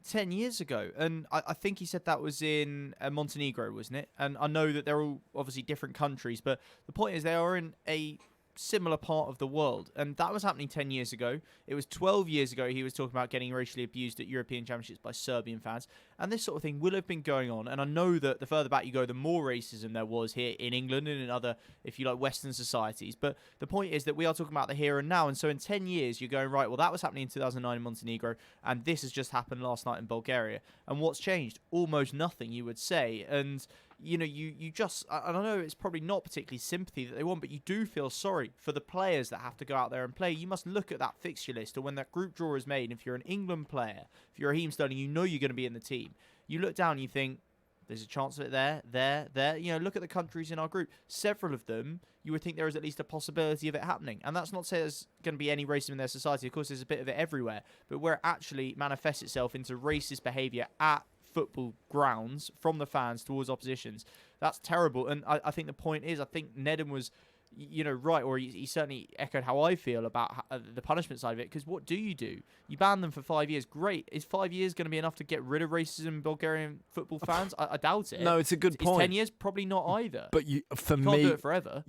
10 years ago, and I think he said that was in Montenegro, wasn't it? And I know that they're all obviously different countries, but the point is they are in a similar part of the world, and that was happening 10 years ago. It was 12 years ago he was talking about getting racially abused at European Championships by Serbian fans, and this sort of thing will have been going on. And I know that the further back you go, the more racism there was here in England and in other, if you like, Western societies. But the point is that we are talking about the here and now, and so in 10 years you're going, right, well, that was happening in 2009 in Montenegro, and this has just happened last night in Bulgaria. And what's changed? Almost nothing, you would say. And you just, I don't know, it's probably not particularly sympathy that they want, but you do feel sorry for the players that have to go out there and play. You must look at that fixture list, or when that group draw is made, if you're an England player, if you're Raheem Sterling, you know you're going to be in the team. You look down and you think, there's a chance of it there. Look at the countries in our group. Several of them, you would think there is at least a possibility of it happening. And that's not to say there's going to be any racism in their society. Of course, there's a bit of it everywhere. But where it actually manifests itself into racist behaviour at football grounds from the fans towards oppositions, that's terrible. And I think the point is, I think Nedum was right, or he certainly echoed how I feel about the punishment side of it, because what do? You ban them for 5 years. Great. Is 5 years going to be enough to get rid of racism in Bulgarian football fans? I doubt it. No, it's a good point. 10 years? Probably not either. But you can't do it forever.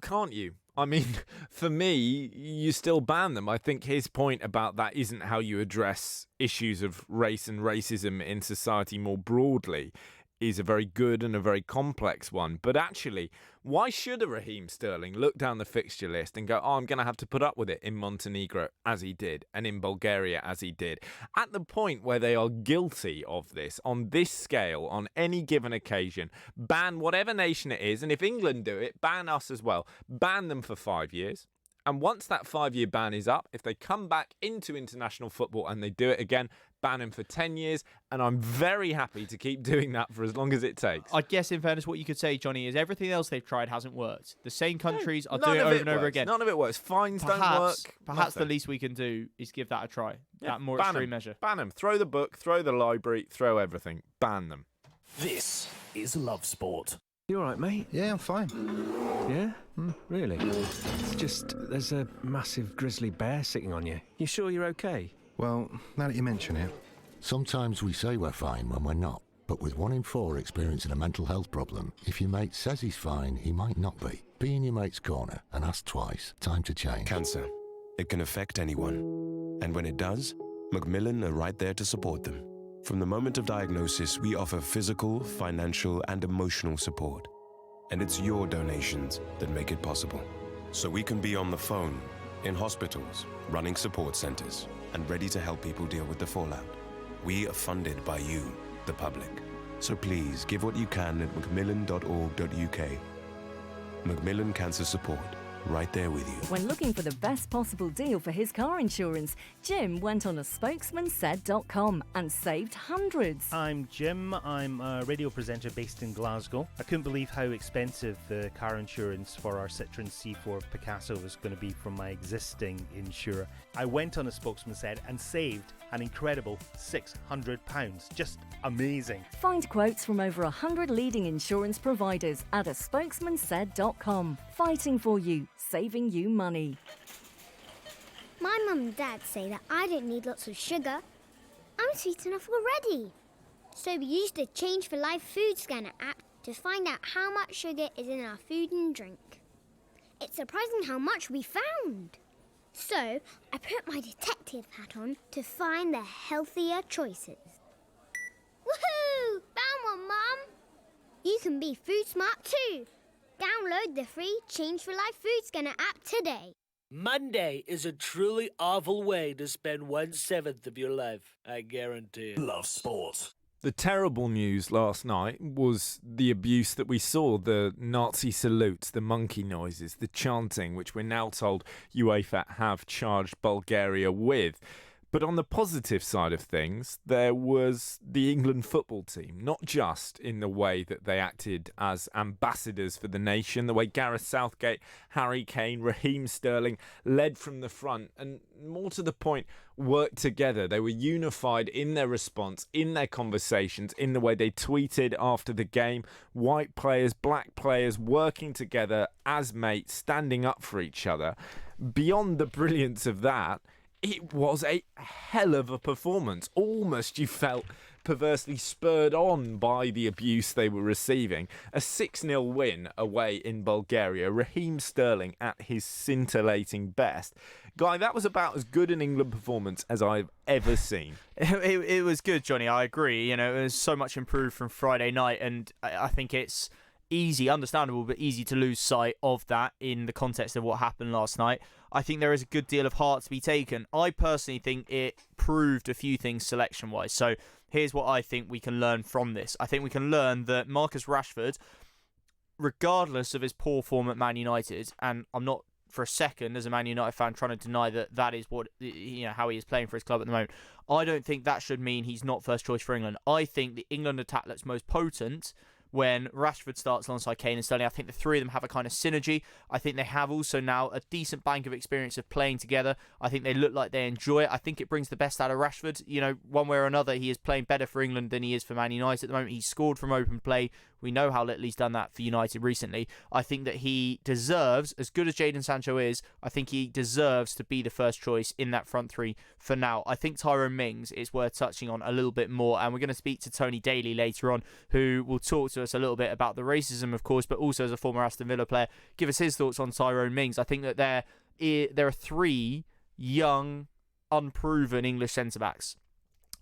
Can't you? I mean, for me, you still ban them. I think his point about that isn't how you address issues of race and racism in society more broadly. is a very good and a very complex one. But actually, why should a Raheem Sterling look down the fixture list and go, I'm going to have to put up with it in Montenegro as he did and in Bulgaria as he did? At the point where they are guilty of this, on this scale, on any given occasion, ban whatever nation it is. And if England do it, ban us as well. Ban them for 5 years. And once that 5-year ban is up, if they come back into international football and they do it again, ban him for 10 years. And I'm very happy to keep doing that for as long as it takes. I guess, in fairness, what you could say, Johnny, is everything else they've tried hasn't worked. The same countries are doing it over and over again. None of it works. Fines don't work. Perhaps the least we can do is give that a try. Yeah, that more ban extreme them. measure. Ban them. Throw the book, throw the library, throw everything. Ban them. This is Love Sport. You all right, mate? Yeah, I'm fine. Yeah? Really? It's just there's a massive grizzly bear sitting on you. You sure you're okay? Well, now that you mention it. Sometimes we say we're fine when we're not. But with 1 in 4 experiencing a mental health problem, if your mate says he's fine, he might not be. Be in your mate's corner and ask twice. Time to change. Cancer. It can affect anyone. And when it does, Macmillan are right there to support them. From the moment of diagnosis, we offer physical, financial, and emotional support. And it's your donations that make it possible. So we can be on the phone, in hospitals, running support centers, and ready to help people deal with the fallout. We are funded by you, the public. So please give what you can at macmillan.org.uk. Macmillan Cancer Support. Right there with you. When looking for the best possible deal for his car insurance, Jim went on a spokesmansaid.com and saved hundreds. I'm Jim. I'm a radio presenter based in Glasgow. I couldn't believe how expensive the car insurance for our Citroen C4 Picasso was going to be from my existing insurer. I went on a Spokesman Said and saved an incredible £600. Just amazing. Find quotes from over 100 leading insurance providers at a spokesmansaid.com. Fighting for you, saving you money. My mum and dad say that I don't need lots of sugar. I'm sweet enough already. So we used the Change for Life food scanner app to find out how much sugar is in our food and drink. It's surprising how much we found. So I put my detective hat on to find the healthier choices. Woohoo! Found one, Mum! You can be food smart too. Download the free Change for Life food scanner app today. Monday is a truly awful way to spend 1/7 of your life, I guarantee it. Love Sport. The terrible news last night was the abuse that we saw, the Nazi salutes, the monkey noises, the chanting, which we're now told UEFA have charged Bulgaria with. But on the positive side of things, there was the England football team, not just in the way that they acted as ambassadors for the nation, the way Gareth Southgate, Harry Kane, Raheem Sterling led from the front, and more to the point, worked together. They were unified in their response, in their conversations, in the way they tweeted after the game. White players, black players working together as mates, standing up for each other. Beyond the brilliance of that, it was a hell of a performance. Almost you felt perversely spurred on by the abuse they were receiving. A 6-0 win away in Bulgaria. Raheem Sterling at his scintillating best. Guy, that was about as good an England performance as I've ever seen. It was good, Johnny. I agree. You know, it was so much improved from Friday night, and I think it's easy, understandable, but easy to lose sight of that in the context of what happened last night. I think there is a good deal of heart to be taken. I personally think it proved a few things selection-wise. So here's what I think we can learn from this. I think we can learn that Marcus Rashford, regardless of his poor form at Man United, and I'm not for a second as a Man United fan trying to deny that is what, you know, how he is playing for his club at the moment, I don't think that should mean he's not first choice for England. I think the England attack looks most potent when Rashford starts alongside Kane and Sterling. I think the three of them have a kind of synergy. I think they have also now a decent bank of experience of playing together. I think they look like they enjoy it. I think it brings the best out of Rashford. You know, one way or another, he is playing better for England than he is for Man United at the moment. He's scored from open play. We know how little he's done that for United recently. I think that he deserves, as good as Jadon Sancho is, I think he deserves to be the first choice in that front three for now. I think Tyrone Mings is worth touching on a little bit more, and we're going to speak to Tony Daly later on, who will talk to us a little bit about the racism, of course, but also as a former Aston Villa player, give us his thoughts on Tyrone Mings. I think that there are three young, unproven English centre-backs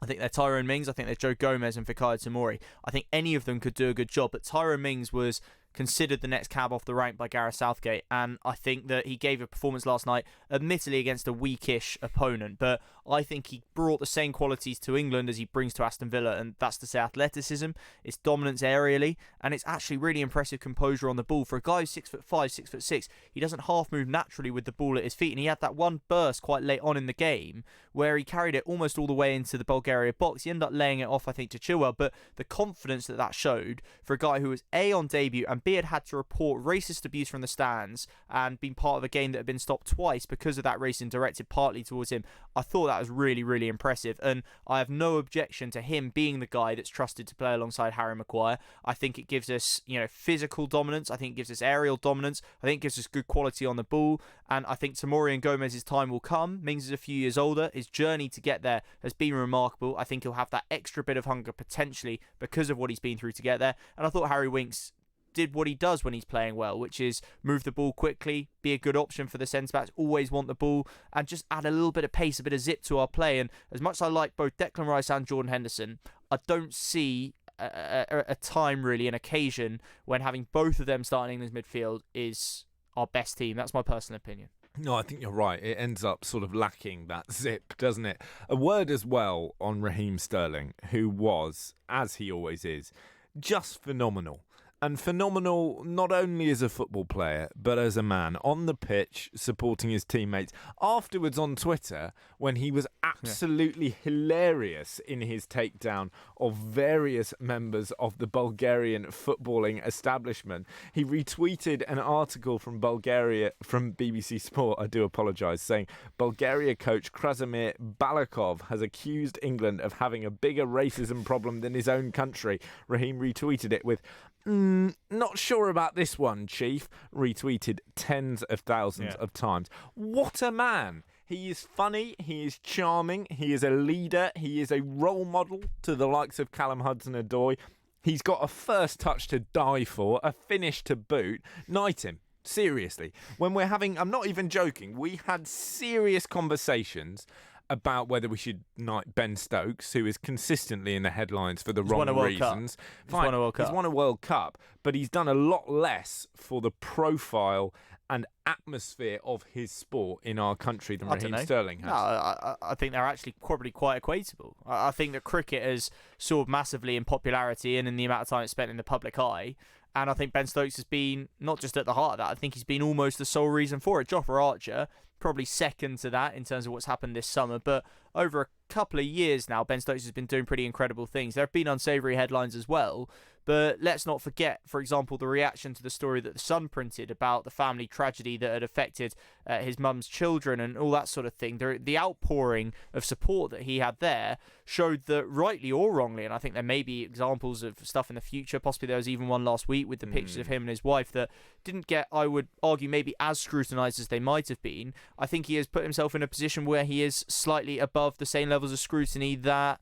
I think they're Tyrone Mings. I think they're Joe Gomez and Fikayo Tomori. I think any of them could do a good job. But Tyrone Mings was considered the next cab off the rank by Gareth Southgate. And I think that he gave a performance last night, admittedly against a weakish opponent. But I think he brought the same qualities to England as he brings to Aston Villa. And that's to say athleticism, it's dominance aerially, and it's actually really impressive composure on the ball. For a guy who's 6'5", 6'6", he doesn't half move naturally with the ball at his feet. And he had that one burst quite late on in the game where he carried it almost all the way into the Bulgaria box. He ended up laying it off, I think, to Chilwell. But the confidence that showed for a guy who was A, on debut, and B, had to report racist abuse from the stands and been part of a game that had been stopped twice because of that racism directed partly towards him. I thought that was really, really impressive. And I have no objection to him being the guy that's trusted to play alongside Harry Maguire. I think it gives us, physical dominance. I think it gives us aerial dominance. I think it gives us good quality on the ball. And I think Tomori and Gomez's time will come. Mings is a few years older. His journey to get there has been remarkable. I think he'll have that extra bit of hunger potentially because of what he's been through to get there. And I thought Harry Winks did what he does when he's playing well, which is move the ball quickly, be a good option for the centre-backs, always want the ball, and just add a little bit of pace, a bit of zip to our play. And as much as I like both Declan Rice and Jordan Henderson, I don't see a time, really, an occasion when having both of them starting England's midfield is our best team. That's my personal opinion. No, I think you're right. It ends up sort of lacking that zip, doesn't it? A word as well on Raheem Sterling, who was, as he always is, just phenomenal. And phenomenal not only as a football player, but as a man on the pitch, supporting his teammates. Afterwards on Twitter, when he was absolutely hilarious in his takedown of various members of the Bulgarian footballing establishment, he retweeted an article from Bulgaria, from BBC Sport, I do apologise, saying Bulgaria coach Krasimir Balakov has accused England of having a bigger racism problem than his own country. Raheem retweeted it with, not sure about this one, Chief. Retweeted tens of thousands of times. What a man. He is funny, he is charming, he is a leader, he is a role model to the likes of Callum Hudson-Odoi. He's got a first touch to die for, a finish to boot. Knight him. Seriously. When we're having, I'm not even joking, we had serious conversations about whether we should knight Ben Stokes, who is consistently in the headlines for the wrong reasons. He's won a World Cup. He's won a World Cup, but he's done a lot less for the profile and atmosphere of his sport in our country than Raheem Sterling has. No, I think they're actually probably quite equatable. I think that cricket has soared massively in popularity and in the amount of time it's spent in the public eye. And I think Ben Stokes has been not just at the heart of that, I think he's been almost the sole reason for it. Jofra Archer, probably second to that in terms of what's happened this summer. But over a couple of years now, Ben Stokes has been doing pretty incredible things. There have been unsavoury headlines as well. But let's not forget, for example, the reaction to the story that The Sun printed about the family tragedy that had affected his mum's children and all that sort of thing. The outpouring of support that he had there showed that, rightly or wrongly, and I think there may be examples of stuff in the future, possibly there was even one last week with the pictures of him and his wife that didn't get, I would argue, maybe as scrutinised as they might have been. I think he has put himself in a position where he is slightly above the same levels of scrutiny that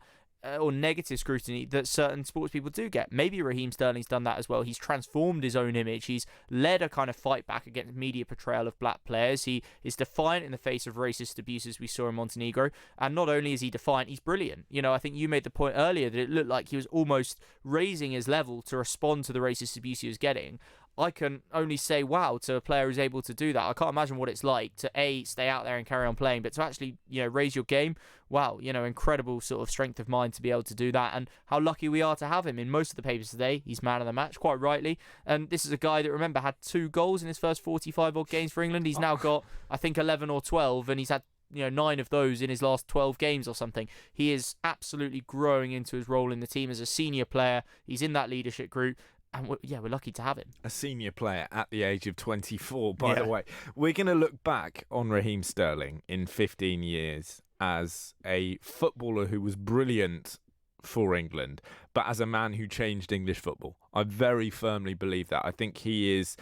or negative scrutiny that certain sports people do get. Maybe Raheem Sterling's done that as well. He's transformed his own image. He's led a kind of fight back against media portrayal of black players. He is defiant in the face of racist abuses we saw in Montenegro. And not only is he defiant, he's brilliant. I think you made the point earlier that it looked like he was almost raising his level to respond to the racist abuse he was getting. I can only say wow to a player who's able to do that. I can't imagine what it's like to stay out there and carry on playing, but to actually raise your game. Wow, incredible sort of strength of mind to be able to do that, and how lucky we are to have him. In most of the papers today, he's man of the match, quite rightly. And this is a guy that, remember, had 2 goals in his first 45 odd games for England. He's now got, I think, 11 or 12, and he's had 9 of those in his last 12 games or something. He is absolutely growing into his role in the team as a senior player. He's in that leadership group. And we're lucky to have him. A senior player at the age of 24, by the way. We're going to look back on Raheem Sterling in 15 years as a footballer who was brilliant for England, but as a man who changed English football. I very firmly believe that. I think he is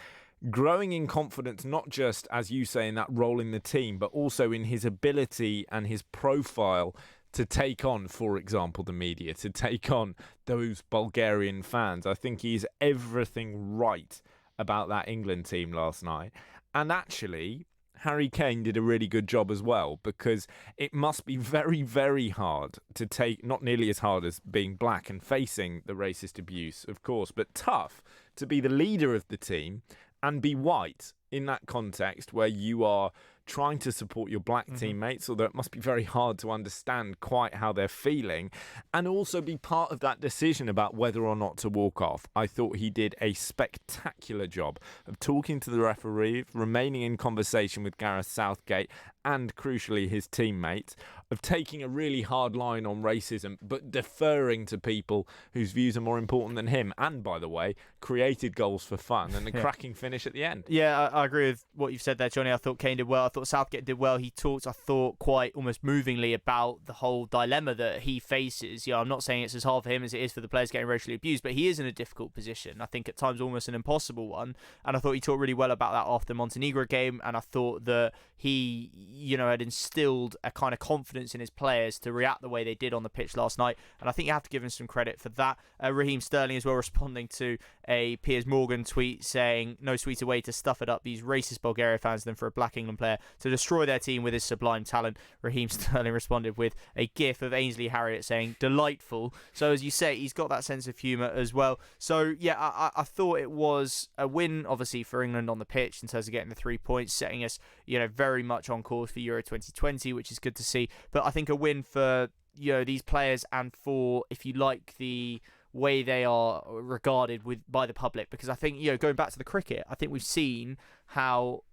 growing in confidence, not just, as you say, in that role in the team, but also in his ability and his profile to take on, for example, the media, to take on those Bulgarian fans. I think he's everything right about that England team last night. And actually Harry Kane did a really good job as well, because it must be very, very hard to take, not nearly as hard as being black and facing the racist abuse, of course, but tough to be the leader of the team and be white in that context where you are trying to support your black teammates, although it must be very hard to understand quite how they're feeling, and also be part of that decision about whether or not to walk off. I thought he did a spectacular job of talking to the referee, remaining in conversation with Gareth Southgate and, crucially, his teammates, of taking a really hard line on racism, but deferring to people whose views are more important than him. And, by the way, created goals for fun and a cracking finish at the end. Yeah, I agree with what you've said there, Johnny. I thought Kane did well. I thought Southgate did well. He talked, I thought, quite almost movingly about the whole dilemma that he faces. I'm not saying it's as hard for him as it is for the players getting racially abused, but he is in a difficult position. I think at times almost an impossible one. And I thought he talked really well about that after the Montenegro game. And I thought that he, had instilled a kind of confidence in his players to react the way they did on the pitch last night. And I think you have to give him some credit for that. Raheem Sterling as well, responding to a Piers Morgan tweet saying, no sweeter way to stuff it up these racist Bulgaria fans than for a black England player to destroy their team with his sublime talent. Raheem Sterling responded with a gif of Ainsley Harriott saying, delightful. So as you say, he's got that sense of humour as well. So yeah, I thought it was a win, obviously, for England on the pitch in terms of getting the 3 points, setting us, very much on course for Euro 2020, which is good to see. But I think a win for, these players and for, if you like, the way they are regarded by the public. Because I think, going back to the cricket, I think we've seen how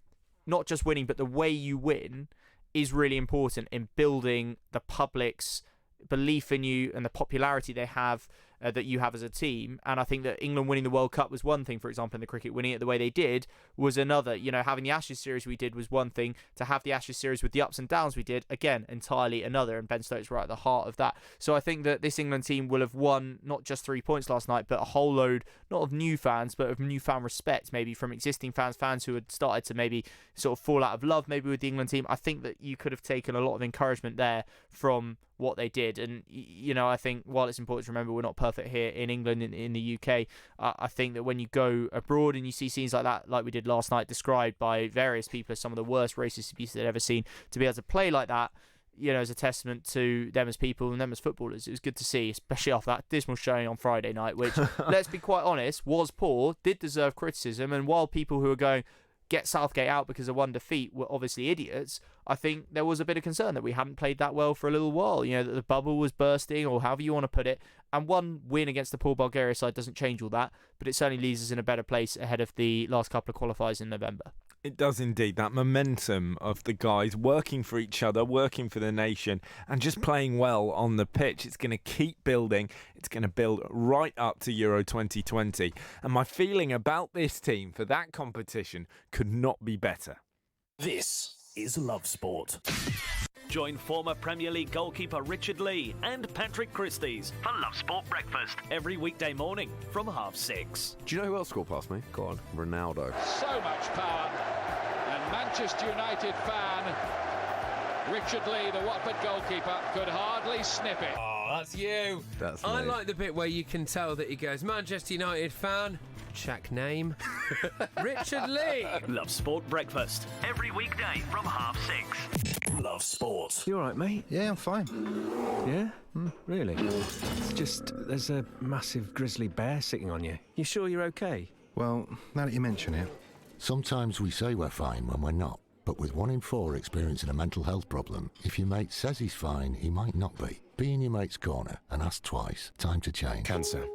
not just winning, but the way you win is really important in building the public's belief in you and the popularity they have, that you have as a team. And I think that England winning the World Cup was one thing, for example, in the cricket, winning it the way they did was another. Having the Ashes series we did was one thing. To have the Ashes series with the ups and downs we did, again, entirely another. And Ben Stokes right at the heart of that. So I think that this England team will have won not just 3 points last night, but a whole load, not of new fans, but of newfound respect, maybe from existing fans who had started to maybe sort of fall out of love maybe with the England team. I think that you could have taken a lot of encouragement there from what they did. And, I think while it's important to remember we're not perfect here in England, in the UK, I think that when you go abroad and you see scenes like that, like we did last night, described by various people as some of the worst racist abuse they've ever seen, to be able to play like that, as a testament to them as people and them as footballers, it was good to see, especially after that dismal showing on Friday night, which, let's be quite honest, was poor, did deserve criticism. And while people who are going, get Southgate out because of one defeat, were obviously idiots, I think there was a bit of concern that we hadn't played that well for a little while, that the bubble was bursting, or however you want to put it. And one win against the poor Bulgaria side doesn't change all that, but it certainly leaves us in a better place ahead of the last couple of qualifiers in November. It does indeed. That momentum of the guys working for each other, working for the nation, and just playing well on the pitch. It's going to keep building. It's going to build right up to Euro 2020. And my feeling about this team for that competition could not be better. This is Love Sport. Join former Premier League goalkeeper Richard Lee and Patrick Christys for Love Sport Breakfast every weekday morning from 6:30. Do you know who else scored past me? Go on, Ronaldo. So much power. And Manchester United fan Richard Lee, the Watford goalkeeper, could hardly snip it. Oh, that's you. That's I me. like the bit where you can tell that he goes, Manchester United fan, check name, Richard Lee. Love Sport Breakfast every weekday from 6:30. Love Sport. You all right, mate? Yeah, I'm fine. Yeah? Really? It's just, there's a massive grizzly bear sitting on you. You sure you're okay? Well, now that you mention it. Sometimes we say we're fine when we're not. But with 1 in 4 experiencing a mental health problem, if your mate says he's fine, he might not be. Be in your mate's corner and ask twice. Time to change. Cancer.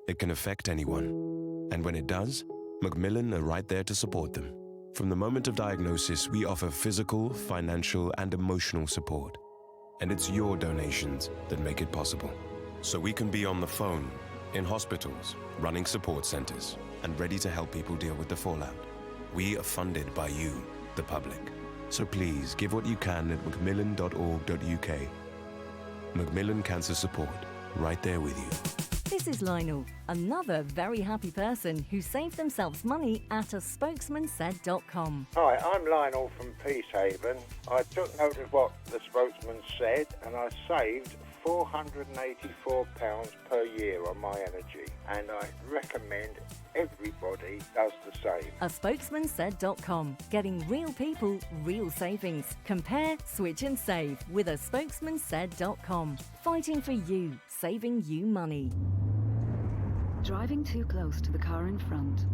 It can affect anyone. And when it does, Macmillan are right there to support them. From the moment of diagnosis, we offer physical, financial, and emotional support. And it's your donations that make it possible. So we can be on the phone, in hospitals, running support centers, and ready to help people deal with the fallout. We are funded by you, the public. So please give what you can at macmillan.org.uk. Macmillan Cancer Support, right there with you. This is Lionel, another very happy person who saved themselves money at a spokesmansaid.com. Hi, I'm Lionel from Peacehaven. I took note of what the spokesman said and I saved £484 per year on my energy, and I recommend everybody does the same. A spokesmansaid.com. Getting real people, real savings. Compare, switch and save with a spokesmansaid.com. Fighting for you, saving you money. Driving too close to the car in front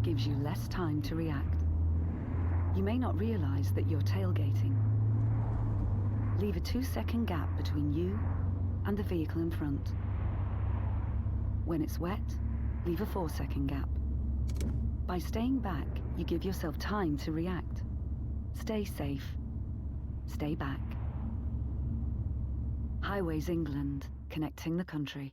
gives you less time to react. You may not realise that you're tailgating. Leave a 2-second gap between you and the vehicle in front. When it's wet, leave a 4-second gap. By staying back, you give yourself time to react. Stay safe. Stay back. Highways England, connecting the country.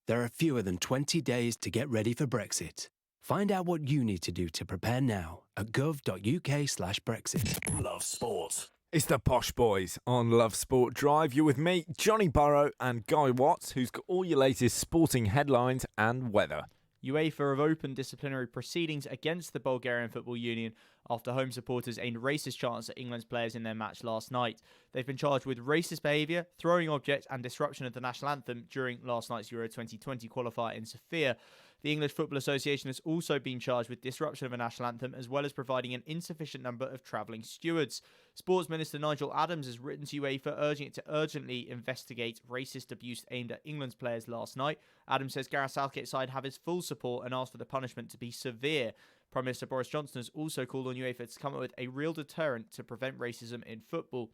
There are fewer than 20 days to get ready for Brexit. Find out what you need to do to prepare now at gov.uk/Brexit. Love Sport. It's the Posh Boys on Love Sport Drive. You're with me, Johnny Burrow, and Guy Watts, who's got all your latest sporting headlines and weather. UEFA have opened disciplinary proceedings against the Bulgarian Football Union after home supporters aimed racist chants at England's players in their match last night. They've been charged with racist behaviour, throwing objects and disruption of the national anthem during last night's Euro 2020 qualifier in Sofia. The English Football Association has also been charged with disruption of a national anthem, as well as providing an insufficient number of travelling stewards. Sports Minister Nigel Adams has written to UEFA urging it to urgently investigate racist abuse aimed at England's players last night. Adams says Gareth Southgate's side have his full support and asked for the punishment to be severe. Prime Minister Boris Johnson has also called on UEFA to come up with a real deterrent to prevent racism in football.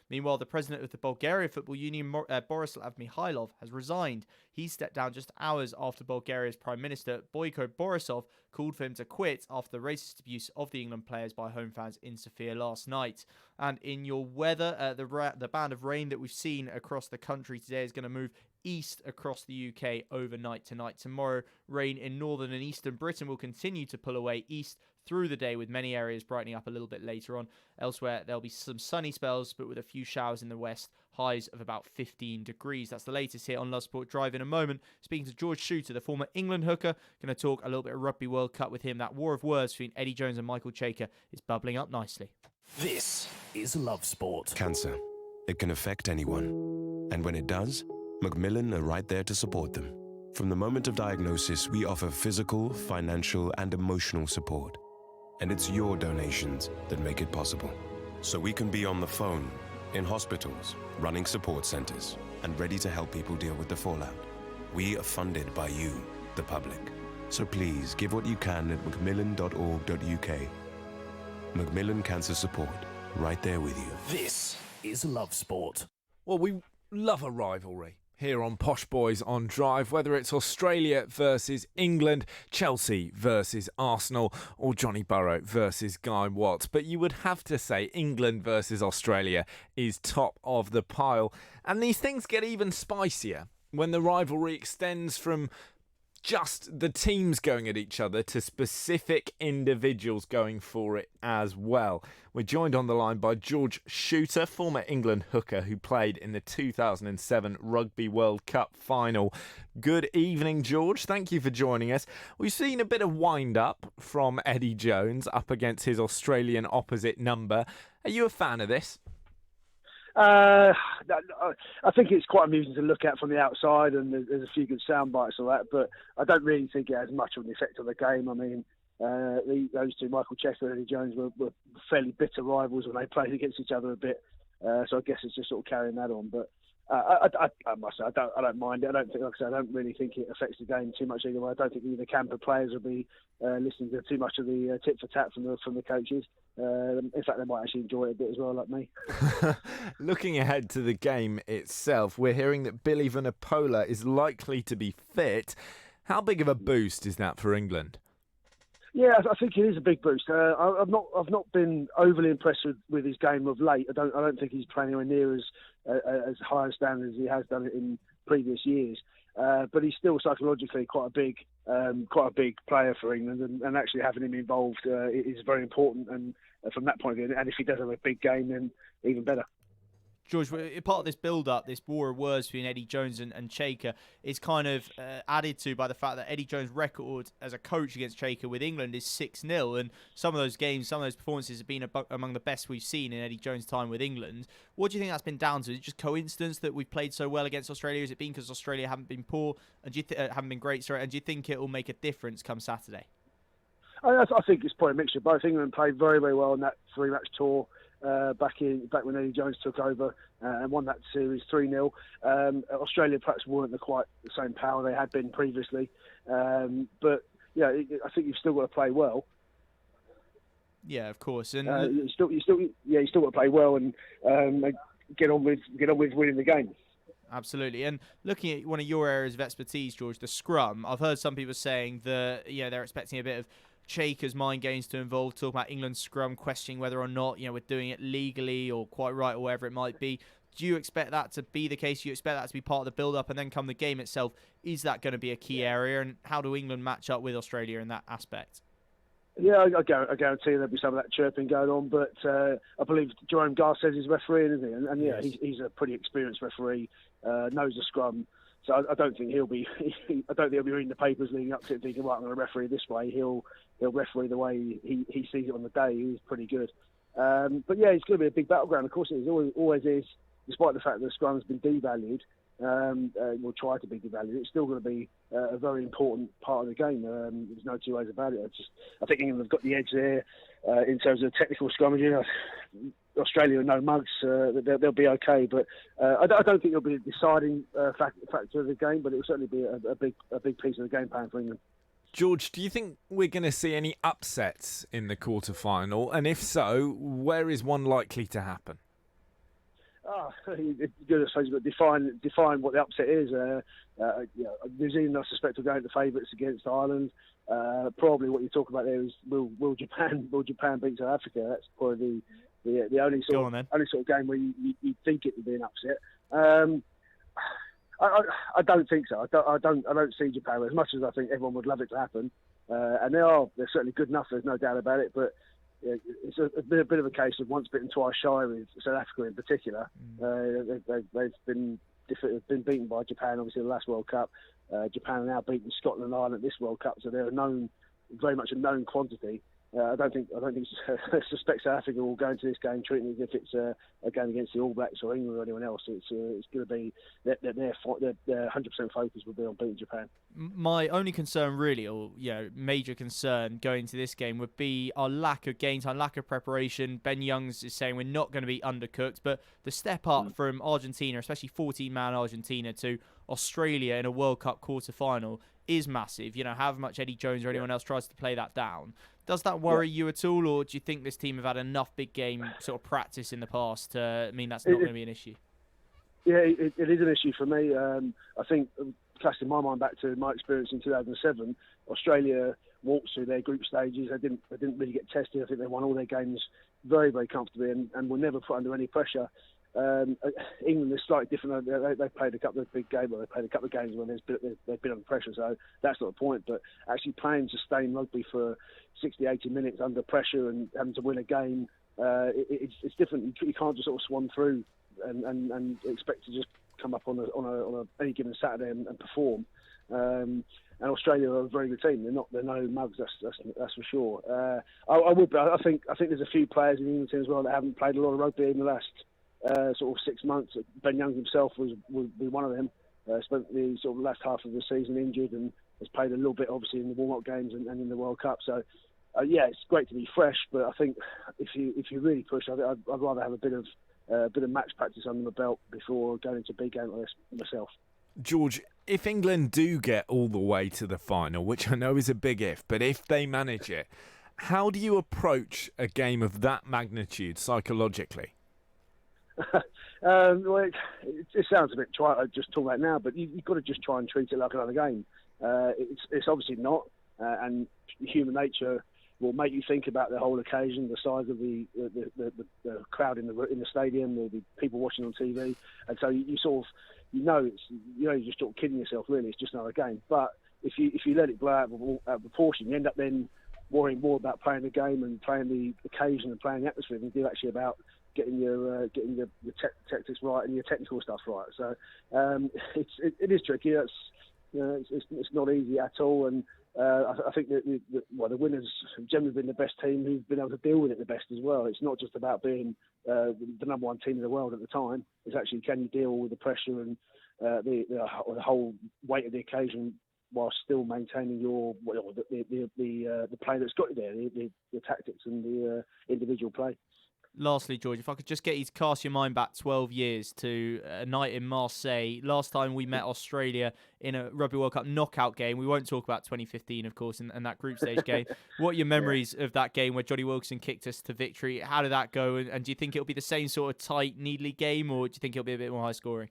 Meanwhile, the president of the Bulgarian Football Union, Borislav Mikhailov, has resigned. He stepped down just hours after Bulgaria's Prime Minister, Boyko Borisov, called for him to quit after the racist abuse of the England players by home fans in Sofia last night. And in your weather, the band of rain that we've seen across the country today is going to move east across the UK overnight tonight. Tomorrow, rain in northern and eastern Britain will continue to pull away east through the day, with many areas brightening up a little bit later on. Elsewhere, there'll be some sunny spells, but with a few showers in the west, highs of about 15 degrees. That's the latest here on Love Sport Drive. In a moment, speaking to George Shooter, the former England hooker, going to talk a little bit of Rugby World Cup with him. That war of words between Eddie Jones and Michael Chaker is bubbling up nicely. This is Love Sport. Cancer. It can affect anyone. And when it does, Macmillan are right there to support them. From the moment of diagnosis, we offer physical, financial, and emotional support. And it's your donations that make it possible. So we can be on the phone, in hospitals, running support centres, and ready to help people deal with the fallout. We are funded by you, the public. So please give what you can at macmillan.org.uk. Macmillan Cancer Support, right there with you. This is Love Sport. Well, we love a rivalry here on Posh Boys on Drive, whether it's Australia versus England, Chelsea versus Arsenal, or Johnny Burrow versus Guy Watts. But you would have to say England versus Australia is top of the pile. And these things get even spicier when the rivalry extends from just the teams going at each other to specific individuals going for it as well. We're joined on the line by George Shooter, former England hooker who played in the 2007 Rugby World Cup final. Good evening, George. Thank you for joining us. We've seen a bit of wind-up from Eddie Jones up against his Australian opposite number. Are you a fan of this? I think it's quite amusing to look at from the outside, and there's a few good sound bites of that, but I don't really think it has much of an effect on the game. I mean, those two, Michael Checker and Eddie Jones, were fairly bitter rivals when they played against each other a bit, so I guess it's just sort of carrying that on. But I must say, I don't mind it. I don't think, like I said, I don't really think it affects the game too much either way. I don't think the camp of players will be listening to too much of the tit for tat from the coaches. In fact, they might actually enjoy it a bit as well, like me. Looking ahead to the game itself, we're hearing that Billy Vunipola is likely to be fit. How big of a boost is that for England? Yeah, I think it is a big boost. I've not been overly impressed with his game of late. I don't think he's playing anywhere near as high a standard as he has done it in previous years. But he's still psychologically quite a big player for England, and actually having him involved is very important. And from that point of view, and if he does have a big game, then even better. George, part of this build-up, this war of words between Eddie Jones and Chaker is kind of added to by the fact that Eddie Jones' record as a coach against Chaker with England is 6-0, and some of those games, some of those performances have been among the best we've seen in Eddie Jones' time with England. What do you think that's been down to? Is it just coincidence that we've played so well against Australia? Has it been because Australia haven't been poor, and haven't been great? Sorry, and do you think it will make a difference come Saturday? I think it's probably a mixture of both. England played very, very well in that 3-match tour back when Eddie Jones took over and won that series 3-0. Australia perhaps weren't quite the same power they had been previously, but yeah, I think you've still got to play well. Yeah, of course, and you still got to play well and get on with winning the game. Absolutely. And looking at one of your areas of expertise, George, the scrum, I've heard some people saying that they're expecting a bit of Chaker's mind games to involve, talking about England's scrum, questioning whether or not we're doing it legally or quite right or whatever it might be. Do you expect that to be the case? Do you expect that to be part of the build-up, and then come the game itself, is that going to be a key area? And how do England match up with Australia in that aspect? Yeah, I guarantee there'll be some of that chirping going on, but I believe Jerome Garces is refereeing, isn't he? And yeah, yes. he's a pretty experienced referee, knows the scrum. So I don't think he'll be. I don't think he'll be reading the papers leading up to it, thinking, "Right, I'm going to referee this way." He'll referee the way he sees it on the day. He's pretty good. But yeah, it's going to be a big battleground. Of course, it always is. Despite the fact that the scrum has been devalued, will try to be devalued, it's still going to be a very important part of the game. There's no two ways about it. I think England have got the edge there in terms of technical scrummaging. Australia are no mugs, they'll be okay, but I don't think it'll be a deciding factor of the game, but it will certainly be a big piece of the game plan for England. George, do you think we're going to see any upsets in the quarter-final? And if so, where is one likely to happen? It's good, I suppose, but define what the upset is. New Zealand, I suspect, will go into favourites against Ireland. Probably what you talk about there is will Japan beat South Africa? That's probably the only sort of game where you think it would be an upset. I don't think so. I don't see Japan, as much as I think everyone would love it to happen. And they're certainly good enough. There's no doubt about it. But it's a bit of a case of once bitten, twice shy with South Africa in particular. They've been beaten by Japan, obviously, the last World Cup. Japan are now beating Scotland and Ireland at this World Cup, so they're very much a known quantity. I don't think suspect South Africa will go into this game treating it as if it's a game against the All Blacks or England or anyone else. It's going to be their 100% focus will be on beating Japan. My only concern, really, or major concern going to this game would be our lack of game time, lack of preparation. Ben Youngs is saying we're not going to be undercooked, but the step up from Argentina, especially 14-man Argentina, to Australia in a World Cup quarter-final is massive. However much Eddie Jones or anyone else tries to play that down. Does that worry you at all, or do you think this team have had enough big game sort of practice in the past to mean that's not going to be an issue? Yeah, it is an issue for me. I think, casting my mind back to my experience in 2007, Australia waltzed through their group stages. They didn't really get tested. I think they won all their games very, very comfortably and were never put under any pressure. England is slightly different. They played a couple of big games. Well, they played a couple of games when they've been under pressure, so that's not the point. But actually playing sustained rugby for 60, 80 minutes under pressure and having to win a game, it's different. You can't just sort of swan through and expect to just come up on any given Saturday and perform. And Australia are a very good team. They're no mugs. That's for sure. I think there's a few players in the England team as well that haven't played a lot of rugby in the last sort of 6 months. Ben Youngs himself would be one of them. Spent the sort of last half of the season injured and has played a little bit, obviously, in the warm-up games and in the World Cup. So, it's great to be fresh, but I think if you really push, I'd rather have a bit of match practice under my belt before going into a big game like this myself. George, if England do get all the way to the final, which I know is a big if, but if they manage it, how do you approach a game of that magnitude psychologically? Well, it sounds a bit trite just talking about it now, but you've got to just try and treat it like another game. It's obviously not, and human nature will make you think about the whole occasion, the size of the crowd in the stadium, the people watching on TV, and so you sort of you're just sort of kidding yourself. Really, it's just another game. But if you let it blow out of proportion, you end up then worrying more about playing the game and playing the occasion and playing the atmosphere than you do actually about getting your tactics right and your technical stuff right. So it is tricky. It's not easy at all, and I think that the winners have generally been the best team who've been able to deal with it the best as well. It's not just about being the number one team in the world at the time. It's actually, can you deal with the pressure and the whole weight of the occasion while still maintaining the play that's got you there, the tactics and the individual play. Lastly, George, if I could just get you to cast your mind back 12 years to a night in Marseille. Last time we met Australia in a Rugby World Cup knockout game. We won't talk about 2015, of course, and that group stage game. What are your memories of that game where Johnny Wilkinson kicked us to victory? How did that go? And do you think it'll be the same sort of tight, needly game, or do you think it'll be a bit more high scoring?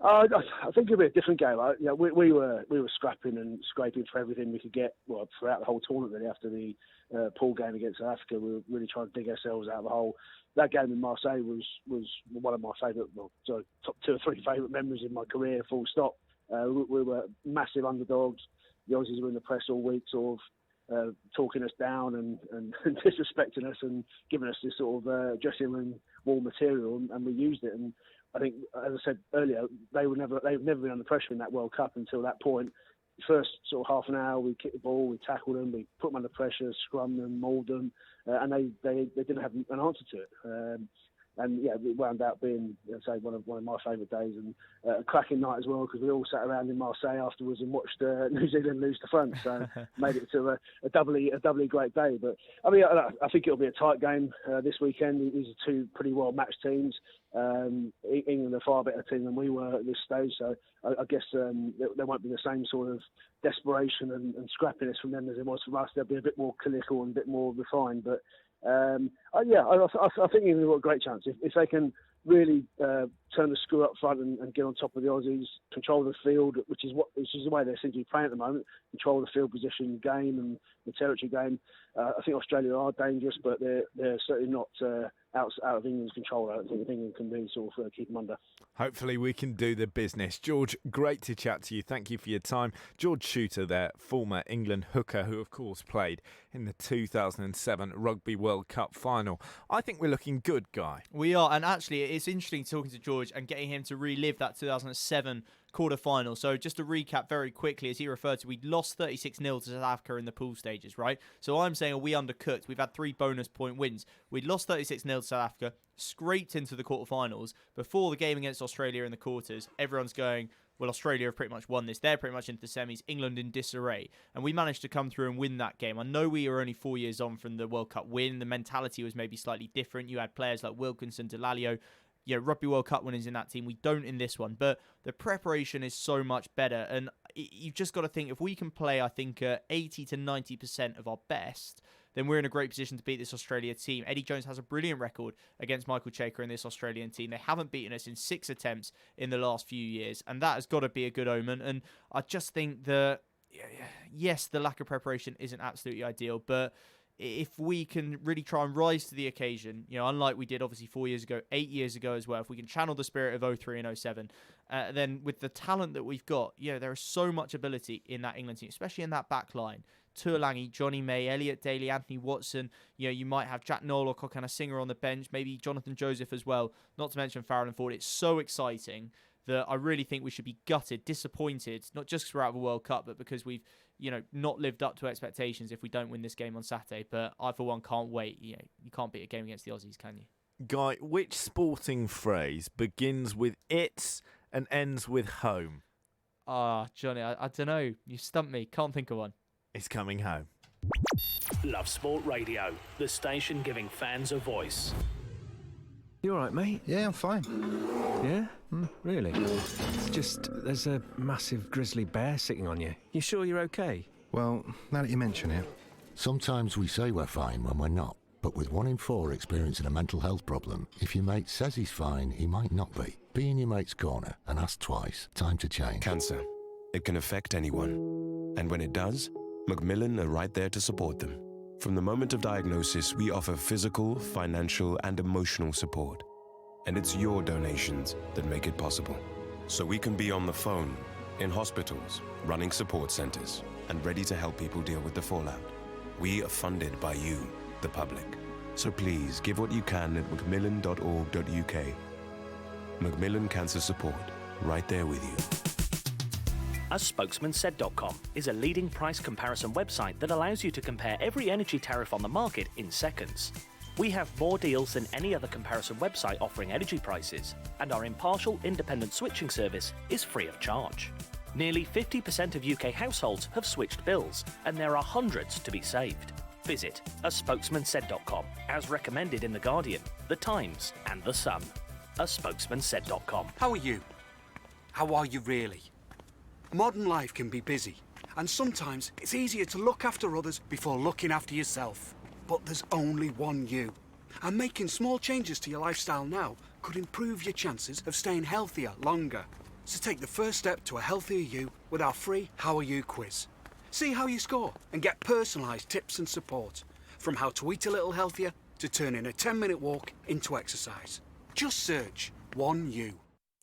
I think it'll be a different game. We were scrapping and scraping for everything we could get. Well, throughout the whole tournament, really. After the pool game against South Africa, we were really trying to dig ourselves out of the hole. That game in Marseille was one of my favourite, top 2 or 3 favourite memories in my career. Full stop. We were massive underdogs. The Aussies were in the press all week, sort of talking us down and disrespecting us and giving us this sort of dressing room wall material, and we used it. And I think, as I said earlier, they've never been under pressure in that World Cup until that point. First sort of half an hour, we kicked the ball, we tackled them, we put them under pressure, scrummed them, mauled them, and they didn't have an answer to it. And yeah, it wound up being, say, one of my favourite days, and a cracking night as well, because we all sat around in Marseille afterwards and watched New Zealand lose to France. So made it to a doubly great day. But I mean, I think it'll be a tight game this weekend. These are 2 pretty well matched teams. England are a far better team than we were at this stage, so I guess there won't be the same sort of desperation and scrappiness from them as there was from us. They'll be a bit more clinical and a bit more refined, but I think England have got a great chance if they can really turn the screw up front and get on top of the Aussies, control the field, which is the way they seem to be playing at the moment. Control the field position game and the territory game. I think Australia are dangerous, but they're certainly not out of England's control. I don't think England can really sort of keep them under. Hopefully we can do the business. George, great to chat to you. Thank you for your time. George Shooter there, former England hooker, who of course played in the 2007 Rugby World Cup final. I think we're looking good, Guy. We are, and actually it's interesting talking to George and getting him to relive that 2007 quarter-final. So just to recap very quickly, as he referred to, we'd lost 36-0 to South Africa in the pool stages, right? So I'm saying, are we undercooked? We've had 3 bonus point wins. We'd lost 36-0 to South Africa, scraped into the quarterfinals. Before the game against Australia in the quarters, everyone's going, well, Australia have pretty much won this. They're pretty much into the semis. England in disarray. And we managed to come through and win that game. I know we were only 4 years on from the World Cup win. The mentality was maybe slightly different. You had players like Wilkinson, Delalio, Rugby World Cup winners in that team. We don't in this one, but the preparation is so much better. And you've just got to think, if we can play, I think, 80 to 90% of our best, then we're in a great position to beat this Australia team. Eddie Jones has a brilliant record against Michael Chaker in this Australian team. They haven't beaten us in 6 attempts in the last few years, and that has got to be a good omen. And I just think that, yes, the lack of preparation isn't absolutely ideal, but if we can really try and rise to the occasion, unlike we did obviously 4 years ago, 8 years ago as well, if we can channel the spirit of 03 and 07, then with the talent that we've got, there is so much ability in that England team, especially in that back line. Tuolangi, Johnny May, Elliot Daly, Anthony Watson. You might have Jack Noel or Kokana Singer on the bench, maybe Jonathan Joseph as well, not to mention Farrell and Ford. It's so exciting that I really think we should be gutted, disappointed, not just because we're out of a World Cup, but because we've not lived up to expectations if we don't win this game on Saturday. But I, for one, can't wait. You can't beat a game against the Aussies, can you? Guy, which sporting phrase begins with "it's" and ends with "home"? Johnny, I don't know. You stumped me. Can't think of one. It's coming home. Love Sport Radio, the station giving fans a voice. You all right, mate? Yeah, I'm fine. Yeah? Really? It's just, there's a massive grizzly bear sitting on you. You sure you're okay? Well, now that you mention it. Sometimes we say we're fine when we're not. But with 1 in 4 experiencing a mental health problem, if your mate says he's fine, he might not be. Be in your mate's corner and ask twice. Time to change. Cancer. It can affect anyone. And when it does, Macmillan are right there to support them. From the moment of diagnosis, we offer physical, financial, and emotional support. And it's your donations that make it possible. So we can be on the phone, in hospitals, running support centers, and ready to help people deal with the fallout. We are funded by you, the public. So please give what you can at macmillan.org.uk. Macmillan Cancer Support, right there with you. AsSpokesmanSaid.com is a leading price comparison website that allows you to compare every energy tariff on the market in seconds. We have more deals than any other comparison website offering energy prices, and our impartial independent switching service is free of charge. Nearly 50% of UK households have switched bills, and there are hundreds to be saved. Visit AsSpokesmanSaid.com, as recommended in The Guardian, The Times and The Sun. AsSpokesmanSaid.com. How are you? How are you really? Modern life can be busy, and sometimes it's easier to look after others before looking after yourself. But there's only one you. And making small changes to your lifestyle now could improve your chances of staying healthier longer. So take the first step to a healthier you with our free How Are You quiz. See how you score and get personalised tips and support. From how to eat a little healthier to turning a 10-minute walk into exercise. Just search One You.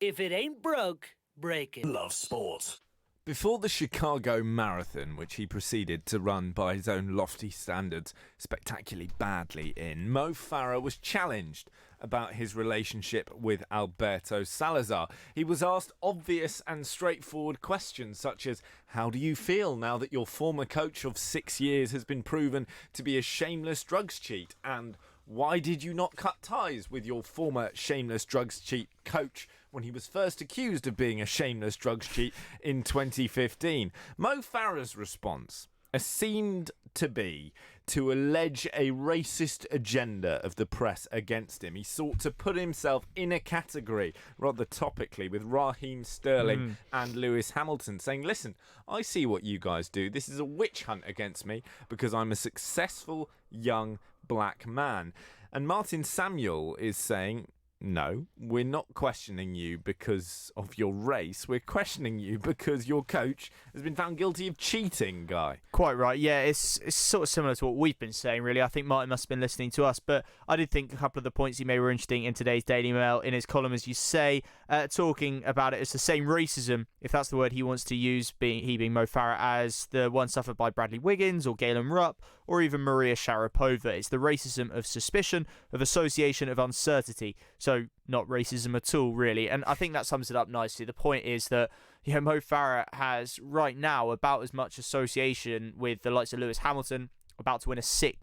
If it ain't broke, break it. Love sport. Before the Chicago Marathon, which he proceeded to run by his own lofty standards spectacularly badly in, Mo Farah was challenged about his relationship with Alberto Salazar. He was asked obvious and straightforward questions such as, how do you feel now that your former coach of 6 years has been proven to be a shameless drugs cheat? And why did you not cut ties with your former shameless drugs cheat coach when he was first accused of being a shameless drugs cheat in 2015? Mo Farah's response seemed to be to allege a racist agenda of the press against him. He sought to put himself in a category, rather topically, with Raheem Sterling and Lewis Hamilton, saying, listen, I see what you guys do. This is a witch hunt against me because I'm a successful young black man. And Martin Samuel is saying, no, we're not questioning you because of your race. We're questioning you because your coach has been found guilty of cheating, Guy. Quite right. Yeah, it's sort of similar to what we've been saying, really. I think Martin must have been listening to us, but I did think a couple of the points he made were interesting in today's Daily Mail, in his column, as you say, talking about it as the same racism, if that's the word he wants to use, being Mo Farah, as the one suffered by Bradley Wiggins or Galen Rupp or even Maria Sharapova. It's the racism of suspicion, of association, of uncertainty. So not racism at all, really. And I think that sums it up nicely. The point is that Mo Farah has right now about as much association with the likes of Lewis Hamilton, about to win a 6th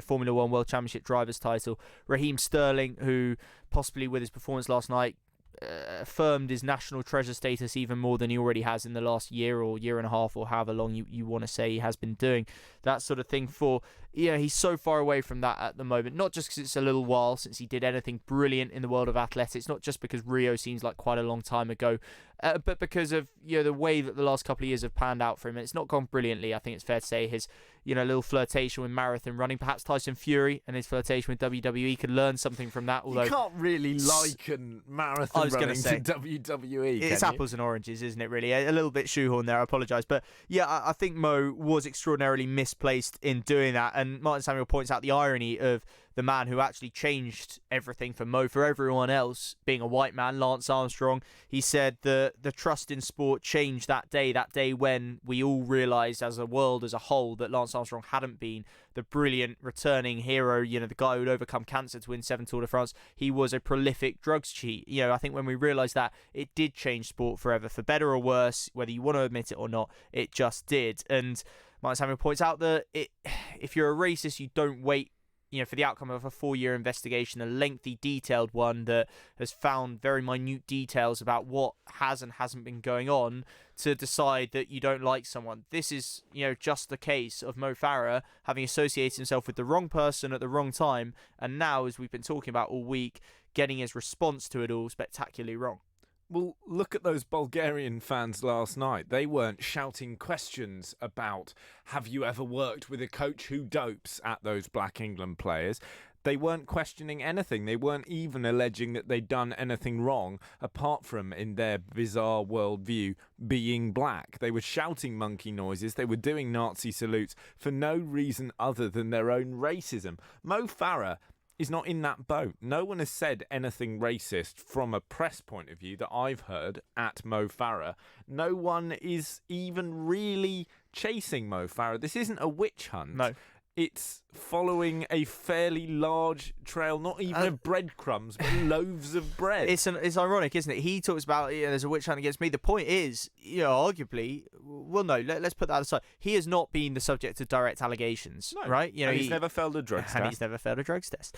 Formula One World Championship drivers title. Raheem Sterling, who possibly with his performance last night affirmed his national treasure status even more than he already has in the last year or year and a half, or however long you want to say he has been doing that sort of thing for. He's so far away from that at the moment, not just because it's a little while since he did anything brilliant in the world of athletics, not just because Rio seems like quite a long time ago, but because of the way that the last couple of years have panned out for him. And it's not gone brilliantly, I think it's fair to say. His little flirtation with marathon running, perhaps Tyson Fury and his flirtation with WWE could learn something from that. Although you can't really liken marathon running to WWE. It's apples and oranges, isn't it, really? A little bit shoehorned there, I apologise. But yeah, I think Mo was extraordinarily misplaced in doing that. And Martin Samuel points out the irony of the man who actually changed everything for Mo, for everyone else, being a white man, Lance Armstrong. He said the trust in sport changed that day when we all realised as a world as a whole that Lance Armstrong hadn't been the brilliant returning hero, the guy who'd overcome cancer to win 7 Tour de France. He was a prolific drugs cheat. I think when we realised that, it did change sport forever, for better or worse, whether you want to admit it or not, it just did. And Martin Samuel points out that if you're a racist, you don't wait for the outcome of a 4-year investigation, a lengthy, detailed one that has found very minute details about what has and hasn't been going on, to decide that you don't like someone. This is, just the case of Mo Farah having associated himself with the wrong person at the wrong time, and now, as we've been talking about all week, getting his response to it all spectacularly wrong. Well, look at those Bulgarian fans last night. They weren't shouting questions about, have you ever worked with a coach who dopes, at those Black England players. They weren't questioning anything. They weren't even alleging that they'd done anything wrong, apart from, in their bizarre worldview, being black. They were shouting monkey noises. They were doing Nazi salutes for no reason other than their own racism. Mo Farah is not in that boat. No one has said anything racist from a press point of view that I've heard at Mo Farah. No one is even really chasing Mo Farah. This isn't a witch hunt. No. it's following a fairly large trail, not even of breadcrumbs, but loaves of bread. It's ironic, isn't it? He talks about there's a witch hunt against me. The point is, arguably, well, no, let's put that aside. He has not been the subject of direct allegations, right? He's never failed a drugs test. And he's never failed a drugs test.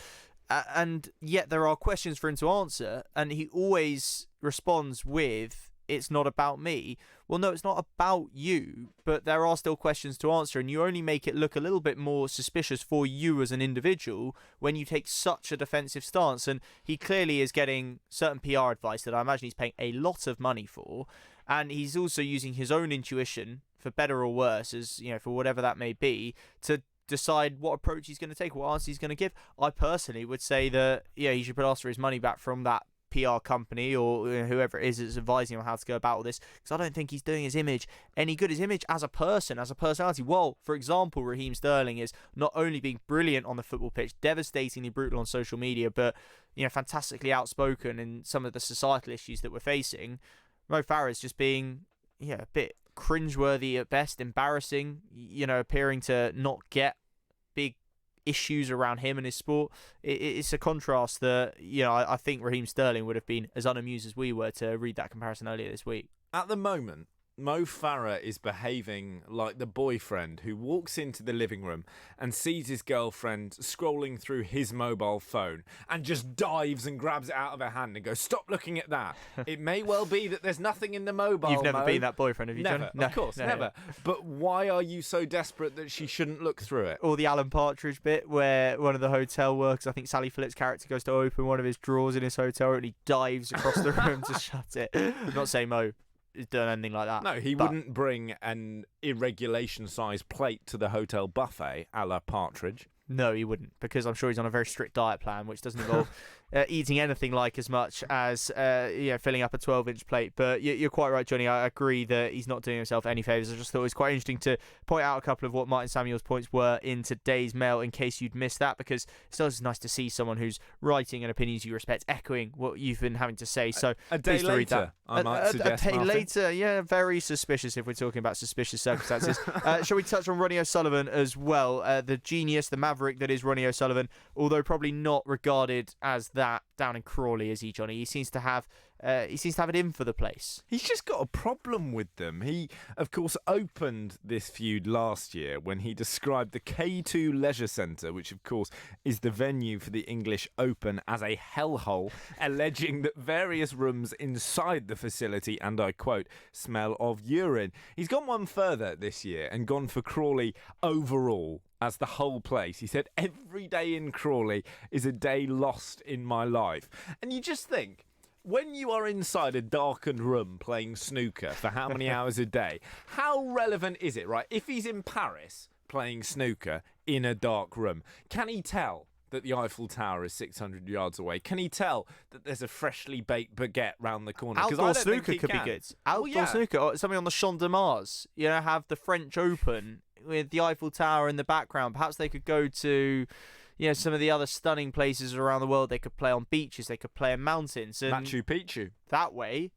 And yet there are questions for him to answer, and he always responds with, "It's not about me." Well, no, it's not about you, but there are still questions to answer, and you only make it look a little bit more suspicious for you as an individual when you take such a defensive stance. And he clearly is getting certain PR advice that I imagine he's paying a lot of money for, and he's also using his own intuition, for better or worse, as for whatever that may be, to decide what approach he's going to take, what answer he's going to give. I personally would say that he should ask for his money back from that PR company or whoever it is that's advising him how to go about all this, because I don't think he's doing his image any good. His image as a person, as a personality. Well, for example, Raheem Sterling is not only being brilliant on the football pitch, devastatingly brutal on social media, but fantastically outspoken in some of the societal issues that we're facing. Mo Farah is just being a bit cringeworthy at best, embarrassing, appearing to not get big issues around him and his sport. It's a contrast that I think Raheem Sterling would have been as unamused as we were to read that comparison earlier this week. At the moment, Mo Farah is behaving like the boyfriend who walks into the living room and sees his girlfriend scrolling through his mobile phone and just dives and grabs it out of her hand and goes, "Stop looking at that. It may well be that there's nothing in the mobile." You've never Mo. been that boyfriend, have you, never, Johnny? No, of course, no, never. no. But why are you so desperate that she shouldn't look through it? Or the Alan Partridge bit where one of the hotel workers, I think Sally Phillips' character, goes to open one of his drawers in his hotel room and he dives across the room to shut it. I'm not saying Mo has done anything like that. No, he wouldn't bring an irregulation-sized plate to the hotel buffet, a la Partridge. No, he wouldn't, because I'm sure he's on a very strict diet plan, which doesn't involve eating anything like as much as filling up a 12-inch plate. But you're quite right, Johnny. I agree that he's not doing himself any favours. I just thought it was quite interesting to point out a couple of what Martin Samuel's points were in today's Mail, in case you'd missed that, because it's always nice to see someone who's writing and opinions you respect echoing what you've been having to say. So a day pleased to read later, that. I might suggest, a day Martin. later, yeah, very suspicious if we're talking about suspicious circumstances. Shall we touch on Ronnie O'Sullivan as well? The genius, the maverick that is Ronnie O'Sullivan, although probably not regarded as that down in Crawley, is he, Johnny? He seems to have it in for the place. He's just got a problem with them. He, of course, opened this feud last year when he described the K2 Leisure Centre, which, of course, is the venue for the English Open, as a hellhole, alleging that various rooms inside the facility, and I quote, smell of urine. He's gone one further this year and gone for Crawley overall as the whole place. He said, "Every day in Crawley is a day lost in my life." And you just think, when you are inside a darkened room playing snooker for how many hours a day, how relevant is it, right? If he's in Paris playing snooker in a dark room, can he tell that the Eiffel Tower is 600 yards away? Can he tell that there's a freshly baked baguette round the corner? Outdoor snooker could be good. Outdoor snooker, or something on the Champ de Mars. Have the French Open with the Eiffel Tower in the background. Perhaps they could go to some of the other stunning places around the world. They could play on beaches. They could play in mountains. And Machu Picchu. That way,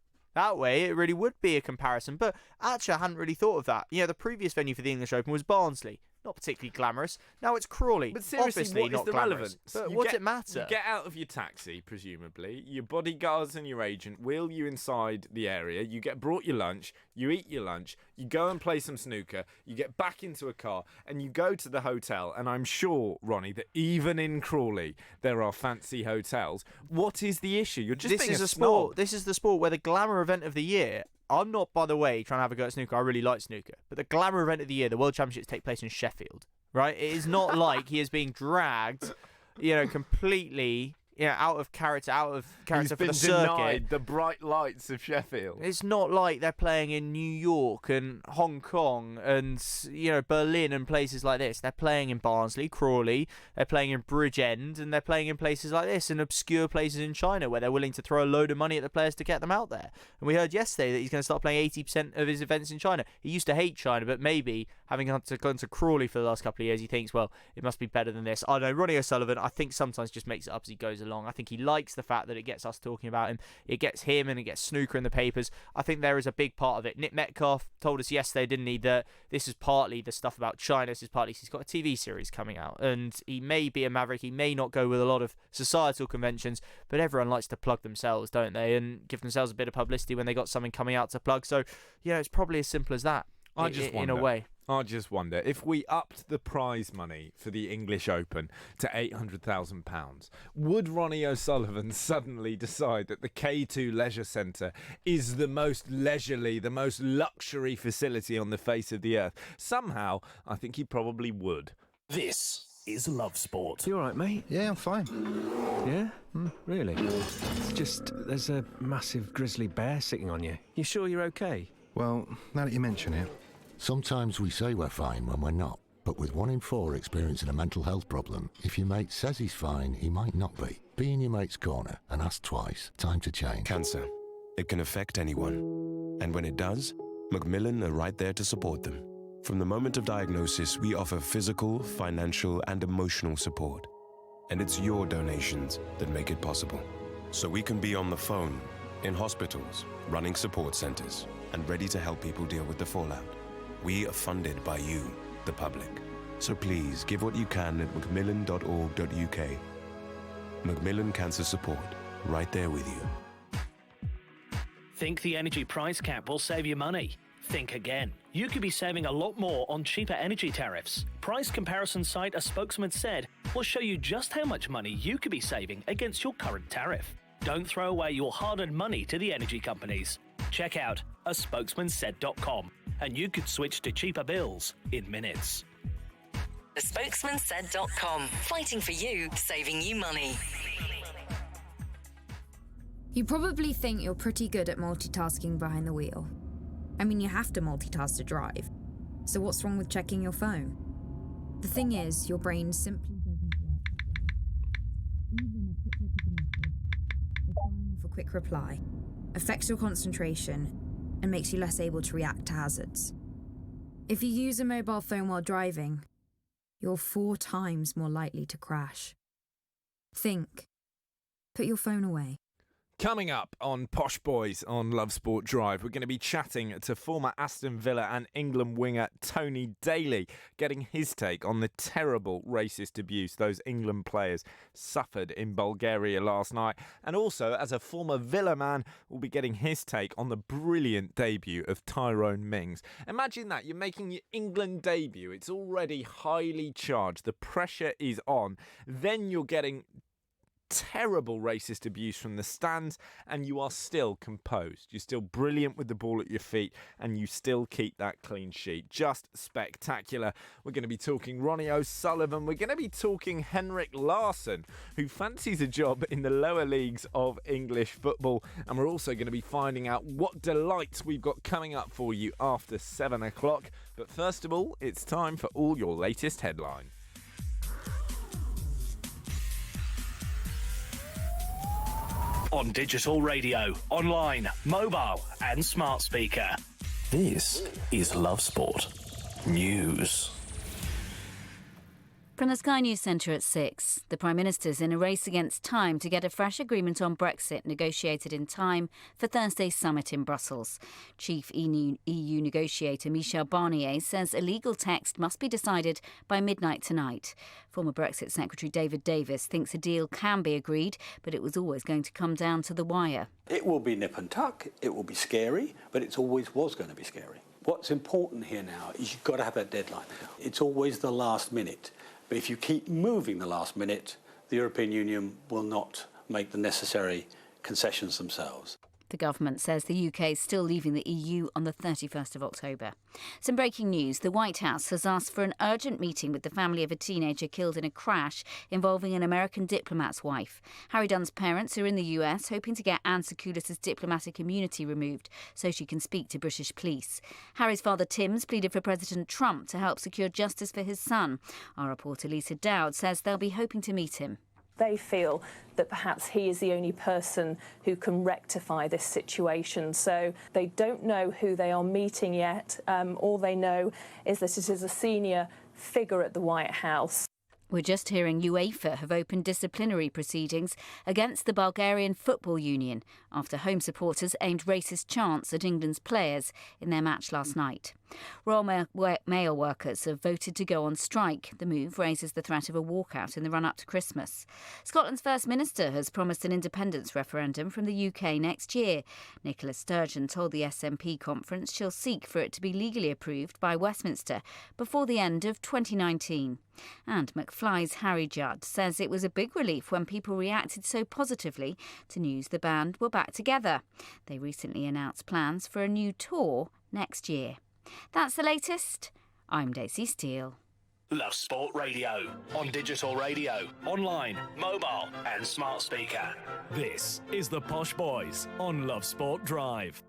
it really would be a comparison. But actually, I hadn't really thought of that. The previous venue for the English Open was Barnsley. Not particularly glamorous. Now it's Crawley. But seriously, obviously what not is the glamorous. relevance? But You what's get- it matter? You get out of your taxi, presumably. Your bodyguards and your agent wheel you inside the area. You get brought your lunch. You eat your lunch. You go and play some snooker. You get back into a car and you go to the hotel. And I'm sure, Ronnie, that even in Crawley there are fancy hotels. What is the issue? You're just This being is a a snob. sport. This is the sport where the glamour event of the year. I'm not, by the way, trying to have a go at snooker. I really like snooker. But the glamour event of the year, the World Championships, take place in Sheffield. Right? It is not like he is being dragged, completely, out of character He's for been the circuit. denied the bright lights of Sheffield. It's not like they're playing in New York and Hong Kong and Berlin and places like this. They're playing in Barnsley, Crawley. They're playing in Bridgend, and they're playing in places like this, and obscure places in China where they're willing to throw a load of money at the players to get them out there. And we heard yesterday that he's going to start playing 80% of his events in China. He used to hate China, but maybe having gone to Crawley for the last couple of years, he thinks, well, it must be better than this. I don't know. Ronnie O'Sullivan, I think sometimes just makes it up as he goes along. I think he likes the fact that it gets us talking about him. It gets him and it gets snooker in the papers. I think there is a big part of it. Nick Metcalf told us yesterday, didn't he, that this is partly the stuff about China. This is partly he's got a TV series coming out, and he may be a maverick. He may not go with a lot of societal conventions, but everyone likes to plug themselves, don't they, and give themselves a bit of publicity when they got something coming out to plug. So, it's probably as simple as that. In a way. I just wonder if we upped the prize money for the English Open to £800,000, would Ronnie O'Sullivan suddenly decide that the K2 Leisure Centre is the most leisurely, the most luxury facility on the face of the earth? Somehow, I think he probably would. This is Love Sport. You all right, mate? Yeah, I'm fine. Yeah? Really? It's just there's a massive grizzly bear sitting on you. You sure you're okay? Well, now that you mention it. Sometimes we say we're fine when we're not, but with 1 in 4 experiencing a mental health problem, if your mate says he's fine, he might not be. Be in your mate's corner and ask twice. Time to change. Cancer. It can affect anyone. And when it does, Macmillan are right there to support them. From the moment of diagnosis, we offer physical, financial, and emotional support. And it's your donations that make it possible. So we can be on the phone, in hospitals, running support centers, and ready to help people deal with the fallout. We are funded by you, the public. So please give what you can at macmillan.org.uk. Macmillan Cancer Support, right there with you. Think the energy price cap will save you money? Think again. You could be saving a lot more on cheaper energy tariffs. Price comparison site A Spokesman Said will show you just how much money you could be saving against your current tariff. Don't throw away your hard-earned money to the energy companies. Check out aspokesmansaid.com and you could switch to cheaper bills in minutes. thespokesmansaid.com. Fighting for you, saving you money. You probably think you're pretty good at multitasking behind the wheel. I mean, you have to multitask to drive. So what's wrong with checking your phone? The thing is, your brain simply doesn't work that way. Even a quick look at a message, or firing off a quick reply, affects your concentration and makes you less able to react to hazards. If you use a mobile phone while driving, you're 4 times more likely to crash. Think. Put your phone away. Coming up on Posh Boys on Love Sport Drive, we're going to be chatting to former Aston Villa and England winger Tony Daly, getting his take on the terrible racist abuse those England players suffered in Bulgaria last night. And also, as a former Villa man, we'll be getting his take on the brilliant debut of Tyrone Mings. Imagine that, you're making your England debut, it's already highly charged, the pressure is on, then you're getting terrible racist abuse from the stands, and you are still composed. You're still brilliant with the ball at your feet, and you still keep that clean sheet. Just spectacular. We're going to be talking Ronnie O'Sullivan. We're going to be talking Henrik Larsson, who fancies a job in the lower leagues of English football. And we're also going to be finding out what delights we've got coming up for you after 7 o'clock. But first of all, it's time for all your latest headlines. On digital radio, online, mobile, and smart speaker. This is Love Sport News. From the Sky News Centre at 6, the Prime Minister's in a race against time to get a fresh agreement on Brexit negotiated in time for Thursday's summit in Brussels. Chief EU negotiator Michel Barnier says a legal text must be decided by midnight tonight. Former Brexit Secretary David Davis thinks a deal can be agreed, but it was always going to come down to the wire. It will be nip and tuck, it will be scary, but it always was going to be scary. What's important here now is you've got to have that deadline. It's always the last minute. But if you keep moving the last minute, the European Union will not make the necessary concessions themselves. The government says the UK is still leaving the EU on the 31st of October. Some breaking news. The White House has asked for an urgent meeting with the family of a teenager killed in a crash involving an American diplomat's wife. Harry Dunn's parents are in the US, hoping to get Anne Secoulis' diplomatic immunity removed so she can speak to British police. Harry's father, Tim's, pleaded for President Trump to help secure justice for his son. Our reporter Lisa Dowd says they'll be hoping to meet him. They feel that perhaps he is the only person who can rectify this situation. So they don't know who they are meeting yet. All they know is that it is a senior figure at the White House. We're just hearing UEFA have opened disciplinary proceedings against the Bulgarian Football Union after home supporters aimed racist chants at England's players in their match last night. Royal Mail workers have voted to go on strike. The move raises the threat of a walkout in the run-up to Christmas. Scotland's First Minister has promised an independence referendum from the UK next year. Nicola Sturgeon told the SNP conference she'll seek for it to be legally approved by Westminster before the end of 2019. And McFly's Harry Judd says it was a big relief when people reacted so positively to news the band were back together. They recently announced plans for a new tour next year. That's the latest. I'm Daisy Steele. Love Sport Radio. On digital radio, online, mobile and smart speaker. This is the Posh Boys on Love Sport Drive.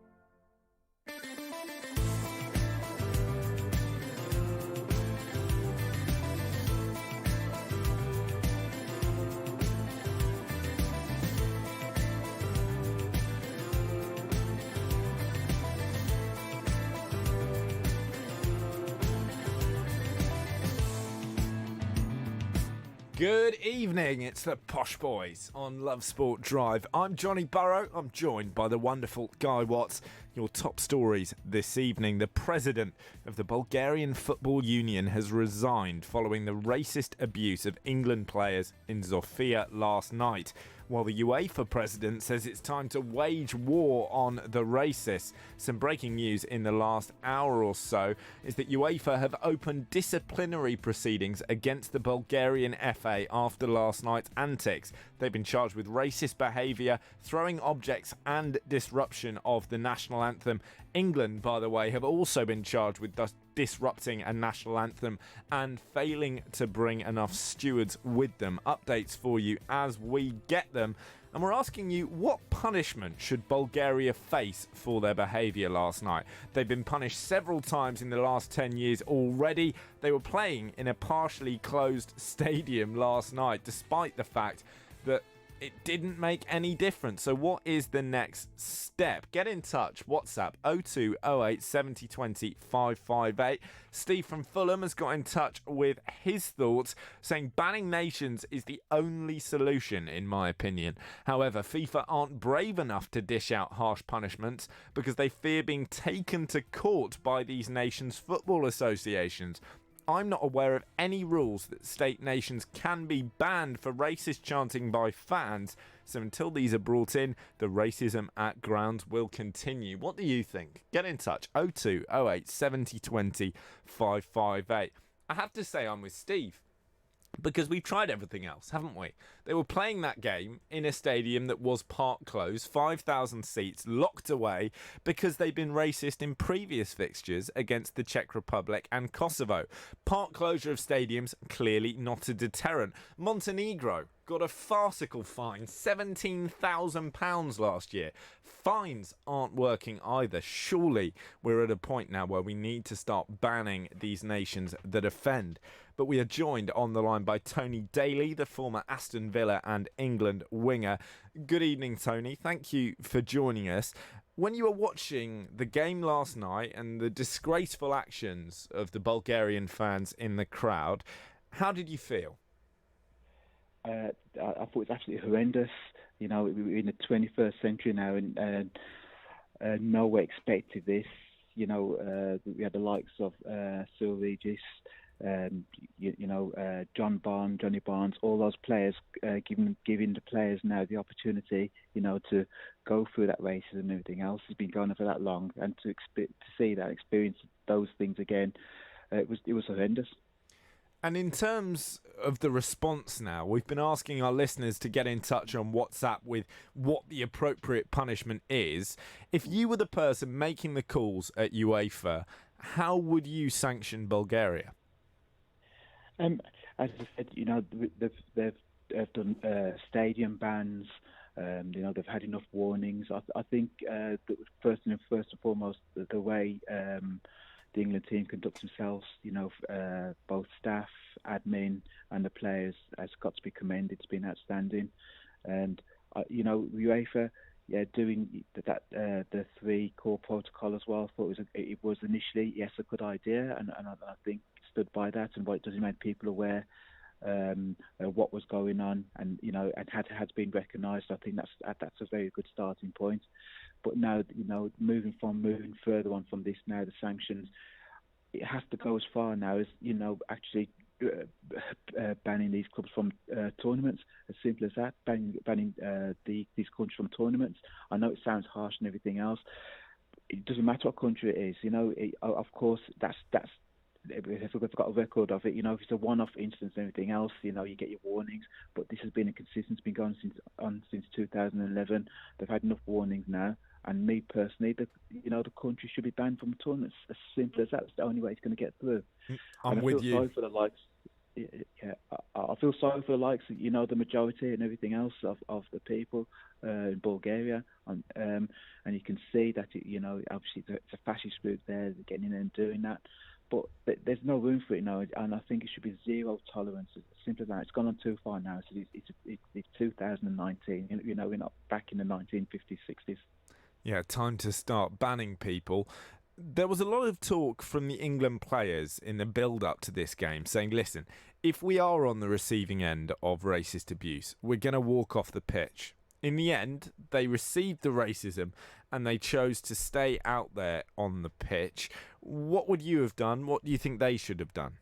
Good evening, it's the Posh Boys on Love Sport Drive. I'm Johnny Burrow, I'm joined by the wonderful Guy Watts. Your top stories this evening: the president of the Bulgarian Football Union has resigned following the racist abuse of England players in Sofia last night, while the UEFA president says it's time to wage war on the racists. Some breaking news in the last hour or so is that UEFA have opened disciplinary proceedings against the Bulgarian FA after last night's antics. They've been charged with racist behaviour, throwing objects and disruption of the national anthem. England, by the way, have also been charged with disrupting a national anthem and failing to bring enough stewards with them. Updates for you as we get them. And we're asking you, what punishment should Bulgaria face for their behaviour last night? They've been punished several times in the last 10 years already. They were playing in a partially closed stadium last night, despite the fact that it didn't make any difference. So what is the next step? Get in touch. WhatsApp 0208 70 20 558. Steve from Fulham has got in touch with his thoughts, saying banning nations is the only solution, in my opinion. However, FIFA aren't brave enough to dish out harsh punishments because they fear being taken to court by these nations' football associations. I'm not aware of any rules that state nations can be banned for racist chanting by fans, so until these are brought in, the racism at ground will continue. What do you think? Get in touch, 0208 70 20 558. I have to say I'm with Steve, because we've tried everything else, haven't we? They were playing that game in a stadium that was part closed, 5,000 seats, locked away, because they've been racist in previous fixtures against the Czech Republic and Kosovo. Part closure of stadiums, clearly not a deterrent. Montenegro got a farcical fine, £17,000 last year. Fines aren't working either. Surely we're at a point now where we need to start banning these nations that offend. But we are joined on the line by Tony Daly, the former Aston Villa and England winger. Good evening, Tony. Thank you for joining us. When you were watching the game last night and the disgraceful actions of the Bulgarian fans in the crowd, how did you feel? I thought it was absolutely horrendous. You know, we're in the 21st century now, and no one expected this. You know, we had the likes of Cyril Regis, John Barnes, Johnny Barnes, all those players, giving the players now the opportunity, you know, to go through that racism and everything else has been going on for that long, and to see that, experience those things again, it was horrendous. And in terms of the response now, we've been asking our listeners to get in touch on WhatsApp with what the appropriate punishment is. If you were the person making the calls at UEFA, how would you sanction Bulgaria? As I said, you know, they've done stadium bans. You know, they've had enough warnings. I think that first and foremost, the way the England team conducts themselves, you know, both staff, admin, and the players has got to be commended. It's been outstanding, and you know, UEFA, doing that the 3 core protocol as well. I thought it was initially, yes, a good idea, and I think stood by that, and what it does, it made people aware what was going on, and and has been recognised. I think that's a very good starting point. But now, moving further on from this, now the sanctions, it has to go as far now as actually banning these clubs from tournaments. As simple as that. Banning these countries from tournaments. I know it sounds harsh and everything else. It doesn't matter what country it is. Of course, that's if we've got a record of it, if it's a one-off instance and everything else, you get your warnings. But this has been a consistent, been going since 2011. They've had enough warnings now. And me personally, the country should be banned from tournaments. As simple as that. It's the only way it's going to get through. I'm with you. Sorry for the likes. Yeah, I feel sorry for the likes of, the majority and everything else of the people in Bulgaria, and you can see that obviously it's a fascist group there getting in and doing that, but there's no room for it now, and I think it should be zero tolerance. As simple as that. It's gone on too far now. So it's 2019. We're not back in the 1950s, 60s. Yeah, time to start banning people. There was a lot of talk from the England players in the build-up to this game saying, listen, if we are on the receiving end of racist abuse, we're going to walk off the pitch. In the end, they received the racism and they chose to stay out there on the pitch. What would you have done? What do you think they should have done?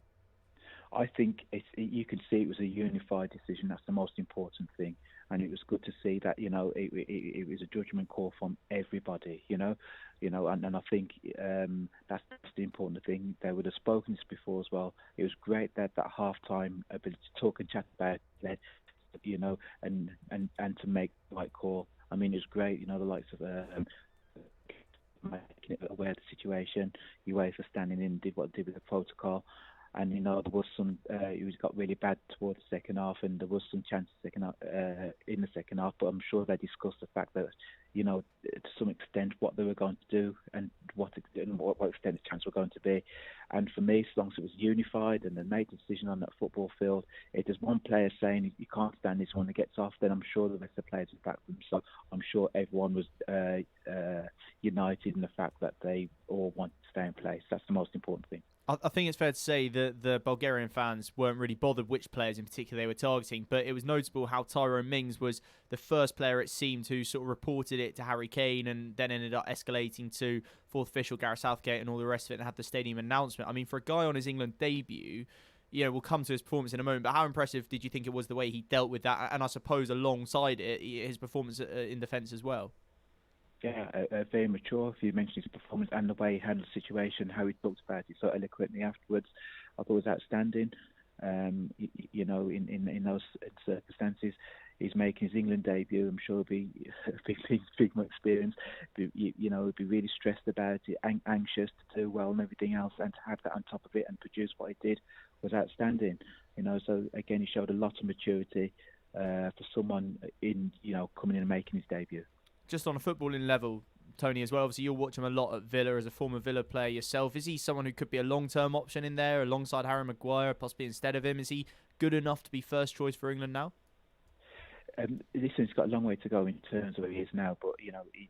I think you can see it was a unified decision. That's the most important thing. And it was good to see that, it was a judgment call from everybody, and I think that's the important thing. They would have spoken this before as well. It was great that half-time ability to talk and chat about it, and to make the right call. I mean, it was great, the likes of making it aware of the situation. UEFA standing in, did what they did with the protocol. And there was some. It got really bad towards the second half, and there was some chances in the second half. But I'm sure they discussed the fact that, to some extent, what they were going to do and what extent the chance were going to be. And for me, as long as it was unified and they made the decision on that football field, if there's one player saying you can't stand this when it gets off, then I'm sure the rest of the players would back them. So I'm sure everyone was united in the fact that they all want to stay in place. That's the most important thing. I think it's fair to say that the Bulgarian fans weren't really bothered which players in particular they were targeting, but it was notable how Tyrone Mings was the first player, it seemed, who sort of reported it to Harry Kane and then ended up escalating to fourth official Gareth Southgate and all the rest of it and had the stadium announcement. I mean, for a guy on his England debut, we'll come to his performance in a moment, but how impressive did you think it was the way he dealt with that? And I suppose alongside it, his performance in defence as well? Yeah, very mature. If you mentioned his performance and the way he handled the situation, how he talked about it so eloquently afterwards, I thought it was outstanding. In those circumstances, he's making his England debut. I'm sure it'll be a big experience. He'd be really stressed about it, anxious to do well and everything else, and to have that on top of it and produce what he did was outstanding. So again, he showed a lot of maturity for someone coming in and making his debut. Just on a footballing level, Tony, as well, obviously you'll watch him a lot at Villa as a former Villa player yourself. Is he someone who could be a long-term option in there alongside Harry Maguire, possibly instead of him? Is he good enough to be first choice for England now? Listen, he's got a long way to go in terms of where he is now, but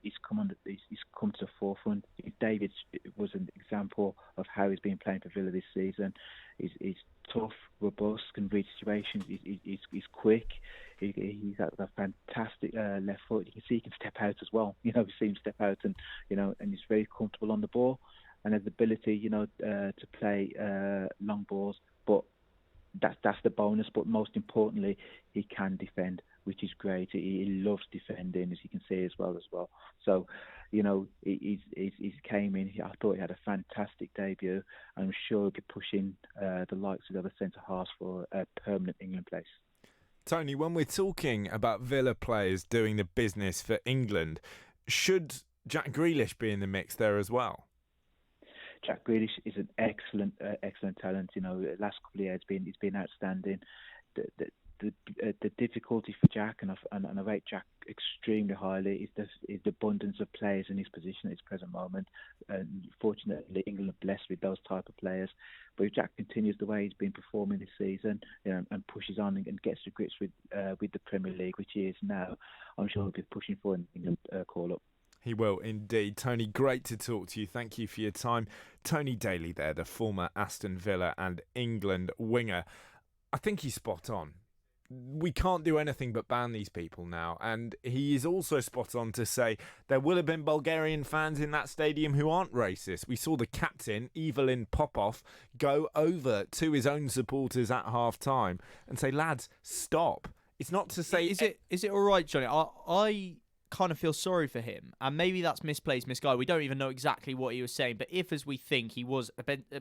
he's come to the forefront. David was an example of how he's been playing for Villa this season. He's tough, robust, can read situations. He's quick. He's got a fantastic left foot. You can see he can step out as well. We've seen him step out, and and he's very comfortable on the ball, and has the ability, to play long balls. But that's the bonus. But most importantly, he can defend, which is great. He loves defending, as you can see as well. So, he came in. I thought he had a fantastic debut. I'm sure he'll be pushing the likes of the other centre halves for a permanent England place. Tony, when we're talking about Villa players doing the business for England, should Jack Grealish be in the mix there as well? Jack Grealish is an excellent talent. The last couple of years he's been outstanding. The difficulty for Jack, and I rate Jack extremely highly, is the abundance of players in his position at his present moment. And fortunately, England are blessed with those type of players. But if Jack continues the way he's been performing this season, and pushes on and gets to grips with the Premier League, which he is now, I'm sure he'll be pushing for an England call-up. He will indeed. Tony, great to talk to you. Thank you for your time. Tony Daly there, the former Aston Villa and England winger. I think he's spot on. We can't do anything but ban these people now. And he is also spot on to say there will have been Bulgarian fans in that stadium who aren't racist. We saw the captain, Evelyn Popov, go over to his own supporters at half-time and say, lads, stop. It's not to say... Is it all right, Johnny? I kind of feel sorry for him, and maybe that's misplaced, misguided. We don't even know exactly what he was saying, but if, as we think, he was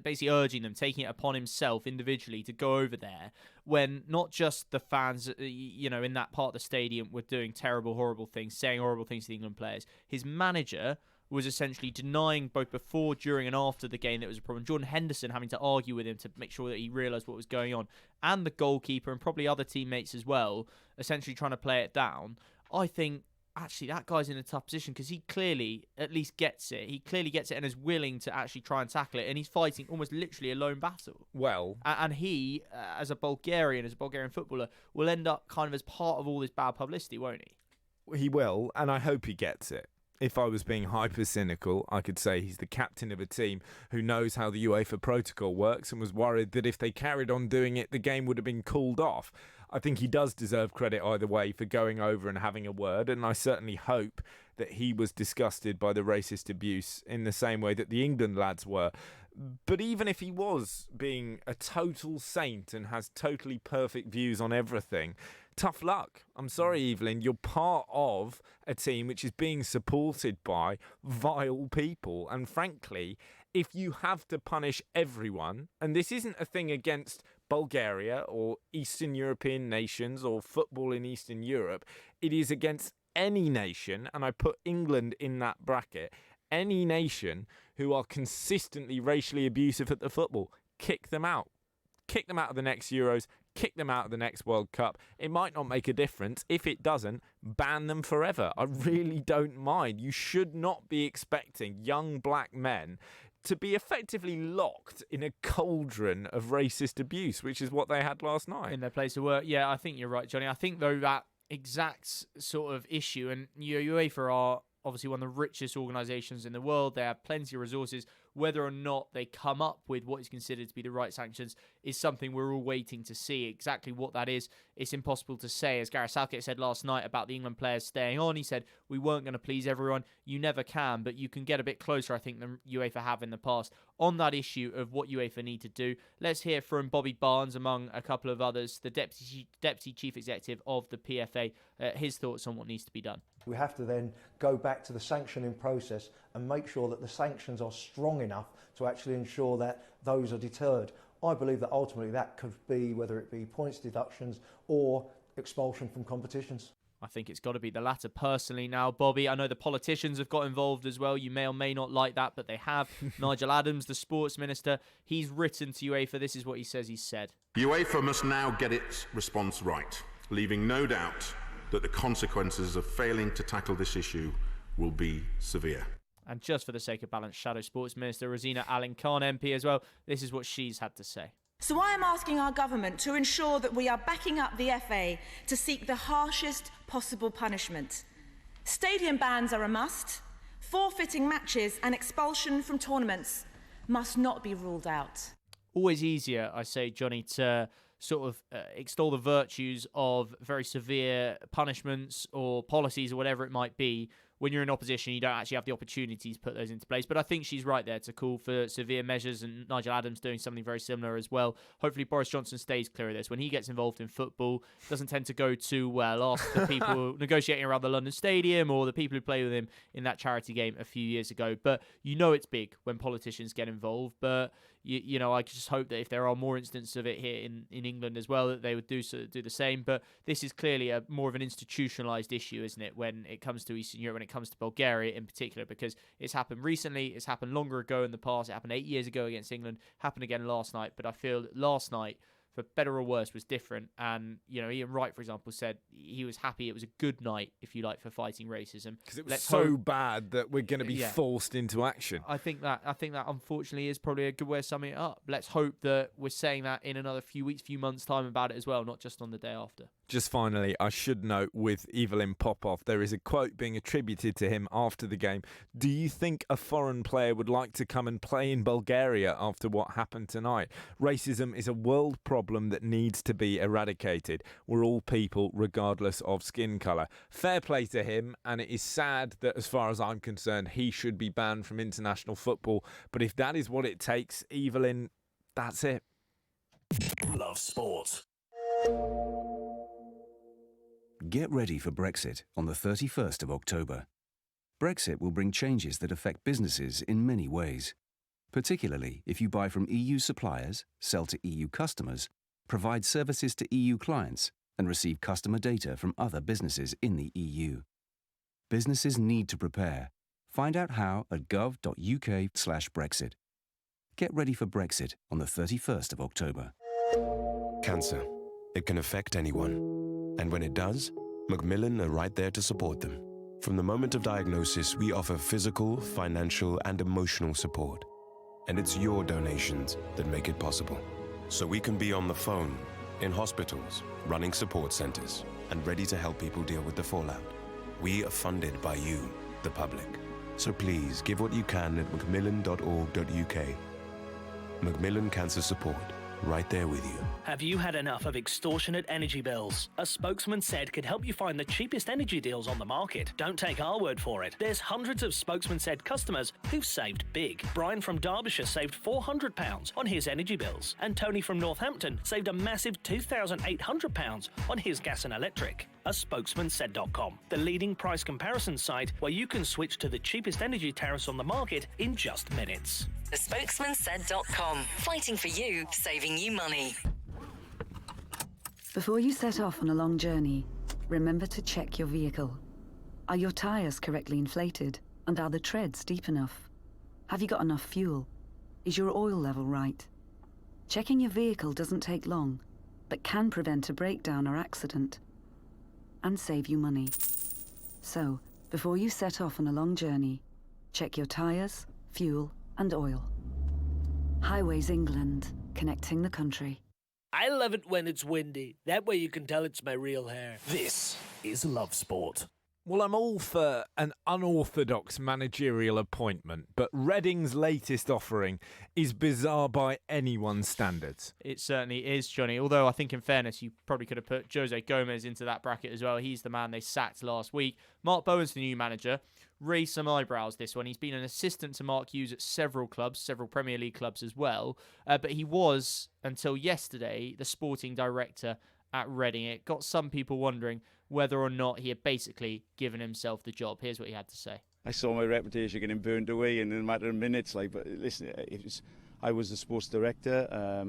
basically urging them, taking it upon himself individually to go over there, when not just the fans, in that part of the stadium were doing terrible, horrible things, saying horrible things to the England players, his manager was essentially denying both before, during and after the game that it was a problem. Jordan Henderson having to argue with him to make sure that he realised what was going on, and the goalkeeper and probably other teammates as well, essentially trying to play it down. I think actually that guy's in a tough position because he clearly at least gets it. He clearly gets it and is willing to actually try and tackle it, and he's fighting almost literally a lone battle. Well, and he, as a Bulgarian footballer, will end up kind of as part of all this bad publicity, won't he? He will, and I hope he gets it. If I was being hyper cynical, I could say he's the captain of a team who knows how the UEFA protocol works and was worried that if they carried on doing it, the game would have been called off. I think he does deserve credit either way for going over and having a word, and I certainly hope that he was disgusted by the racist abuse in the same way that the England lads were. But even if he was being a total saint and has totally perfect views on everything, tough luck. I'm sorry, Evelyn, you're part of a team which is being supported by vile people. And frankly, if you have to punish everyone, and this isn't a thing against Bulgaria or Eastern European nations or football in Eastern Europe, it is against any nation, and I put England in that bracket, any nation who are consistently racially abusive at the football. Kick them out. Kick them out of the next Euros. Kick them out of the next World Cup. It might not make a difference. If it doesn't, ban them forever. I really don't mind. You should not be expecting young black men to be effectively locked in a cauldron of racist abuse, which is what they had last night. In their place of work. Yeah, I think you're right, Johnny. I think, though, that exact sort of issue, and UEFA are obviously one of the richest organisations in the world. They have plenty of resources. Whether or not they come up with what is considered to be the right sanctions is something we're all waiting to see. Exactly what that is, it's impossible to say. As Gareth Southgate said last night about the England players staying on, he said, we weren't going to please everyone. You never can, but you can get a bit closer, I think, than UEFA have in the past on that issue of what UEFA need to do. Let's hear from Bobby Barnes, among a couple of others, the Deputy Chief Executive of the PFA, his thoughts on what needs to be done. We have to then go back to the sanctioning process and make sure that the sanctions are strong enough to actually ensure that those are deterred. I believe that ultimately that could be, whether it be points deductions or expulsion from competitions. I think it's got to be the latter personally now, Bobby. I know the politicians have got involved as well. You may or may not like that, but they have. Nigel Adams, the sports minister, he's written to UEFA. This is what he says he's said. UEFA must now get its response right, leaving no doubt that the consequences of failing to tackle this issue will be severe. And just for the sake of balance, Shadow Sports Minister Rosina Allen-Khan MP as well, this is what she's had to say. So I am asking our government to ensure that we are backing up the FA to seek the harshest possible punishment. Stadium bans are a must. Forfeiting matches and expulsion from tournaments must not be ruled out. Always easier, I say, Johnny, to sort of extol the virtues of very severe punishments or policies or whatever it might be. When you're in opposition, you don't actually have the opportunity to put those into place. But I think she's right there to call for severe measures, and Nigel Adams doing something very similar as well. Hopefully Boris Johnson stays clear of this. When he gets involved in football, doesn't tend to go too well. Ask the people negotiating around the London Stadium or the people who play with him in that charity game a few years ago. But you know it's big when politicians get involved. But you know, I just hope that if there are more instances of it here in England as well, that they would do the same. But this is clearly a more of an institutionalised issue, isn't it, when it comes to Eastern Europe, when it comes to Bulgaria in particular, because it's happened recently, it's happened longer ago in the past, it happened 8 years ago against England, happened again last night. But I feel that last night, for better or worse, was different. And, you know, Ian Wright, for example, said he was happy it was a good night, if you like, for fighting racism. Because it was bad that we're going to be forced into action. I think that unfortunately is probably a good way of summing it up. Let's hope that we're saying that in another few weeks, few months' time about it as well, not just on the day after. Just finally, I should note with Evelyn Popov, there is a quote being attributed to him after the game. Do you think a foreign player would like to come and play in Bulgaria after what happened tonight? Racism is a world problem that needs to be eradicated. We're all people, regardless of skin colour. Fair play to him, and it is sad that, as far as I'm concerned, he should be banned from international football. But if that is what it takes, Evelyn, that's it. Love Sport. Get ready for Brexit on the 31st of October. Brexit will bring changes that affect businesses in many ways, particularly if you buy from EU suppliers, sell to EU customers, provide services to EU clients, and receive customer data from other businesses in the EU. Businesses need to prepare. Find out how at gov.uk/Brexit. Get ready for Brexit on the 31st of October. Cancer. It can affect anyone. And when it does, Macmillan are right there to support them. From the moment of diagnosis, we offer physical, financial, and emotional support. And it's your donations that make it possible. So we can be on the phone, in hospitals, running support centres, and ready to help people deal with the fallout. We are funded by you, the public. So please give what you can at macmillan.org.uk. Macmillan Cancer Support. Right there with you. Have you had enough of extortionate energy bills? A spokesman said could help you find the cheapest energy deals on the market. Don't take our word for it. There's hundreds of spokesman said customers who've saved big. Brian from Derbyshire saved £400 on his energy bills, and Tony from Northampton saved a massive £2,800 on his gas and electric. A spokesmansaid.com, the leading price comparison site where you can switch to the cheapest energy tariffs on the market in just minutes. Thespokesmansaid.com. Fighting for you, saving you money. Before you set off on a long journey, remember to check your vehicle. Are your tyres correctly inflated? And are the treads deep enough? Have you got enough fuel? Is your oil level right? Checking your vehicle doesn't take long, but can prevent a breakdown or accident and save you money. So, before you set off on a long journey, check your tyres, fuel, and oil. Highways England, connecting the country. I love it when it's windy. That way you can tell it's my real hair. This is Love Sport. Well, I'm all for an unorthodox managerial appointment, but Reading's latest offering is bizarre by anyone's standards. It certainly is, Johnny. Although I think in fairness, you probably could have put Jose Gomez into that bracket as well. He's the man they sacked last week. Mark Bowen's the new manager. Raised some eyebrows, this one. He's been an assistant to Mark Hughes at several clubs, several Premier League clubs as well. But he was, until yesterday, the sporting director at Reading. It got some people wondering whether or not he had basically given himself the job. Here's what he had to say. I saw my reputation getting burned away in a matter of minutes. But listen, I was the sports director.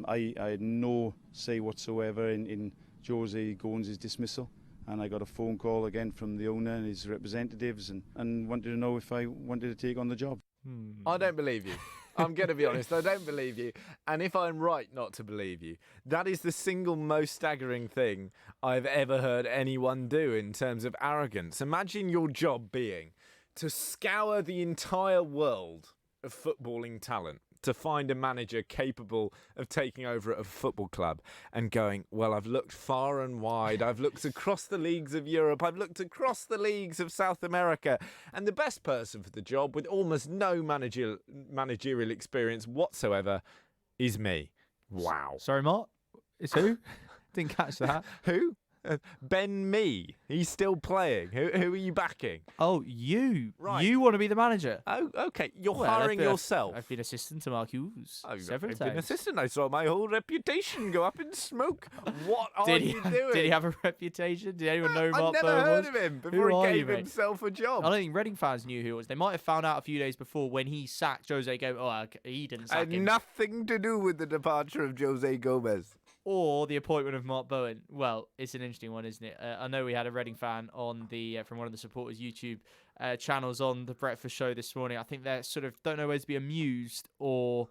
I had no say whatsoever in Jose Gomez's dismissal. And I got a phone call again from the owner and his representatives and wanted to know if I wanted to take on the job. I don't believe you. I'm going to be honest, I don't believe you. And if I'm right not to believe you, that is the single most staggering thing I've ever heard anyone do in terms of arrogance. Imagine your job being to scour the entire world of footballing talent, to find a manager capable of taking over at a football club and going, well, I've looked far and wide, I've looked across the leagues of Europe, I've looked across the leagues of South America, and the best person for the job with almost no managerial experience whatsoever is me. Wow. Sorry, Mark? It's who? Didn't catch that. Who? Ben Mee. He's still playing. Who are you backing? Oh, you. Right. You want to be the manager. Oh, okay. You're hiring yourself. I've been assistant to Mark Hughes several I've times. been assistant. I saw my whole reputation go up in smoke. What are you doing? Did he have a reputation? Did anyone know who Mark I've Bowen never was? heard of him before he gave himself a job. I don't think Reading fans knew who it was. They might have found out a few days before when he sacked Jose Gomez. Oh, he didn't sack him. Nothing to do with the departure of Jose Gomez. Or the appointment of Mark Bowen. Well, it's an interesting one, isn't it? I know we had a Reading fan on the from one of the supporters' YouTube channels on the Breakfast Show this morning. I think they're sort of don't know whether to be amused or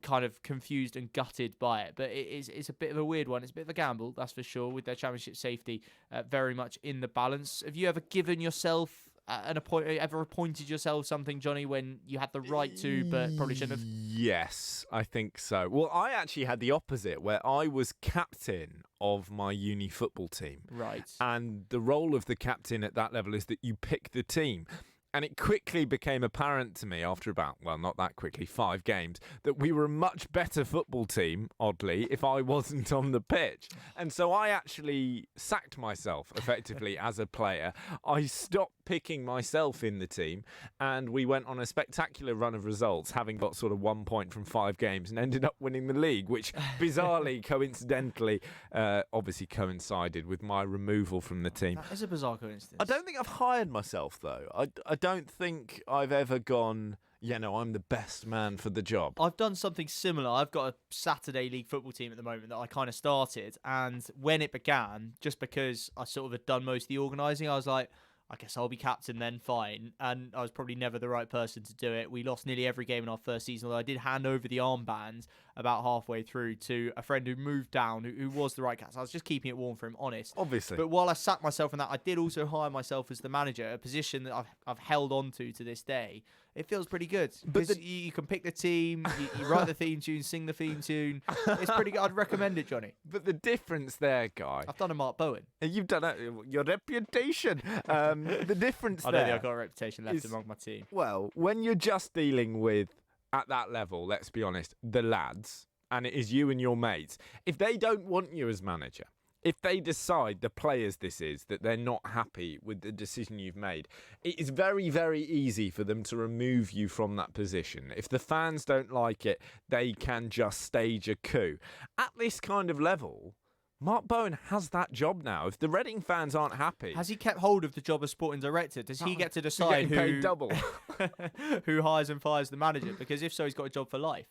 kind of confused and gutted by it. But it's a bit of a weird one. It's a bit of a gamble, that's for sure, with their championship safety very much in the balance. Have you ever given yourself ever appointed yourself something, Johnny, when you had the right to, but probably shouldn't have? Yes, I think so. Well, I actually had the opposite, where I was captain of my uni football team. Right. And the role of the captain at that level is that you pick the team. And it quickly became apparent to me after about, well, not that quickly, 5 games, that we were a much better football team, oddly, if I wasn't on the pitch. And so I actually sacked myself, effectively, as a player. I stopped picking myself in the team, and we went on a spectacular run of results, having got sort of 1 point from 5 games, and ended up winning the league, which bizarrely, coincidentally, obviously coincided with my removal from the team. That is a bizarre coincidence. I don't think I've hired myself, though. I don't think I've ever gone, I'm the best man for the job. I've done something similar. I've got a Saturday League football team at the moment that I kind of started. And when it began, just because I sort of had done most of the organising, I was like, I guess I'll be captain then, fine. And I was probably never the right person to do it. We lost nearly every game in our first season, although I did hand over the armband about halfway through to a friend who moved down, who was the right captain. I was just keeping it warm for him, honest. Obviously. But while I sacked myself in that, I did also hire myself as the manager, a position that I've held on to this day. It feels pretty good. Because you can pick the team, you write the theme tune, sing the theme tune. It's pretty good. I'd recommend it, Johnny. But the difference there, Guy... I've done a Mark Bowen. You've done your reputation. The difference I there... don't think I've got a reputation left among my team. Well, when you're just dealing with, at that level, let's be honest, the lads, and it is you and your mates, if they don't want you as manager... If they decide, the players this is, that they're not happy with the decision you've made, it is very, very easy for them to remove you from that position. If the fans don't like it, they can just stage a coup. At this kind of level, Mark Bowen has that job now. If the Reading fans aren't happy... Has he kept hold of the job as sporting director? Does he get to decide paid double. who hires and fires the manager? Because if so, he's got a job for life.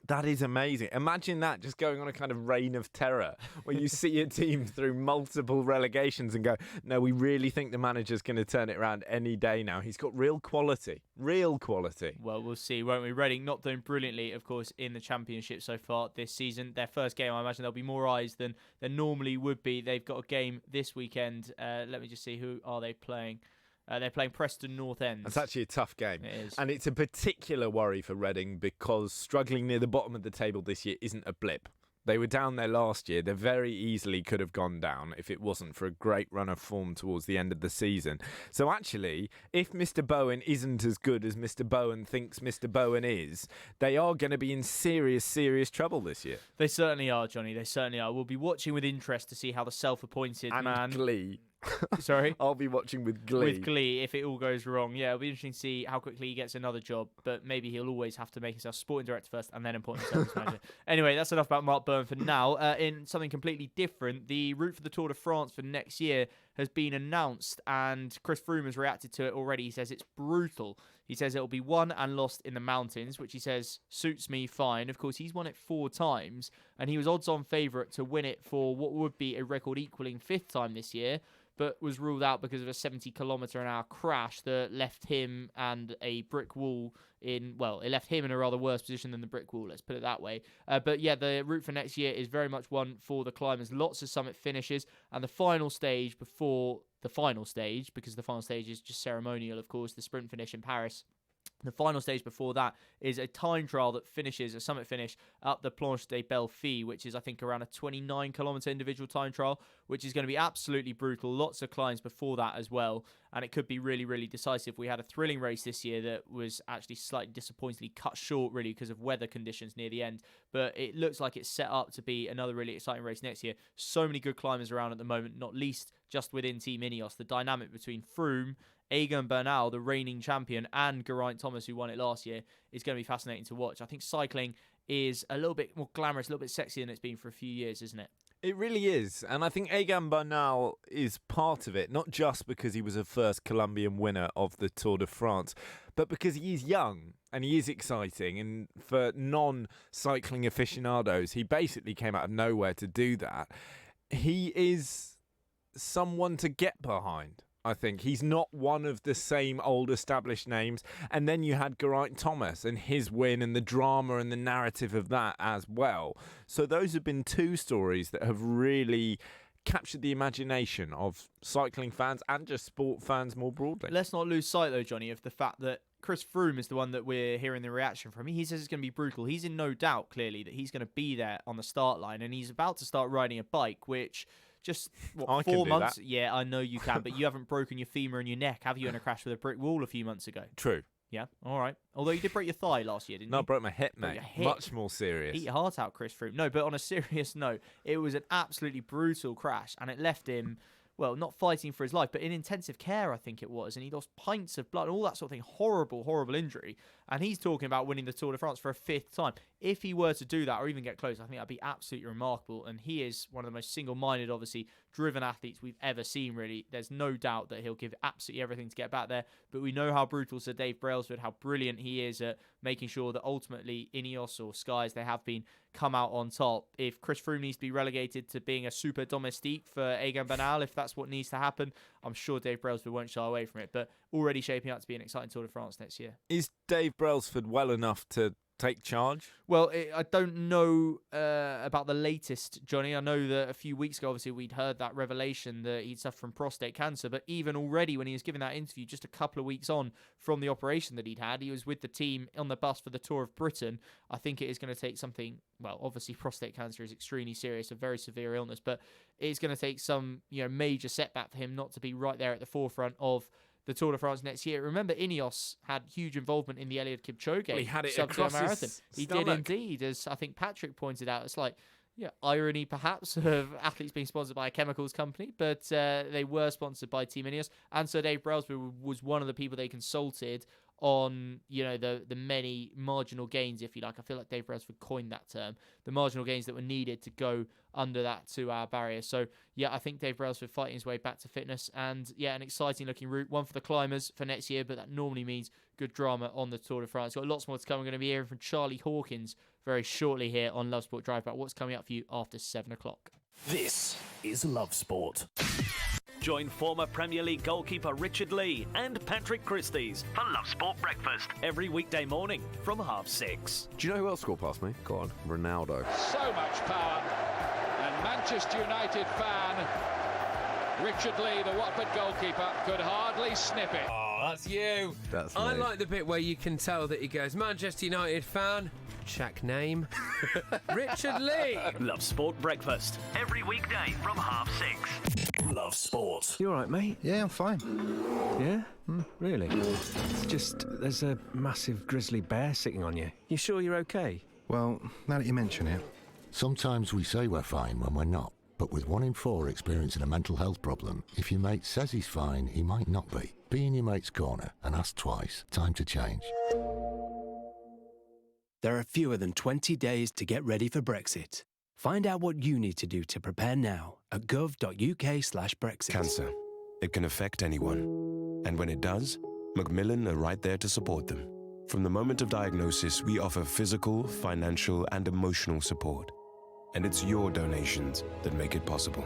That is amazing. Imagine that, just going on a kind of reign of terror where you see a team through multiple relegations and go, no, we really think the manager's going to turn it around any day now. He's got real quality. Real quality. Well, we'll see, won't we? Reading not doing brilliantly, of course, in the Championship so far this season. Their first game, I imagine there'll be more eyes than there normally would be. They've got a game this weekend. Let me just see, who are they playing? They're playing Preston North End. It's actually a tough game. It is. And it's a particular worry for Reading because struggling near the bottom of the table this year isn't a blip. They were down there last year. They very easily could have gone down if it wasn't for a great run of form towards the end of the season. So actually, if Mr. Bowen isn't as good as Mr. Bowen thinks Mr. Bowen is, they are going to be in serious, serious trouble this year. They certainly are, Johnny. They certainly are. We'll be watching with interest to see how the self-appointed man... Glee. Sorry? I'll be watching with glee. With glee, if it all goes wrong. Yeah, it'll be interesting to see how quickly he gets another job, but maybe he'll always have to make himself sporting director first and then appoint himself as manager. Anyway, that's enough about Mark Bowen for now. In something completely different, the route for the Tour de France for next year has been announced, and Chris Froome has reacted to it already. He says it's brutal. He says it'll be won and lost in the mountains, which he says suits me fine. Of course, he's won it 4 times, and he was odds-on favourite to win it for what would be a record-equalling 5th time this year, but was ruled out because of a 70-kilometre-an-hour crash that left him and a brick wall it left him in a rather worse position than the brick wall, let's put it that way. But yeah, the route for next year is very much one for the climbers. Lots of summit finishes, and the final stage before the final stage, because the final stage is just ceremonial, of course, the sprint finish in Paris. The final stage before that is a time trial that finishes, a summit finish, up the Planche des Belles Filles, which is, I think, around a 29-kilometre individual time trial, which is going to be absolutely brutal. Lots of climbs before that as well, and it could be really, really decisive. We had a thrilling race this year that was actually slightly disappointingly cut short, really, because of weather conditions near the end, but it looks like it's set up to be another really exciting race next year. So many good climbers around at the moment, not least just within Team Ineos. The dynamic between Froome, Egan Bernal, the reigning champion, and Geraint Thomas, who won it last year, is going to be fascinating to watch. I think cycling is a little bit more glamorous, a little bit sexier than it's been for a few years, isn't it? It really is. And I think Egan Bernal is part of it, not just because he was a first Colombian winner of the Tour de France, but because he is young and he is exciting. And for non-cycling aficionados, he basically came out of nowhere to do that. He is someone to get behind. I think he's not one of the same old established names. And then you had Geraint Thomas and his win and the drama and the narrative of that as well. So those have been 2 stories that have really captured the imagination of cycling fans and just sport fans more broadly. Let's not lose sight, though, Johnny, of the fact that Chris Froome is the one that we're hearing the reaction from. He says it's going to be brutal. He's in no doubt, clearly, that he's going to be there on the start line, and he's about to start riding a bike, which just, I 4 can do months? that. Yeah, I know you can, but you haven't broken your femur and your neck, have you, in a crash with a brick wall a few months ago? True. Yeah, all right. Although you did break your thigh last year, didn't you? No, I broke my hip, Broke mate. your hip. Much more serious. Eat your heart out, Chris Froome. No, but on a serious note, it was an absolutely brutal crash, and it left him, well, not fighting for his life, but in intensive care, I think it was, and he lost pints of blood and all that sort of thing. Horrible, horrible injury. And he's talking about winning the Tour de France for a 5th time. If he were to do that or even get close, I think that'd be absolutely remarkable. And he is one of the most single-minded, obviously, driven athletes we've ever seen, really. There's no doubt that he'll give absolutely everything to get back there. But we know how brutal Sir Dave Brailsford, how brilliant he is at making sure that ultimately Ineos or Sky, as they have been, come out on top. If Chris Froome needs to be relegated to being a super domestique for Egan Bernal, if that's what needs to happen, I'm sure Dave Brailsford won't shy away from it. But already shaping up to be an exciting Tour de France next year. Is Dave Brailsford well enough to take charge? Well, I don't know about the latest, Johnny. I know that a few weeks ago, obviously, we'd heard that revelation that he'd suffered from prostate cancer. But even already, when he was giving that interview, just a couple of weeks on from the operation that he'd had, he was with the team on the bus for the Tour of Britain. I think it is going to take something. Well, obviously, prostate cancer is extremely serious, a very severe illness, but it's going to take some, major setback for him not to be right there at the forefront of the Tour de France next year. Remember, Ineos had huge involvement in the Eliud Kipchoge Well, he had it sub-2 across marathon. his He did stomach. indeed, as I think Patrick pointed out. It's like, irony perhaps of athletes being sponsored by a chemicals company, but they were sponsored by Team Ineos. And so Dave Brailsford was one of the people they consulted on, the many marginal gains, if you like. I feel like Dave Brailsford coined that term. The marginal gains that were needed to go under that 2-hour barrier. So, I think Dave Brailsford fighting his way back to fitness. And, an exciting looking route. One for the climbers for next year, but that normally means good drama on the Tour de France. Got lots more to come. We're going to be hearing from Charlie Hawkins very shortly here on Love Sport Drive Back. What's coming up for you after 7 o'clock? This is Love Sport. Join former Premier League goalkeeper Richard Lee and Patrick Christys for Love Sport Breakfast every weekday morning from 6:30. Do you know who else scored past me? Go on, Ronaldo. So much power. And Manchester United fan Richard Lee, the Watford goalkeeper, could hardly snip it. Oh, that's you. That's I me. like the bit where you can tell that he goes, Manchester United fan, check name, Richard Lee. Love Sport Breakfast every weekday from 6:30. Love Sport. You all right, mate? Yeah, I'm fine. Yeah? Really? It's just, there's a massive grizzly bear sitting on you. You sure you're okay? Well, now that you mention it. Sometimes we say we're fine when we're not. But with 1 in 4 experiencing a mental health problem, if your mate says he's fine, he might not be. Be in your mate's corner and ask twice. Time to change. There are fewer than 20 days to get ready for Brexit. Find out what you need to do to prepare now at gov.uk/Brexit. Cancer. It can affect anyone. And when it does, Macmillan are right there to support them. From the moment of diagnosis, we offer physical, financial, and emotional support. And it's your donations that make it possible.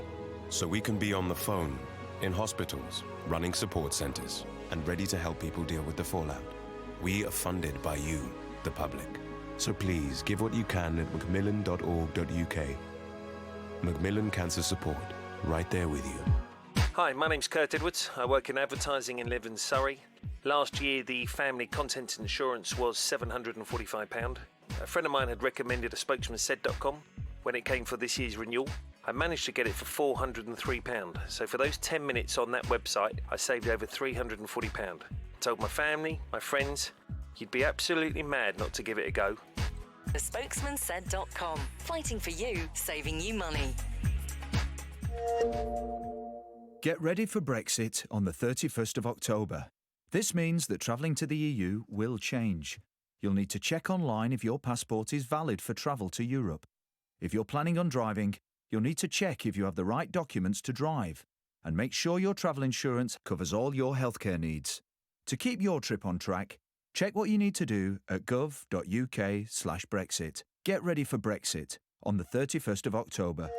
So we can be on the phone, in hospitals, running support centres, and ready to help people deal with the fallout. We are funded by you, the public. So please give what you can at macmillan.org.uk. Macmillan Cancer Support, right there with you. Hi, my name's Kurt Edwards. I work in advertising and live in Surrey. Last year, the family content insurance was £745. A friend of mine had recommended a spokesmansaid.com. When it came for this year's renewal, I managed to get it for £403. So for those 10 minutes on that website, I saved over £340. Told my family, my friends, you'd be absolutely mad not to give it a go. Thespokesmansaid.com. Fighting for you, saving you money. Get ready for Brexit on the 31st of October. This means that travelling to the EU will change. You'll need to check online if your passport is valid for travel to Europe. If you're planning on driving, you'll need to check if you have the right documents to drive. And make sure your travel insurance covers all your healthcare needs. To keep your trip on track, check what you need to do at gov.uk/Brexit. Get ready for Brexit on the 31st of October.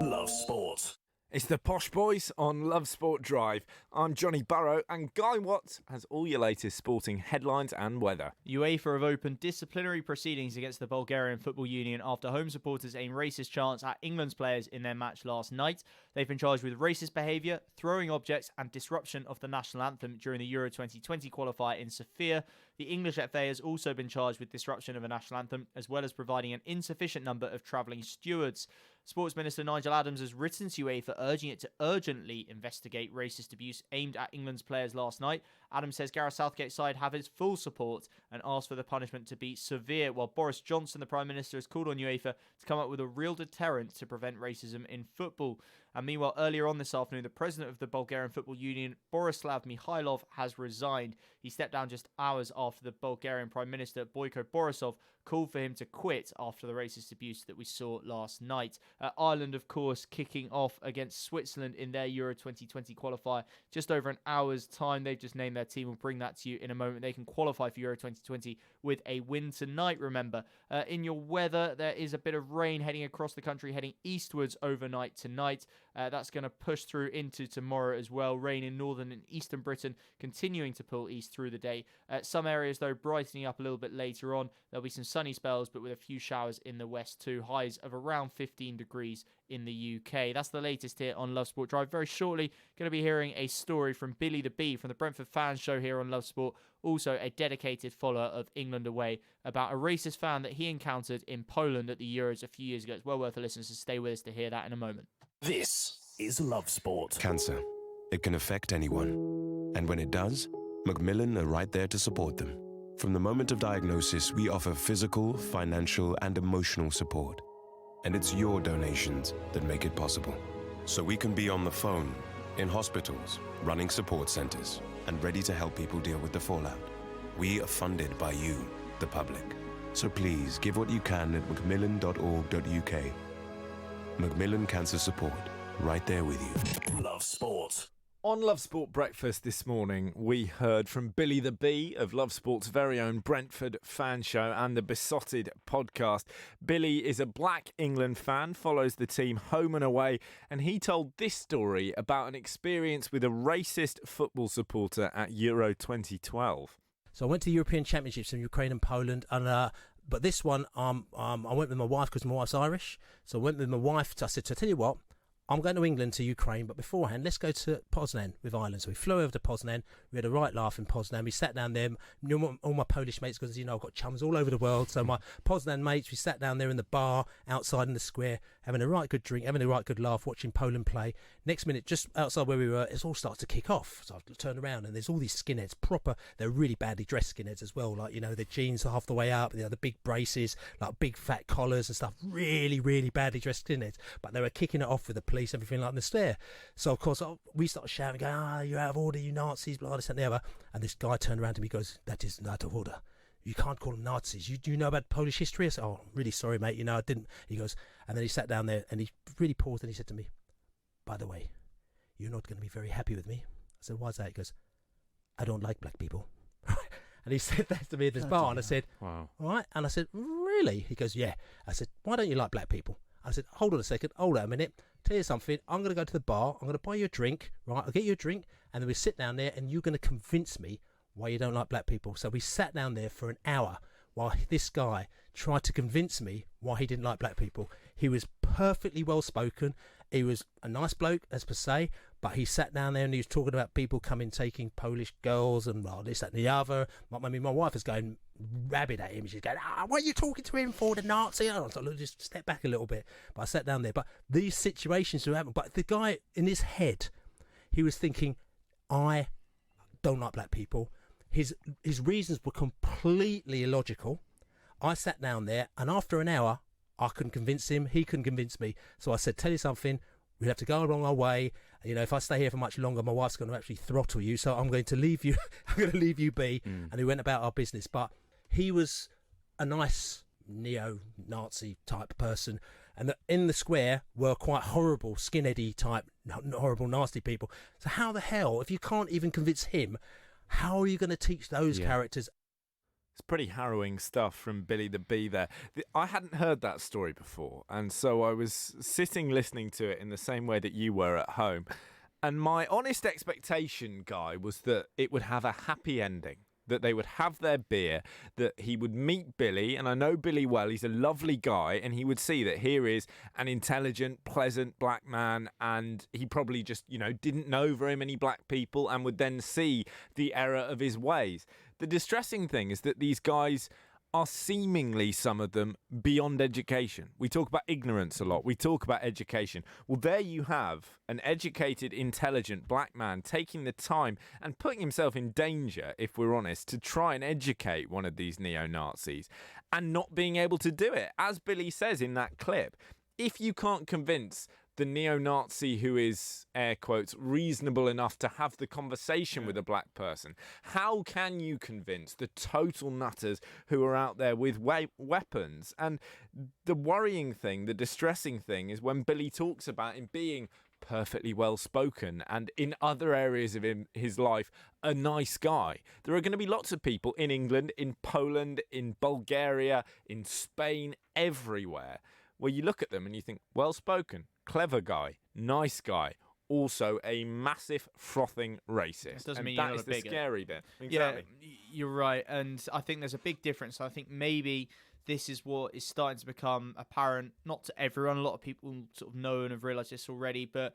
Love Sport. It's the Posh Boys on Love Sport Drive. I'm Johnny Burrow, and Guy Watts has all your latest sporting headlines and weather. UEFA have opened disciplinary proceedings against the Bulgarian Football Union after home supporters aimed racist chants at England's players in their match last night. They've been charged with racist behaviour, throwing objects and disruption of the national anthem during the Euro 2020 qualifier in Sofia. The English FA has also been charged with disruption of a national anthem, as well as providing an insufficient number of travelling stewards. Sports Minister Nigel Adams has written to UEFA urging it to urgently investigate racist abuse aimed at England's players last night. Adams says Gareth Southgate's side have his full support and asked for the punishment to be severe, while Boris Johnson, the Prime Minister, has called on UEFA to come up with a real deterrent to prevent racism in football. And meanwhile, earlier on this afternoon, the president of the Bulgarian Football Union, Borislav Mikhailov, has resigned. He stepped down just hours after the Bulgarian Prime Minister, Boyko Borisov, called for him to quit after the racist abuse that we saw last night. Ireland, of course, kicking off against Switzerland in their Euro 2020 qualifier just over an hour's time. They've just named their team. We'll bring that to you in a moment. They can qualify for Euro 2020 with a win tonight, remember. In your weather, there is a bit of rain heading across the country, heading eastwards overnight tonight. That's going to push through into tomorrow as well. Rain in northern and eastern Britain continuing to pull east through the day. Some areas, though, brightening up a little bit later on. There'll be some sunny spells, but with a few showers in the west too. Highs of around 15 degrees in the UK. That's the latest here on Love Sport Drive. Very shortly, going to be hearing a story from Billy the Bee from the Brentford Fans Show here on Love Sport. Also, a dedicated follower of England Away about a racist fan that he encountered in Poland at the Euros a few years ago. It's well worth a listen, so stay with us to hear that in a moment. This is Love Sport. Cancer. It can affect anyone. And when it does, Macmillan are right there to support them. From the moment of diagnosis, we offer physical, financial, and emotional support. And it's your donations that make it possible. So we can be on the phone, in hospitals, running support centres, and ready to help people deal with the fallout. We are funded by you, the public. So please give what you can at macmillan.org.uk. Macmillan Cancer Support, right there with you. Love Sport. On Love Sport Breakfast this morning, we heard from Billy the Bee of Love Sport's very own Brentford Fan Show and the Besotted podcast. Billy is a Black England fan, follows the team home and away, and he told this story about an experience with a racist football supporter at Euro 2012. So I went to the European Championships in Ukraine and Poland, and but this one, I went with my wife because my wife's Irish. So I went with my wife. I said, "So I tell you what, I'm going to England, to Ukraine, but beforehand, let's go to Poznan with Ireland." So we flew over to Poznan. We had a right laugh in Poznan. We sat down there. All my Polish mates, because, you know, I've got chums all over the world. So my Poznan mates, we sat down there in the bar outside in the square, having a right good drink, having a right good laugh, watching Poland play. Next minute, just outside where we were, it all starts to kick off. So I turned around, and there's all these skinheads, they're really badly dressed skinheads as well. Like, you know, their jeans are half the way up, you know, the big braces, like big fat collars and stuff. Really, really badly dressed skinheads. But they were kicking it off with the police, everything like this. So of course we started shouting, going, "You're out of order, you Nazis, blah, this and the other." And this guy turned around to me and goes, "That is out of order. You can't call them Nazis. Do you know about Polish history?" I said, "Oh, really sorry, mate. You know, I didn't." He goes, and then he sat down there and he really paused and he said to me, "By the way, you're not going to be very happy with me." I said, "Why's that?" He goes, "I don't like black people." And he said that to me at this bar, and I said, "Wow, all right." And I said, "Really?" He goes, "Yeah." I said, "Why don't you like black people?" I said, "Hold on a second, hold on a minute. Tell you something, I'm going to go to the bar, I'm going to buy you a drink, right? I'll get you a drink, and then we sit down there, and you're going to convince me why you don't like black people." So we sat down there for an hour while this guy tried to convince me why he didn't like black people. He was perfectly well spoken. He was a nice bloke, as per se, but he sat down there and he was talking about people taking Polish girls and this, that and the other. I mean, my wife was going rabid at him. She's going, "What are you talking to him for, the Nazi?" I was like, "Just step back a little bit." But I sat down there. But these situations were happening. But the guy, in his head, he was thinking, "I don't like black people." His reasons were completely illogical. I sat down there, and after an hour, I couldn't convince him. He couldn't convince me. So I said, "Tell you something, we have to go along our way. You know, if I stay here for much longer, my wife's going to actually throttle you. So I'm going to leave you. I'm going to leave you be." And we went about our business. But he was a nice neo-Nazi type person, and in the square were quite horrible, skinheady type, horrible, nasty people. So how the hell, if you can't even convince him, how are you going to teach those characters? It's pretty harrowing stuff from Billy the Bee there. I hadn't heard that story before, and so I was sitting listening to it in the same way that you were at home. And my honest expectation, Guy, was that it would have a happy ending, that they would have their beer, that he would meet Billy, and I know Billy well, he's a lovely guy, and he would see that here is an intelligent, pleasant black man, and he probably just, didn't know very many black people and would then see the error of his ways. The distressing thing is that these guys are seemingly, some of them, beyond education. We talk about ignorance a lot. We talk about education. Well, there you have an educated, intelligent black man taking the time and putting himself in danger, if we're honest, to try and educate one of these neo-Nazis and not being able to do it. As Billy says in that clip, if you can't convince the neo-Nazi who is, air quotes, reasonable enough to have the conversation with a black person, how can you convince the total nutters who are out there with weapons? And the worrying thing, the distressing thing, is when Billy talks about him being perfectly well spoken and in other areas of his life a nice guy. There are going to be lots of people in England, in Poland, in Bulgaria, in Spain, everywhere, where you look at them and you think, well spoken, clever guy, nice guy, also a massive frothing racist. It doesn't and mean that you're is not a the bigot. scary bit. Exactly. Yeah, you're right, and I think there's a big difference. I think maybe this is what is starting to become apparent, not to everyone. A lot of people sort of know and have realised this already, but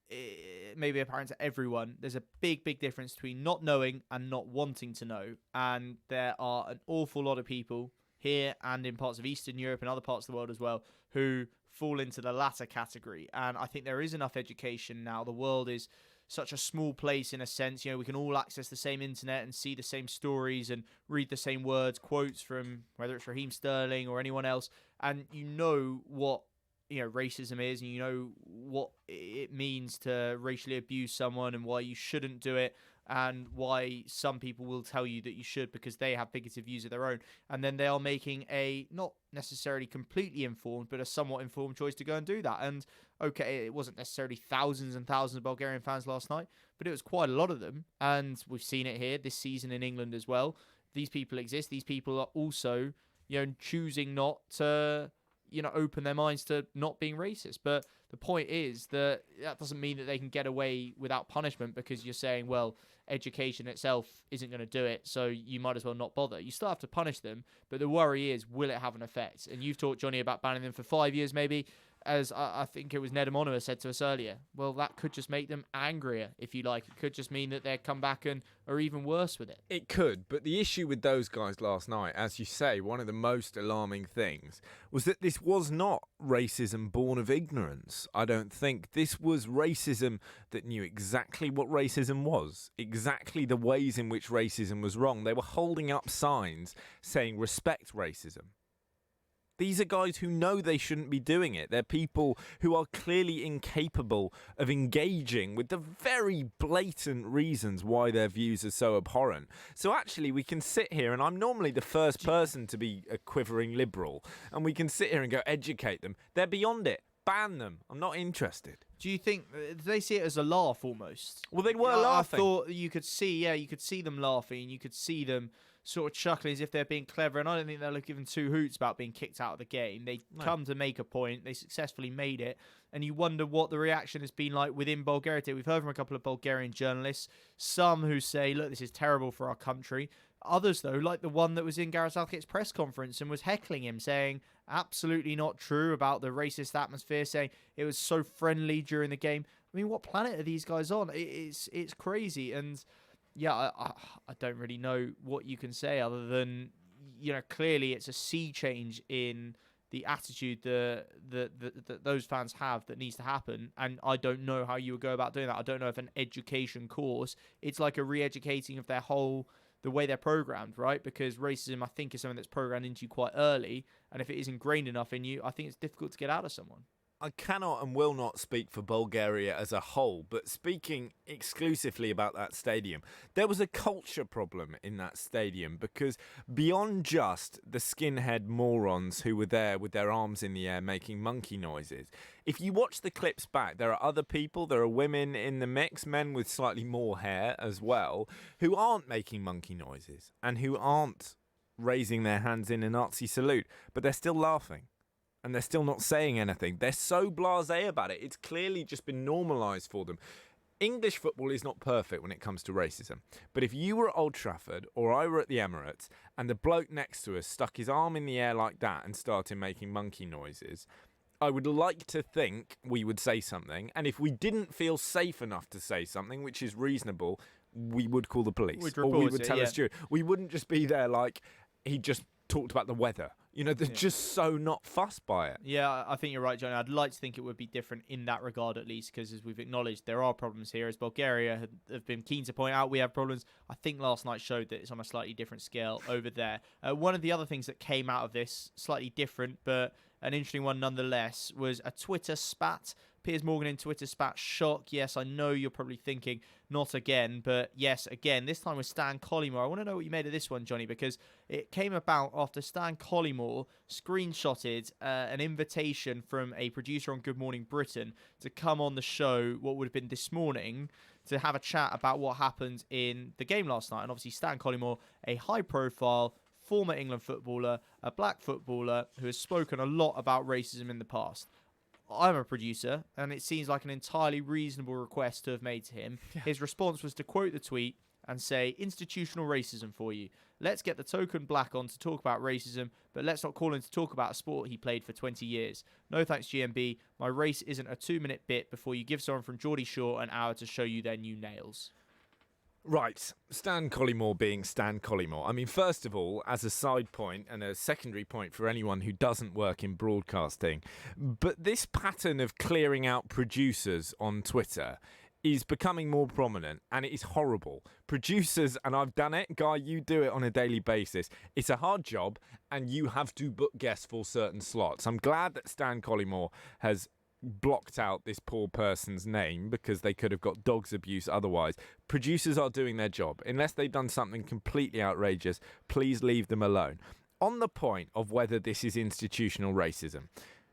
it may be apparent to everyone. There's a big, big difference between not knowing and not wanting to know, and there are an awful lot of people here and in parts of Eastern Europe and other parts of the world as well who fall into the latter category. And I think there is enough education now. The world is such a small place in a sense. We can all access the same internet and see the same stories and read the same words, quotes from whether it's Raheem Sterling or anyone else, and you know what racism is, and you know what it means to racially abuse someone and why you shouldn't do it, and why some people will tell you that you should because they have bigoted views of their own, and then they are making a not necessarily completely informed but a somewhat informed choice to go and do that. And okay, it wasn't necessarily thousands and thousands of Bulgarian fans last night, but it was quite a lot of them, and we've seen it here this season in England as well. These people exist. These people are also choosing not to open their minds to not being racist. But the point is that doesn't mean that they can get away without punishment because you're saying, well, education itself isn't going to do it, so you might as well not bother. You still have to punish them, but the worry is, will it have an effect? And you've talked, Johnny, about banning them for 5 years maybe. As I think it was Ned Amonua said to us earlier, well, that could just make them angrier, if you like. It could just mean that they come back and are even worse with it. It could, but the issue with those guys last night, as you say, one of the most alarming things was that this was not racism born of ignorance. I don't think this was racism that knew exactly what racism was, exactly the ways in which racism was wrong. They were holding up signs saying respect racism. These are guys who know they shouldn't be doing it. They're people who are clearly incapable of engaging with the very blatant reasons why their views are so abhorrent. So actually we can sit here, and I'm normally the first person to be a quivering liberal, and we can sit here and go, educate them. They're beyond it. Ban them. I'm not interested. Do you think they see it as a laugh almost? Well, they were laughing. I thought you could see them laughing. You could see them sort of chuckling as if they're being clever, and I don't think they're giving two hoots about being kicked out of the game. They come to make a point. They successfully made it, and you wonder what the reaction has been like within Bulgaria. We've heard from a couple of Bulgarian journalists, some who say, look, this is terrible for our country. Others, though, like the one that was in Gareth Southgate's press conference and was heckling him, saying absolutely not true about the racist atmosphere, saying it was so friendly during the game. I mean, what planet are these guys on? It's crazy. And yeah, I don't really know what you can say other than, clearly it's a sea change in the attitude that those fans have that needs to happen. And I don't know how you would go about doing that. I don't know if an education course, it's like a re-educating of the way they're programmed, right? Because racism, I think, is something that's programmed into you quite early. And if it is ingrained enough in you, I think it's difficult to get out of someone. I cannot and will not speak for Bulgaria as a whole, but speaking exclusively about that stadium, there was a culture problem in that stadium because beyond just the skinhead morons who were there with their arms in the air making monkey noises, if you watch the clips back, there are other people, there are women in the mix, men with slightly more hair as well, who aren't making monkey noises and who aren't raising their hands in a Nazi salute, but they're still laughing. And they're still not saying anything. They're so blasé about it. It's clearly just been normalised for them. English football is not perfect when it comes to racism. But if you were at Old Trafford or I were at the Emirates and the bloke next to us stuck his arm in the air like that and started making monkey noises, I would like to think we would say something. And if we didn't feel safe enough to say something, which is reasonable, we would call the police. Or we would tell a steward. We wouldn't just be there like he just talked about the weather. You know, they're just so not fussed by it. Yeah, I think you're right, Johnny. I'd like to think it would be different in that regard, at least, because as we've acknowledged, there are problems here. As Bulgaria have been keen to point out, we have problems. I think last night showed that it's on a slightly different scale over there. One of the other things that came out of this, slightly different, but an interesting one nonetheless, was a Twitter spat. Piers Morgan in Twitter spat shock. Yes, I know you're probably thinking, not again, but yes, again, this time with Stan Collymore. I want to know what you made of this one, Johnny, because it came about after Stan Collymore screenshotted an invitation from a producer on Good Morning Britain to come on the show, what would have been this morning, to have a chat about what happened in the game last night. And obviously Stan Collymore, a high-profile former England footballer, a black footballer who has spoken a lot about racism in the past. I'm a producer, and it seems like an entirely reasonable request to have made to him. Yeah. His response was to quote the tweet and say, "Institutional racism for you. Let's get the token black on to talk about racism, but let's not call him to talk about a sport he played for 20 years. No thanks, GMB. My race isn't a 2-minute bit before you give someone from Geordie Shore an hour to show you their new nails." Right, Stan Collymore being Stan Collymore. I mean, first of all, as a side point and a secondary point for anyone who doesn't work in broadcasting, but this pattern of clearing out producers on Twitter is becoming more prominent, and it is horrible. Producers, and I've done it, Guy, you do it on a daily basis. It's a hard job, and you have to book guests for certain slots. I'm glad that Stan Collymore has blocked out this poor person's name because they could have got dog's abuse otherwise. Producers are doing their job. Unless they've done something completely outrageous, please leave them alone. On the point of whether this is institutional racism,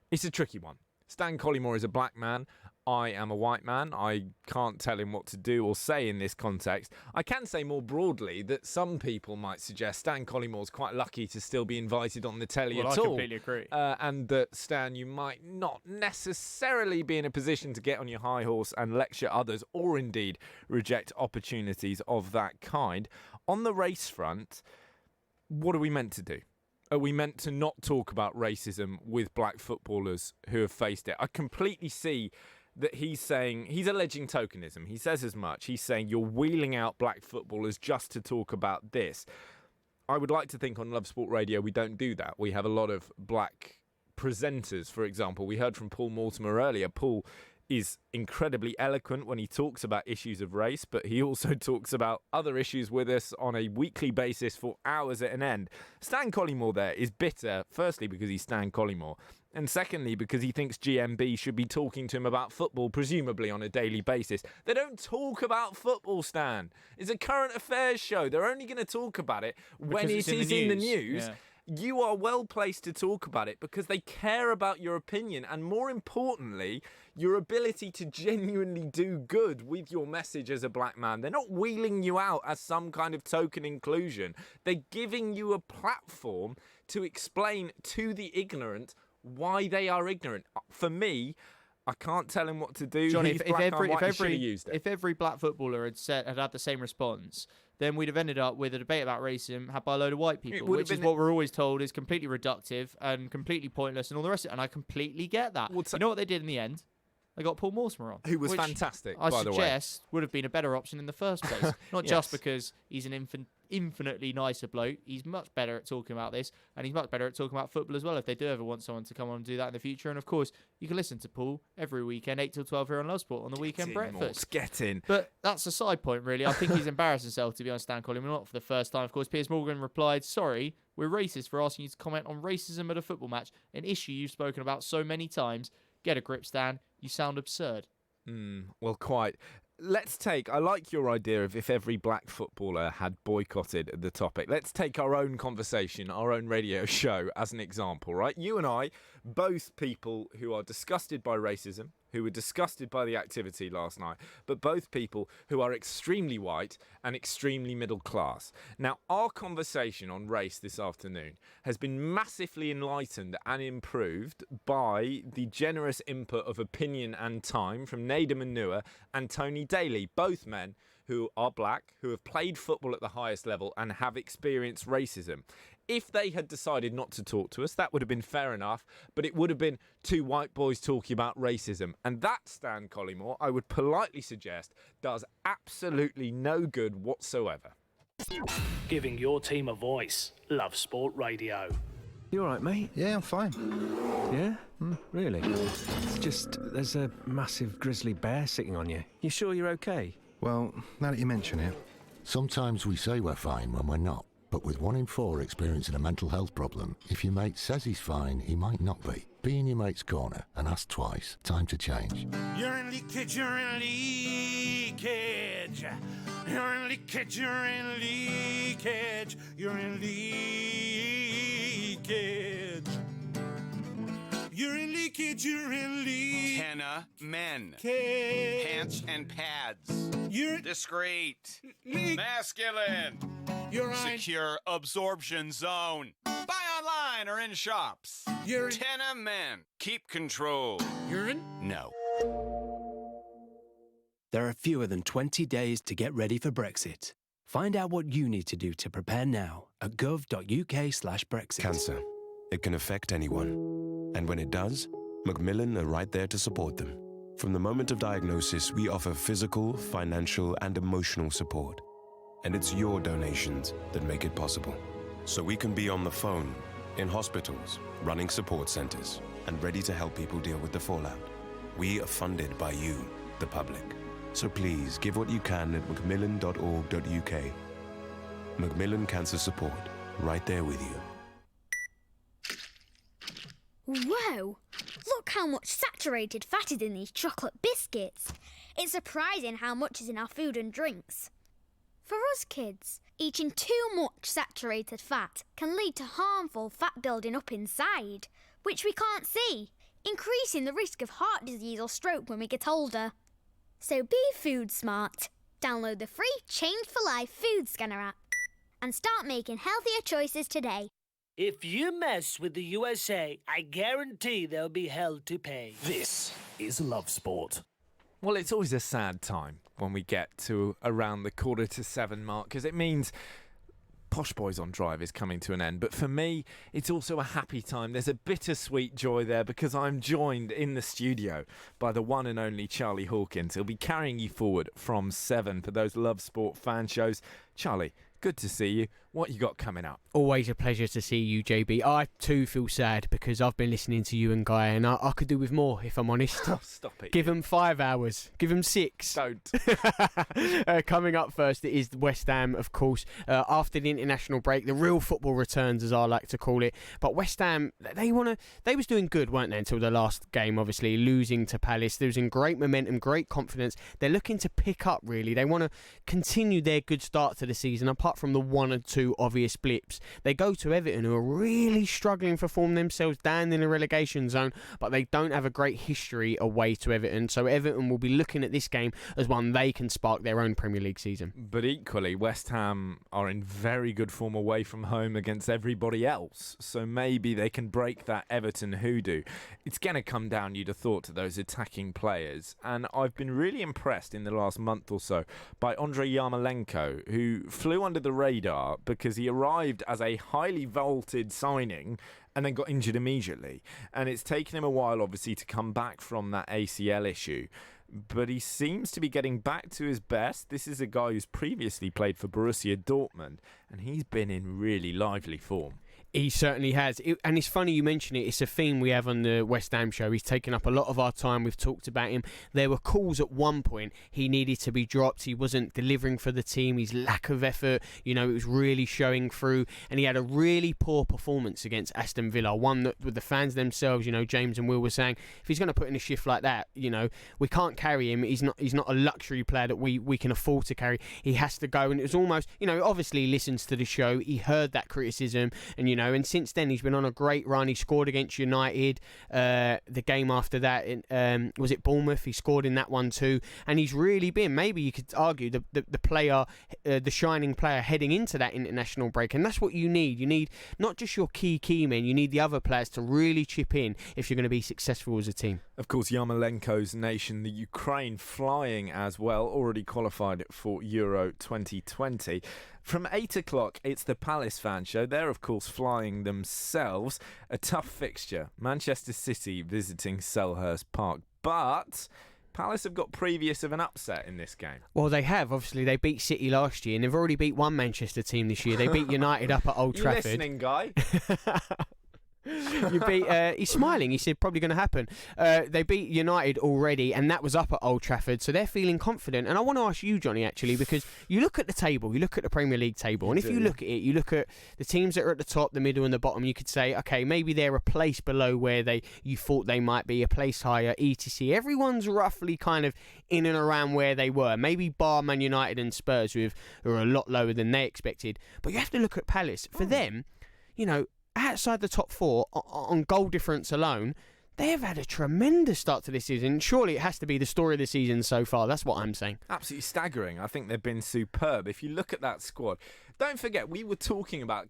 it's a tricky one. Stan Collymore is a black man. I am a white man. I can't tell him what to do or say in this context. I can say more broadly that some people might suggest Stan Collymore's quite lucky to still be invited on the telly at all. I completely agree. And that, Stan, you might not necessarily be in a position to get on your high horse and lecture others or indeed reject opportunities of that kind. On the race front, what are we meant to do? Are we meant to not talk about racism with black footballers who have faced it? I completely see that he's saying, he's alleging tokenism. He says as much. He's saying you're wheeling out black footballers just to talk about this. I would like to think on Love Sport Radio we don't do that. We have a lot of black presenters, for example. We heard from Paul Mortimer earlier. Paul is incredibly eloquent when he talks about issues of race, but he also talks about other issues with us on a weekly basis for hours at an end. Stan Collymore there is bitter, firstly because he's Stan Collymore, and secondly because he thinks GMB should be talking to him about football, presumably on a daily basis. They don't talk about football, Stan. It's a current affairs show. They're only going to talk about it when it is in the news. Yeah. You are well placed to talk about it because they care about your opinion and, more importantly, your ability to genuinely do good with your message as a black man. They're not wheeling you out as some kind of token inclusion. They're giving you a platform to explain to the ignorant why they are ignorant. For me, I can't tell him what to do. Johnny, He's if every black footballer had had the same response, then we'd have ended up with a debate about racism had by a load of white people, which is what we're always told is completely reductive and completely pointless and all the rest of it. And I completely get that. You know what they did in the end? They got Paul Mortimer on. Who was fantastic, by the way. I suggest would have been a better option in the first place. Not just because he's an infinitely nicer bloke. He's much better at talking about this, and he's much better at talking about football as well, if they do ever want someone to come on and do that in the future. And, of course, you can listen to Paul every weekend, 8 till 12 here on Love Sport on the weekend breakfast. Get in. But that's a side point, really. I think he's embarrassed himself to be on Stan Collymore, not for the first time. Of course, Piers Morgan replied, "Sorry, we're racist for asking you to comment on racism at a football match, an issue you've spoken about so many times. Get a grip, Stan. You sound absurd." Well, quite. I like your idea of if every black footballer had boycotted the topic. Let's take our own conversation, our own radio show as an example, right? You and I, both people who are disgusted by racism, who were disgusted by the activity last night, but both people who are extremely white and extremely middle class. Now, our conversation on race this afternoon has been massively enlightened and improved by the generous input of opinion and time from Nader Manua and Tony Daly, both men who are black, who have played football at the highest level and have experienced racism. If they had decided not to talk to us, that would have been fair enough, but it would have been two white boys talking about racism. And that, Stan Collymore, I would politely suggest, does absolutely no good whatsoever. Giving your team a voice. Love Sport Radio. You all right, mate? Yeah, I'm fine. Yeah? Really? It's just, there's a massive grizzly bear sitting on you. You sure you're okay? Well, now that you mention it, sometimes we say we're fine when we're not. But with 1 in 4 experiencing a mental health problem, if your mate says he's fine, he might not be. Be in your mate's corner and ask twice. Time to change. You're in leakage, you're in leakage. You're in leakage, you're in leakage. You're in leakage. You're in leakage, you're in leakage. Tenna men. Cage. Pants and pads. You're discreet. Masculine. You're right. Secure absorption zone. Buy online or in shops. You're in. Tenna men. Keep control. Urine? No. There are fewer than 20 days to get ready for Brexit. Find out what you need to do to prepare now at gov.uk/Brexit. Cancer. It can affect anyone. And when it does, Macmillan are right there to support them. From the moment of diagnosis, we offer physical, financial, and emotional support. And it's your donations that make it possible. So we can be on the phone, in hospitals, running support centres, and ready to help people deal with the fallout. We are funded by you, the public. So please give what you can at macmillan.org.uk. Macmillan Cancer Support, right there with you. Whoa! Look how much saturated fat is in these chocolate biscuits. It's surprising how much is in our food and drinks. For us kids, eating too much saturated fat can lead to harmful fat building up inside, which we can't see, increasing the risk of heart disease or stroke when we get older. So be food smart. Download the free Change for Life food scanner app and start making healthier choices today. If you mess with the USA, I guarantee they'll be hell to pay. This is Love Sport. Well, it's always a sad time when we get to around the 6:45 mark, because it means Posh Boys on Drive is coming to an end. But for me, it's also a happy time. There's a bittersweet joy there because I'm joined in the studio by the one and only Charlie Hawkins. He'll be carrying you forward from 7 for those Love Sport fan shows. Charlie, good to see you. What you got coming up? Always a pleasure to see you, JB. I too feel sad because I've been listening to you and Guy, and I could do with more, if I'm honest. Oh, stop it. Give them 5 hours. Give them 6. Don't. Coming up first, it is West Ham, of course. After the international break, the real football returns, as I like to call it. But West Ham, they was doing good, weren't they, until the last game, obviously, losing to Palace, losing great momentum, great confidence. They're looking to pick up, really. They want to continue their good start to the season, apart from the 1 or 2 obvious blips. They go to Everton, who are really struggling for form themselves down in the relegation zone, but they don't have a great history away to Everton, so Everton will be looking at this game as one they can spark their own Premier League season. But equally, West Ham are in very good form away from home against everybody else, so maybe they can break that Everton hoodoo. It's going to come down, you'd have thought, to those attacking players, and I've been really impressed in the last month or so by Andrei Yarmolenko, who flew under the radar because he arrived as a highly vaulted signing and then got injured immediately. And it's taken him a while, obviously, to come back from that ACL issue. But he seems to be getting back to his best. This is a guy who's previously played for Borussia Dortmund, and he's been in really lively form. He certainly has. And it's funny you mention it. It's a theme we have on the West Ham show. He's taken up a lot of our time. We've talked about him. There were calls at one point he needed to be dropped. He wasn't delivering for the team. His lack of effort, it was really showing through. And he had a really poor performance against Aston Villa. One that with the fans themselves, James and Will were saying, if he's going to put in a shift like that, we can't carry him. He's not a luxury player that we can afford to carry. He has to go. And it was almost, obviously he listens to the show. He heard that criticism and, and since then he's been on a great run. He scored against United. The game after that, was it Bournemouth? He scored in that one too, and he's really been, maybe you could argue, the player, the shining player heading into that international break. And that's what you need. You need not just your key men, you need the other players to really chip in if you're going to be successful as a team. Of course, Yarmolenko's nation, the Ukraine, flying as well, already qualified for Euro 2020. From 8 o'clock, it's the Palace fan show. They're, of course, flying themselves. A tough fixture. Manchester City visiting Selhurst Park. But Palace have got previous of an upset in this game. Well, they have. Obviously, they beat City last year, and they've already beat one Manchester team this year. They beat United up at Old Trafford. You listening, guy? You beat. He's smiling. He said probably going to happen. They beat United already, and that was up at Old Trafford, so they're feeling confident. And I want to ask you, Johnny, actually, because you look at the table, you look at the Premier League table, and if you look at it, you look at the teams that are at the top, the middle, and the bottom. You could say, okay, maybe they're a place below where you thought they might be, a place higher, etc. Everyone's roughly kind of in and around where they were. Maybe bar Man United and Spurs, who are a lot lower than they expected. But you have to look at Palace. For them, outside the top four, on goal difference alone, they have had a tremendous start to this season. Surely it has to be the story of the season so far. That's what I'm saying. Absolutely staggering. I think they've been superb. If you look at that squad, don't forget, we were talking about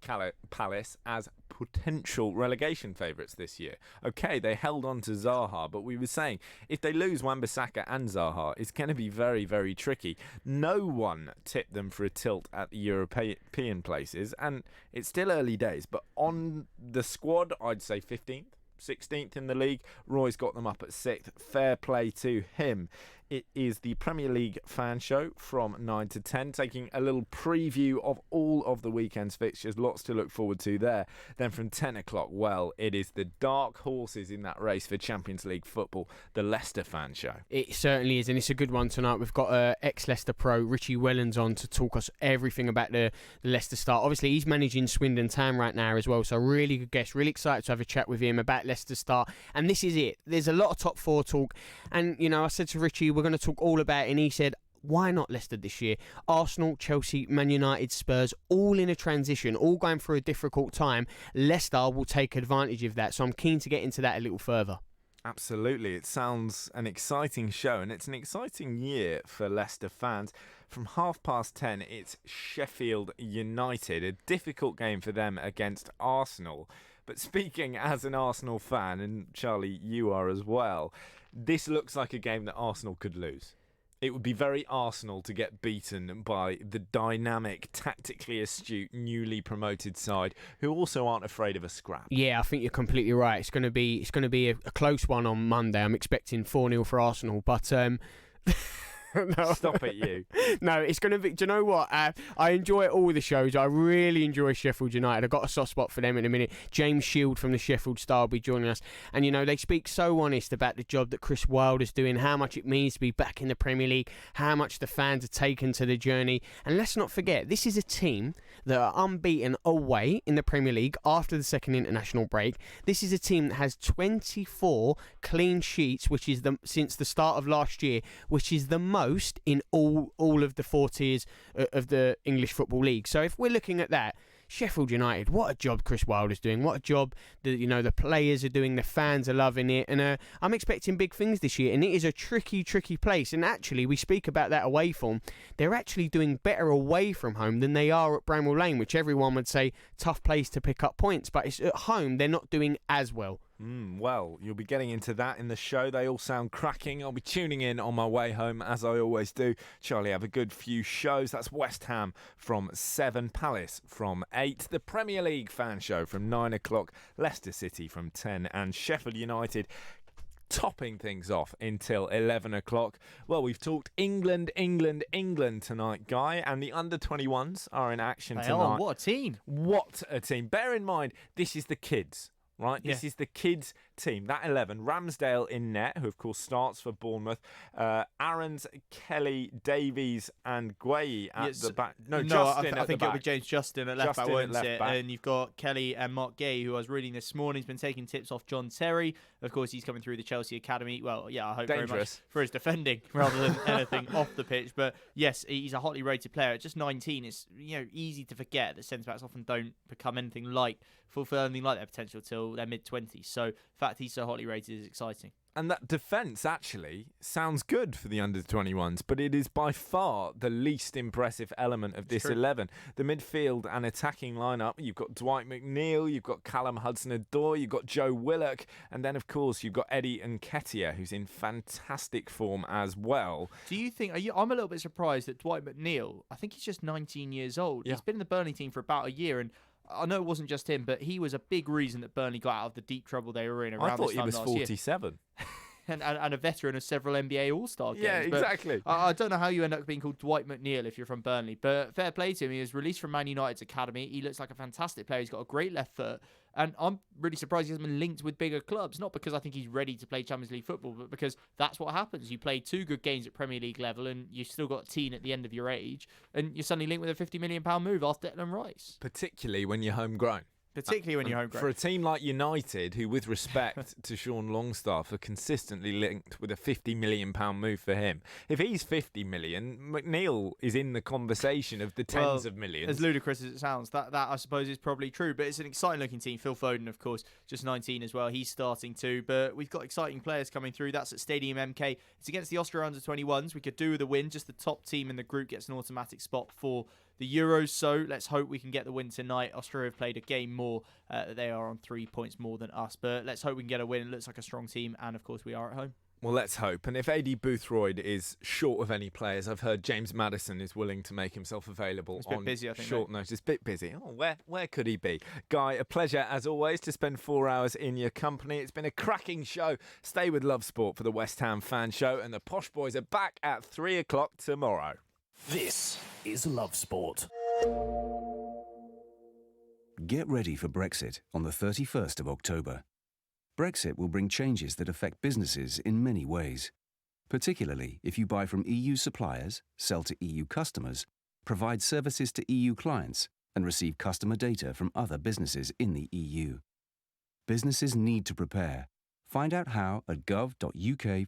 Palace as potential relegation favourites this year. Okay, they held on to Zaha, but we were saying if they lose Wan-Bissaka and Zaha, it's going to be very, very tricky. No one tipped them for a tilt at the European places, and it's still early days. But on the squad, I'd say 15th. 16th in the league. Roy's got them up at 6th. Fair play to him. It is the Premier League fan show from 9 to 10, taking a little preview of all of the weekend's fixtures. Lots to look forward to there. Then from 10 o'clock, well, it is the dark horses in that race for Champions League football, the Leicester fan show. It certainly is, and it's a good one tonight. We've got ex-Leicester pro Richie Wellens on to talk us everything about the Leicester start. Obviously, he's managing Swindon Town right now as well, so really good guest. Really excited to have a chat with him about Leicester start. And this is it. There's a lot of top four talk, and I said to Richie, we're going to talk all about it, and he said, why not Leicester this year? Arsenal, Chelsea, Man United, Spurs, all in a transition, all going through a difficult time. Leicester will take advantage of that, so I'm keen to get into that a little further. Absolutely. It sounds an exciting show, and it's an exciting year for Leicester fans. From 10:30, it's Sheffield United, a difficult game for them against Arsenal. But speaking as an Arsenal fan, and Charlie, you are as well, this looks like a game that Arsenal could lose. It would be very Arsenal to get beaten by the dynamic, tactically astute, newly promoted side, who also aren't afraid of a scrap. Yeah, I think you're completely right. It's going to be a close one on Monday. I'm expecting 4-0 for Arsenal, but No. Stop it, you. No, it's going to be... Do you know what? I enjoy all the shows. I really enjoy Sheffield United. I've got a soft spot for them in a minute. James Shield from the Sheffield Star will be joining us. And, they speak so honest about the job that Chris Wilder's doing, how much it means to be back in the Premier League, how much the fans are taken to the journey. And let's not forget, this is a team that are unbeaten away in the Premier League after the second international break. This is a team that has 24 clean sheets, which is since the start of last year, which is the most in all of the 4 tiers of the English Football League. So if we're looking at that, Sheffield United, what a job Chris Wilder's doing. What a job the players are doing. The fans are loving it. And I'm expecting big things this year. And it is a tricky tricky place. And actually, we speak about that away form. They're actually doing better away from home than they are at Bramall Lane, which everyone would say tough place to pick up points. But it's at home, they're not doing as well. Well, you'll be getting into that in the show. They all sound cracking. I'll be tuning in on my way home, as I always do. Charlie, have a good few shows. That's West Ham from 7, Palace from 8, the Premier League fan show from 9 o'clock, Leicester City from 10, and Sheffield United topping things off until 11 o'clock. Well, we've talked England tonight, Guy, and the under-21s are in action tonight. What a team. What a team. Bear in mind, this is the kids. right? This is the kids' team. That 11, Ramsdale in net, who of course starts for Bournemouth. Aarons, Kelly, Davies and Gueye at the back. Justin I think back. it'll be James Justin at left back, won't it? Back. And you've got Kelly and Mark Gay, who I was reading this morning. He's been taking tips off John Terry. Of course, he's coming through the Chelsea Academy. Well, yeah, I hope very much for his defending rather than anything off the pitch. But yes, he's a hotly rated player. At just 19, it's easy to forget that centre-backs often don't become anything like fulfil anything like their potential till their mid-20s. So the fact he's so hotly rated is exciting. And that defence actually sounds good for the under-21s, but it is by far the least impressive element of this 11. The midfield and attacking lineup, you've got Dwight McNeil, you've got Callum Hudson-Odoi, you've got Joe Willock, and then, of course, you've got Eddie Nketiah, who's in fantastic form as well. Do you think... I'm a little bit surprised that Dwight McNeil, I think he's just 19 years old. Yeah. He's been in the Burnley team for about a year, and I know it wasn't just him, but he was a big reason that Burnley got out of the deep trouble they were in around this time last year. I thought he was 47. And a veteran of several NBA All-Star games. Yeah, exactly. I don't know how you end up being called Dwight McNeil if you're from Burnley, but fair play to him. He was released from Man United's academy. He looks like a fantastic player. He's got a great left foot. And I'm really surprised he hasn't been linked with bigger clubs. Not because I think he's ready to play Champions League football, but because that's what happens. You play 2 good games at Premier League level and you've still got a teen at the end of your age, and you're suddenly linked with a £50 million move after Declan Rice. Particularly when you're homegrown. Particularly when you're homegrown. For a team like United, who, with respect to Sean Longstaff, are consistently linked with a £50 million move for him. If he's 50 million, McNeil is in the conversation of the tens of millions. As ludicrous as it sounds, that I suppose is probably true. But it's an exciting looking team. Phil Foden, of course, just 19 as well. He's starting too. But we've got exciting players coming through. That's at Stadium MK. It's against the Austria under-21s. We could do with a win. Just the top team in the group gets an automatic spot for the Euros, so let's hope we can get the win tonight. Austria have played a game more. They are on 3 points more than us, but let's hope we can get a win. It looks like a strong team, and of course we are at home. Well, let's hope. And if Adi Boothroyd is short of any players, I've heard James Maddison is willing to make himself available on busy, I think, short notice. Bit busy. Oh, where could he be? Guy, a pleasure as always to spend 4 hours in your company. It's been a cracking show. Stay with Love Sport for the West Ham Fan Show, and the Posh Boys are back at 3 o'clock tomorrow. This is Love Sport. Get ready for Brexit on the 31st of October. Brexit will bring changes that affect businesses in many ways, particularly if you buy from EU suppliers, sell to EU customers, provide services to EU clients, and receive customer data from other businesses in the EU. Businesses need to prepare. Find out how at gov.uk.